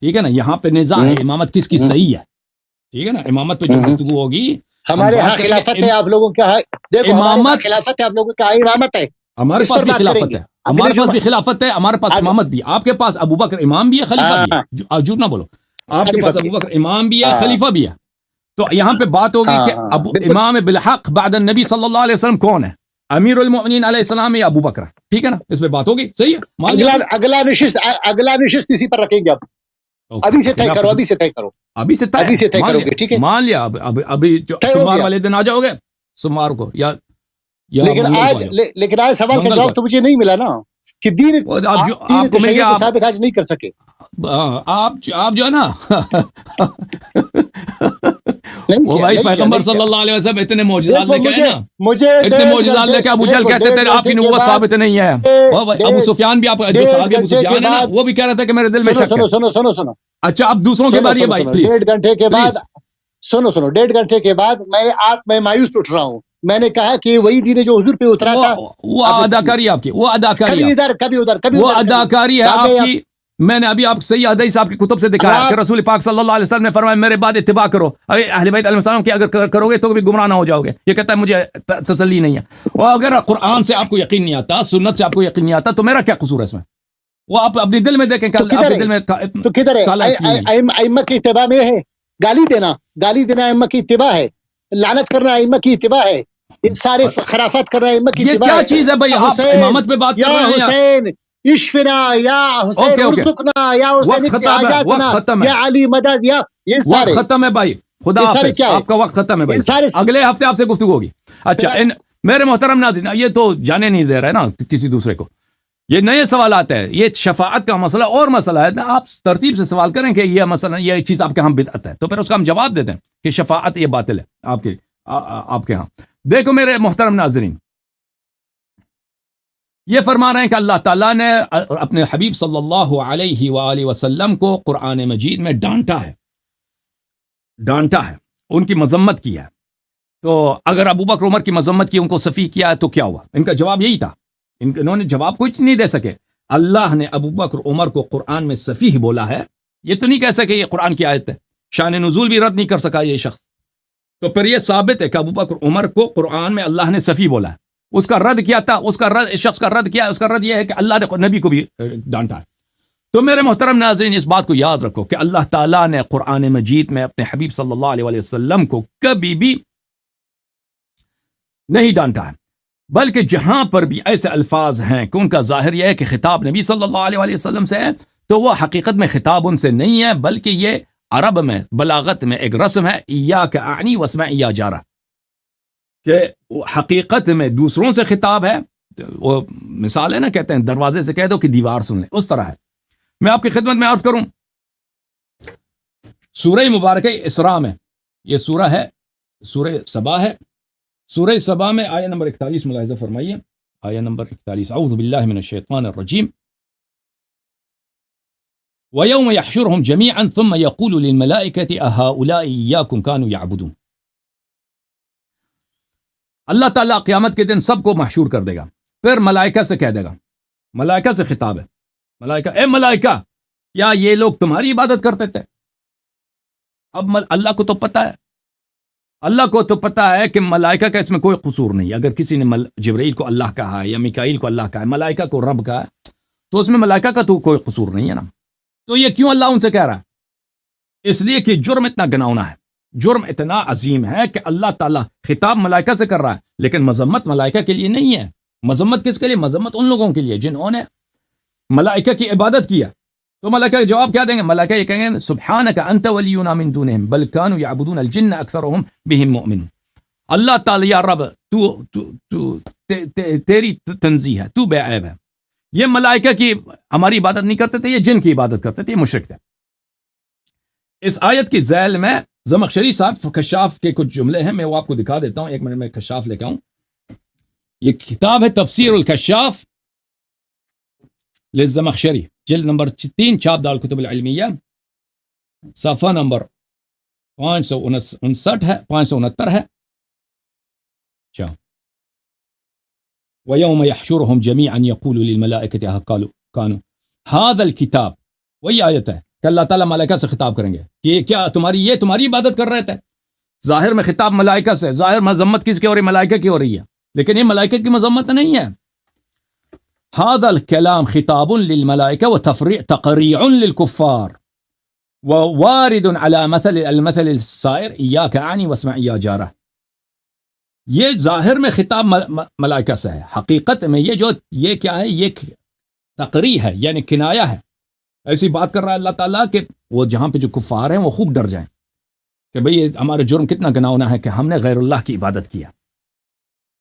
ٹھیک ہے نا، یہاں پہ نزاع ہے امامت کس کی صحیح ہے. ٹھیک ہے نا، امامت پہ جو گفتگو ہوگی. ہمارے ہاں خلافت ہے، آپ لوگوں کیا ہے؟ امامت خلافت ہے، آپ لوگوں کا امامت ہے. ہمارے پاس بھی خلافت ہے، ہمارے پاس بھی خلافت ہے، ہمارے پاس امامت بھی. آپ کے پاس ابو بکر امام بھی ہے، خلیفہ بھی ہے. جھوٹ نہ بولو، آپ کے پاس ابو بکر امام بھی ہے، خلیفہ بھی ہے. تو یہاں پہ بات ہوگی کہ ابو امام بالحق بعد النبی صلی اللہ علیہ وسلم کون ہے، امیر المؤمنین علیہ السلام یا ابو بکر. ٹھیک ہے نا، اس پہ بات ہوگی. صحیح ہے، اگلا نشست اسی پر رکھیں گے. اب ابھی سے طے کرو گے. ٹھیک ہے، مان لیا. ابھی سوموار والے دن آ جاؤ گے، سوموار کو یا لیکن آج سوال کا جواب تو مجھے نہیں ملا نا کہ دین آپ کو مل گیا، ثابت آج نہیں کر سکے. آپ جو ہے نا وہ بھائی پیغمبر صلی اللہ علیہ وسلم اتنے معجزات لے کے آئے نا، اتنے معجزات لے کے ابو جہل کہتے تھے آپ کی نبوت ثابت نہیں ہے. ابو سفیان بھی، آپ جو صحابی ابو سفیان ہے نا، وہ بھی کہہ رہا تھا کہ میرے دل میں شک ہے. سنو اچھا اب دوسروں کے بارے میں بھائی پلیز. 1.5 گھنٹے کے بعد سنو 1.5 گھنٹے کے بعد میں مایوس اٹھ رہا ہوں. میں نے کہا کہ وہی دین جو حضور پہ اترا تھا، وہ اداکاری آپ کی، وہ اداکاری وہ اداکاری ہے آپ کی. میں نے ابھی آپ صحیح حدیث صاحب کی کتب سے دکھایا کہ رسول پاک صلی اللہ علیہ وسلم نے فرمایا میرے بعد اتباع کرو، اہل بیت علیہ السلام کی اگر کرو گے تو بھی گمراہ نہ ہو جاؤ گے. یہ کہتا ہے مجھے تسلی نہیں ہے. اور اگر قرآن سے آپ کو یقین نہیں آتا، سنت سے آپ کو یقین نہیں آتا، تو میرا کیا قصور ہے اس میں؟ وہ آپ اپنے دل میں دیکھیں. اپنے دل میں تو کدھر ہے؟ ائمہ کی اتباع میں ہے گالی دینا ائمہ کی اتباع ہے، لعنت کرنا ائمہ کی اتباع ہے، سارے خرافات کرنا ائمہ کی اتباع ہے. یہ کیا چیز ہے بھائی؟ آپ امامت پہ بات کر رہے ہیں. حسین اشفنا یا حسین ارزقنا یا حسین حاجاتنا یا علی مدد یا یہ سارے وقت ختم ہے بھائی. خدا حافظ، آپ کا وقت ختم ہے بھائی. اگلے ہفتے آپ سے گفتگو ہوگی. اچھا میرے محترم ناظرین، یہ تو جانے نہیں دے رہے نا کسی دوسرے کو. یہ نئے سوالات ہیں، یہ شفاعت کا مسئلہ اور مسئلہ ہے. آپ ترتیب سے سوال کریں کہ یہ مسئلہ، یہ چیز آپ کے ہاں بدعت ہے، تو پھر اس کا ہم جواب دیتے ہیں کہ شفاعت یہ باطل ہے آپ کے ہاں. دیکھو میرے محترم ناظرین، یہ فرما رہے ہیں کہ اللہ تعالیٰ نے اپنے حبیب صلی اللہ علیہ وآلہ وسلم کو قرآن مجید میں ڈانٹا ہے، ان کی مذمت کی ہے. تو اگر ابو بکر عمر کی مذمت کی، ان کو سفیہ کیا ہے، تو کیا ہوا؟ ان کا جواب یہی تھا. انہوں نے جواب کچھ نہیں دے سکے. اللہ نے ابو بکر عمر کو قرآن میں سفیہ بولا ہے، یہ تو نہیں کہہ سکے یہ قرآن کی آیت ہے. شان نزول بھی رد نہیں کر سکا یہ شخص. تو پھر یہ ثابت ہے کہ ابو بکر عمر کو قرآن میں اللہ نے سفیہ بولا ہے. اس کا رد کیا تھا؟ اس شخص کا رد کیا ہے؟ اس کا رد یہ ہے کہ اللہ نے نبی کو بھی ڈانٹا ہے. تو میرے محترم ناظرین، اس بات کو یاد رکھو کہ اللہ تعالیٰ نے قرآن مجید میں اپنے حبیب صلی اللہ علیہ وسلم کو کبھی بھی نہیں ڈانٹا ہے، بلکہ جہاں پر بھی ایسے الفاظ ہیں کہ ان کا ظاہر یہ ہے کہ خطاب نبی صلی اللہ علیہ وسلم سے ہے، تو وہ حقیقت میں خطاب ان سے نہیں ہے، بلکہ یہ عرب میں بلاغت میں ایک رسم ہے، ایاک اعنی واسمع یا جارہ، کہ حقیقت میں دوسروں سے خطاب ہے. وہ مثال ہے نا، کہتے ہیں دروازے سے کہہ دو کہ دیوار سن لیں، اس طرح ہے. میں آپ کی خدمت میں عرض کروں، سورہ مبارکہ اسراء میں، یہ سورہ ہے، سورہ سبا ہے. سورہ سبا میں آیہ نمبر 41 ملاحظہ فرمائیے، آیہ نمبر 41، اعوذ باللہ من الشیطان الرجیم. وَيَوْمَ يَحْشُرُهُمْ جَمِيعًا ثُمَّ يَقُولُ لِلْمَلَائِكَةِ أَهَؤُلَاءِ إِيَّاكُمْ كَانُوا يَعْبُدُونَ. اللہ تعالیٰ قیامت کے دن سب کو محشور کر دے گا، پھر ملائکہ سے کہہ دے گا، ملائکہ سے خطاب ہے، ملائکہ، اے ملائکہ، کیا یہ لوگ تمہاری عبادت کرتے تھے؟ اب اللہ کو تو پتہ ہے، اللہ کو تو پتہ ہے کہ ملائکہ کا اس میں کوئی قصور نہیں. اگر کسی نے جبرائیل کو اللہ کہا ہے یا میکائیل کو اللہ کہا ہے، ملائکہ کو رب کہا ہے، تو اس میں ملائکہ کا تو کوئی قصور نہیں ہے نا. تو یہ کیوں اللہ ان سے کہہ رہا ہے؟ اس لیے کہ جرم اتنا گناؤنا ہے، جرم اتنا عظیم ہے کہ اللہ تعالیٰ خطاب ملائکہ سے کر رہا ہے، لیکن مذمت ملائکہ کے لیے نہیں ہے. مذمت کس کے لیے؟ مذمت ان لوگوں کے لیے جنہوں نے ملائکہ کی عبادت کیا. تو ملائکہ جواب کیا دیں گے؟ ملائکہ یہ کہیں گے سبحانک انت ولینا من دونہم بل کانوا یعبدون الجن اکثرهم بهم مؤمنون. اللہ تعالی یا رب تیری تنزیہ ہے، تو بے عیب ہے. یہ ملائکہ کی ہماری عبادت نہیں کرتے تھے، یہ جن کی عبادت کرتے تھے، یہ مشرک تھے. اس آیت کی ذیل میں زمخشری صاحب کشاف کے کچھ جملے ہیں، میں وہ آپ کو دکھا دیتا ہوں. ایک منٹ میں کشاف لے کے آؤں. یہ کتاب ہے تفسیر الکشاف للزمخشری، جلد نمبر 3، چھاپ دار الکتب العلمیہ، صفحہ نمبر 559 ہے، 569 ہے. اچھا. وَيَوْمَ يَحْشُرُهُمْ جَمِيعًا يَقُولُ لِلْمَلَائِكَةِ كَانُوا هَذَا الْكِتاب. وہی آیت ہے کہ اللہ تعالیٰ ملائکہ سے خطاب کریں گے کہ کیا تمہاری عبادت کر رہے تھے. ظاہر میں خطاب ملائکہ سے، ظاہر مذمت کس کی ہو رہی؟ ملائکہ کی ہو رہی ہے، لیکن یہ ملائکہ کی مذمت نہیں ہے. هذا الكلام خطاب للملائكة وتقريع للكفار ووارد على المثل السائر إياك أعني واسمع يا جارة. یہ ظاہر میں خطاب ملائکہ سے ہے، حقیقت میں یہ کیا ہے؟ یہ تقریع ہے، یعنی کنایہ ہے. ایسی بات کر رہا ہے اللہ تعالیٰ کہ وہ جہاں پہ جو کفار ہیں وہ خوب ڈر جائیں کہ بھئی ہمارے جرم کتنا گناؤنا ہے کہ ہم نے غیر اللہ کی عبادت کیا.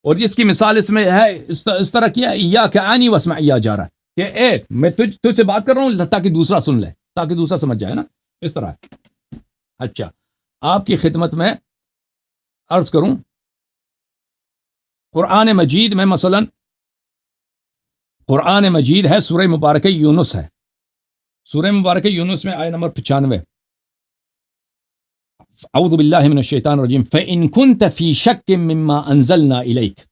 اور جس کی مثال اس میں ہے اس طرح کیا، ایاک انی واسمع یا جارہ، کہ اے میں تجھ سے بات کر رہا ہوں تاکہ دوسرا سن لے، تاکہ دوسرا سمجھ جائے نا، اس طرح. اچھا، آپ کی خدمت میں عرض کروں، قرآن مجید میں مثلا قرآن مجید ہے، سورہ مبارکہ یونس ہے. سورہ مبارکہ یونس میں آیت نمبر 95، اعوذ باللہ من الشیطان الرجیم فَإِن كُنْتَ فِي شَكٍّ مِّمَّا أَنزَلْنَا إِلَيْكَ.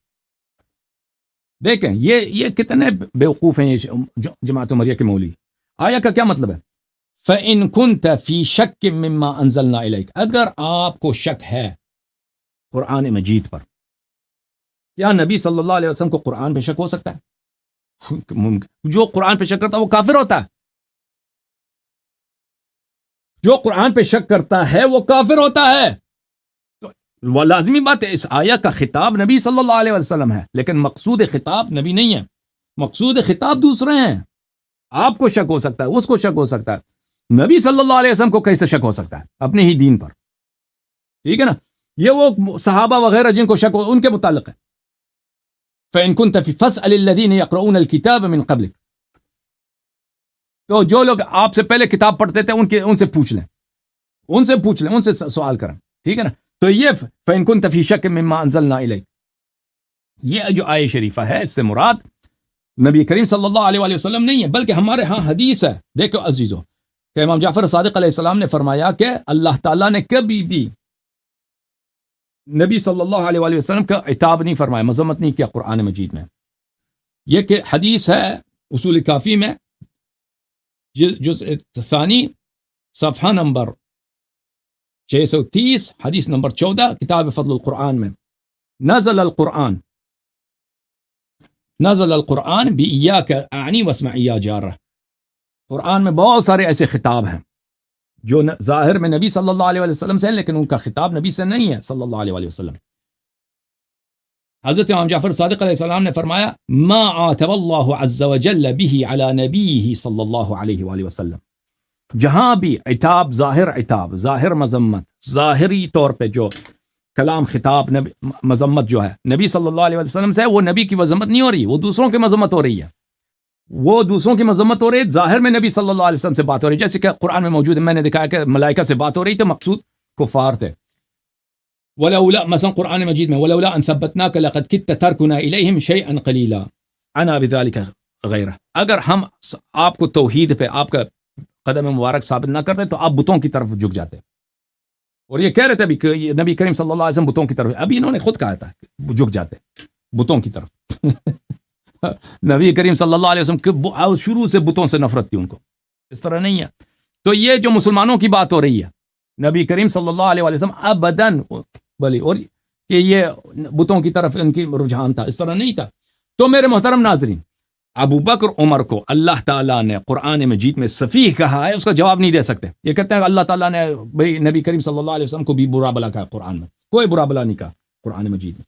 دیکھیں یہ کتنے بیوقوف ہیں یہ جماعت عمریہ کے مولوی. آیا کا کیا مطلب ہے؟ فَإِن كُنْتَ فِي شَكٍّ مِّمَّا أَنزَلْنَا إِلَيْكَ. اگر آپ کو شک ہے قرآن مجید پر، کیا نبی صلی اللہ علیہ وسلم کو قرآن پہ شک ہو سکتا ہے؟ جو قرآن پہ شک کرتا ہے وہ کافر ہوتا ہے. جو قرآن پہ شک کرتا ہے وہ کافر ہوتا ہے. تو وہ لازمی بات ہے، اس آیہ کا خطاب نبی صلی اللہ علیہ وسلم ہے، لیکن مقصود خطاب نبی نہیں ہے، مقصود خطاب دوسرے ہیں. آپ کو شک ہو سکتا ہے، اس کو شک ہو سکتا ہے، نبی صلی اللہ علیہ وسلم کو کیسے شک ہو سکتا ہے اپنے ہی دین پر؟ ٹھیک ہے نا. یہ وہ صحابہ وغیرہ جن کو شک ہو ان کے متعلق ہے. فَإِن كُنْتَ فَاسْأَلِ الَّذِينَ يَقْرَؤُونَ الْكِتَابَ مِنْ قَبْلِكَ. تو جو لوگ آپ سے پہلے کتاب پڑھتے تھے ان سے پوچھ لیں، ان سے سوال کریں. ٹھیک ہے نا. تو یہ فَإِن كُنْتَ فِي شَكٍّ مِّمَّا أَنزَلْنَا إِلَيْكَ، یہ جو آیہ شریفہ ہے اس سے مراد نبی کریم صلی اللہ علیہ وآلہ وسلم نہیں ہے، بلکہ ہمارے ہاں حدیث ہے. دیکھو عزیزو کہ امام جعفر صادق علیہ السلام نے فرمایا کہ اللہ تعالیٰ نے کبھی بھی نبی صلی اللہ علیہ وآلہ وسلم کا عتاب نہیں فرمایا، مذمت نہیں کیا قرآن مجید میں. یہ کہ حدیث ہے اصول کافی میں جزء ثانی صفحہ نمبر 630، حدیث نمبر 14، کتاب فضل القرآن میں، نزل القرآن بِإِيَّاكَ أَعْنِي وَاسْمَعْ يَا جَارَةً. قرآن میں بہت سارے ایسے خطاب ہیں جو ظاہر میں نبی صلی اللہ علیہ وسلم سے ہیں، لیکن ان کا خطاب نبی سے نہیں ہے صلی اللہ علیہ وسلم. حضرت امام جعفر صادق علیہ السلام نے فرمایا ما عاتب اللہ عز وجل به علی نبیہ صلی اللہ علیہ وآلہ وسلم. جہاں بھی عتاب، ظاہر مذمت، ظاہری طور پہ جو کلام خطاب مذمت جو ہے نبی صلی اللہ علیہ وسلم سے ہے، وہ نبی کی مذمت نہیں ہو رہی، وہ دوسروں کی مذمت ہو رہی ہے. وہ دوسروں کی مذمت ہو رہی ہے، ظاہر میں نبی صلی اللہ علیہ وسلم سے بات ہو رہی ہے. جیسے کہ قرآن میں موجود ہے، میں نے دکھایا کہ ملائکہ سے بات ہو رہی تو مقصود کفار تھے. ولولا مثلا قرآن مجید میں ولولا ان ثبتناک لقد كدت تركنا اليهم شيئا قليلا انا بذلك غیرہ. اگر ہم آپ کو توحید پہ آپ کا قدم مبارک ثابت نہ کرتے تو آپ بتوں کی طرف جھک جاتے. اور یہ کہہ رہے تھے ابھی کہ نبی کریم صلی اللہ علیہ وسلم بتوں کی طرف، ابھی انہوں نے خود کہا تھا کہ جھک جاتے بتوں کی طرف. نبی کریم صلی اللہ علیہ وسلم شروع سے بتوں سے نفرت تھی ان کو، اس طرح نہیں ہے. تو یہ جو مسلمانوں کی بات ہو رہی ہے نبی کریم صلی اللہ علیہ وسلم ابداً بلی اور کہ یہ بتوں کی طرف ان کی رجحان تھا، اس طرح نہیں تھا. تو میرے محترم ناظرین، ابو بکر عمر کو اللہ تعالیٰ نے قرآن مجید میں سفیہ کہا ہے، اس کا جواب نہیں دے سکتے. یہ کہتے ہیں کہ اللہ تعالیٰ نے بھئی نبی کریم صلی اللہ علیہ وسلم کو بھی برا بلا کہا قرآن میں. کوئی برا بلا نہیں کہا قرآن مجید میں.